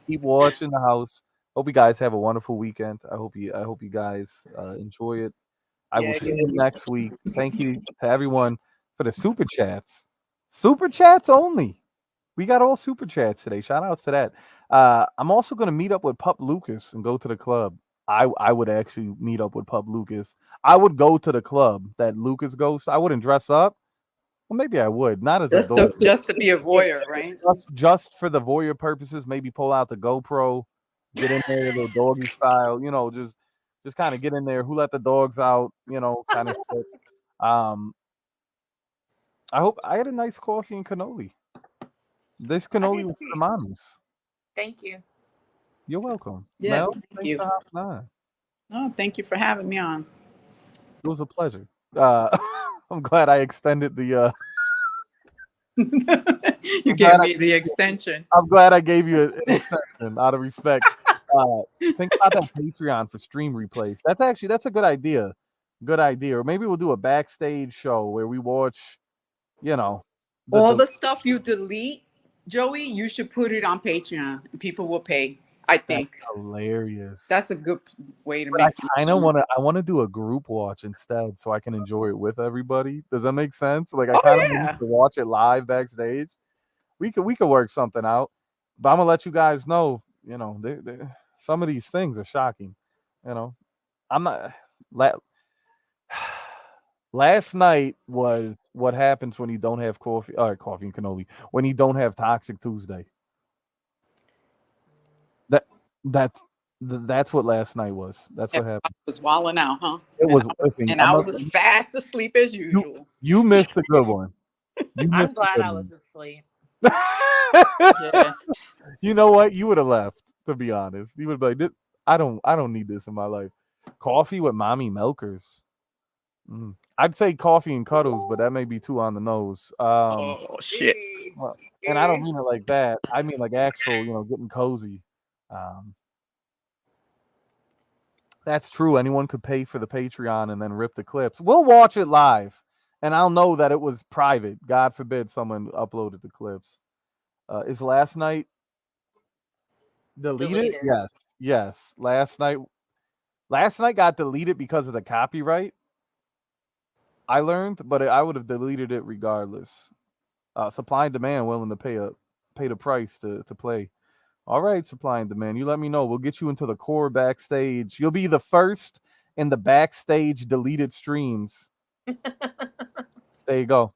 keep watching the house. Hope you guys have a wonderful weekend. I hope you guys enjoy it. I will see you next week. Thank you to everyone for the super chats. Super chats only. We got all super chats today. Shout outs to that. I'm also going to meet up with Pup Lucas and go to the club. I would actually meet up with Pup Lucas. I would go to the club that Lucas goes to. I wouldn't dress up. Well, maybe I would. Not as just to be a voyeur, right? Just for the voyeur purposes. Maybe pull out the GoPro, get in there, little doggy style. Just kind of get in there. Who let the dogs out? Kind of shit. I hope I had a nice coffee and cannoli. This cannoli was for the mommies. Thank you. You're welcome. Yes, Mel, thank you. Oh, thank you for having me on. It was a pleasure. I'm glad I extended the. You gave me the extension. I'm glad I gave you an extension out of respect. Think about that Patreon for stream replays. That's a good idea. Good idea. Or maybe we'll do a backstage show where we watch, all the stuff you delete, Joey, you should put it on Patreon. People will pay. I think that's hilarious. That's a good way to make. I want to do a group watch instead, so I can enjoy it with everybody. Does that make sense? Like I kind of need to watch it live backstage. We could work something out, but I'm gonna let you guys know. Some of these things are shocking. I'm not. Last night was what happens when you don't have coffee and cannoli. When you don't have Toxic Tuesday. That's what last night was. That's what happened. I was walding out, huh? It was. I was as fast asleep as usual. You missed a good one. I'm glad I was asleep. Yeah. You know what? You would have left. To be honest, you would be like, I don't need this in my life. Coffee with mommy milkers. I'd say coffee and cuddles, but that may be too on the nose. Oh shit! And I don't mean it like that. I mean like actual, getting cozy. That's true. Anyone could pay for the Patreon and then rip the clips. We'll watch it live, and I'll know that it was private. God forbid someone uploaded the clips. Is last night deleted? Yes. Last night got deleted because of the copyright. I learned, but I would have deleted it regardless. Supply and demand willing to pay the price to play. All right, supply and demand. You let me know. We'll get you into the core backstage. You'll be the first in the backstage deleted streams. There you go.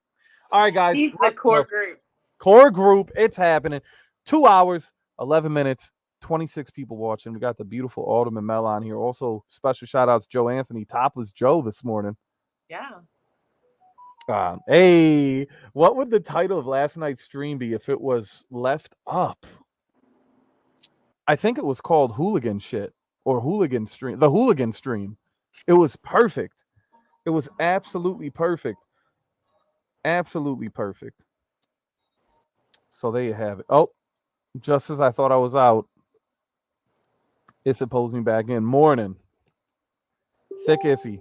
All right, guys. He's the core group. Core group. It's happening. 2 hours, 11 minutes, 26 people watching. We got the beautiful Autumn and Mel on here. Also, special shout outs Joe Anthony, Topless Joe this morning. Yeah. Hey, what would the title of last night's stream be if it was left up? I think it was called Hooligan Shit or Hooligan Stream. The Hooligan Stream. It was perfect. It was absolutely perfect. Absolutely perfect. So there you have it. Oh, just as I thought I was out, it pulls me back in. Morning. Thick Issy.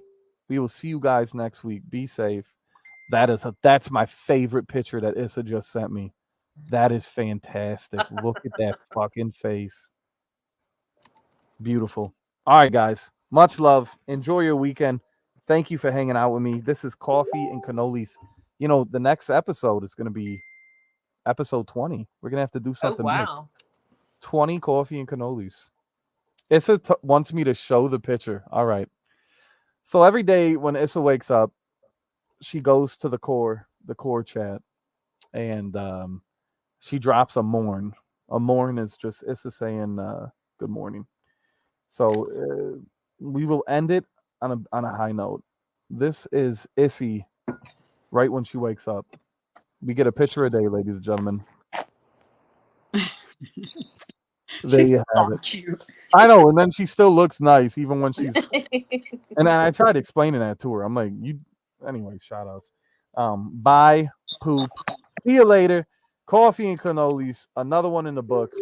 We will see you guys next week. Be safe. That's my favorite picture that Issa just sent me. That is fantastic. Look at that fucking face. Beautiful. All right, guys. Much love. Enjoy your weekend. Thank you for hanging out with me. This is Coffee and Cannolis. You know, the next episode is going to be episode 20. We're going to have to do Oh something big. wow. 20 Coffee and Cannolis. Issa wants me to show the picture. All right. So every day when Issa wakes up, she goes to the core chat, and she drops a morn. A morn is just Issa saying good morning. So we will end it on a high note. This is Issy right when she wakes up. We get a picture a day, ladies and gentlemen. There She's you so have it. cute. I know, and then she still looks nice even when she's. And I tried explaining that to her. I'm like, you. Anyway, shout outs. Bye, poop. See you later. Coffee and Cannolis. Another one in the books.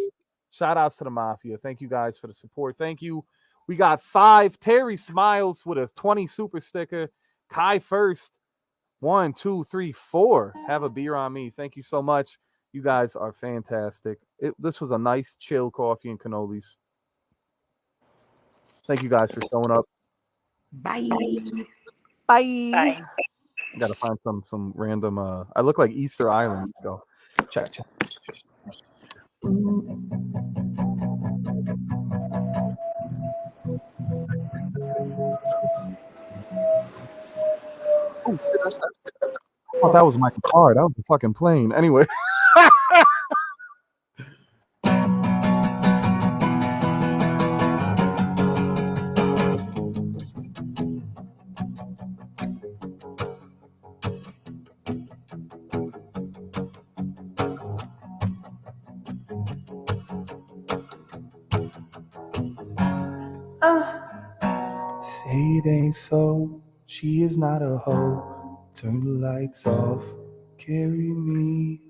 Shout outs to the Mafia. Thank you guys for the support. Thank you. We got 5. Terry Smiles with a 20 super sticker. Kai first. 1, 2, 3, 4. Have a beer on me. Thank you so much. You guys are fantastic. This was a nice, chill Coffee and Cannolis. Thank you guys for showing up. Bye. Bye. Bye. I gotta find some random. I look like Easter Island. Let's go. Check. Oh, that was my car. That was a fucking plane. Anyway. Say it ain't so. She is not a hoe. Turn the lights off. Carry me.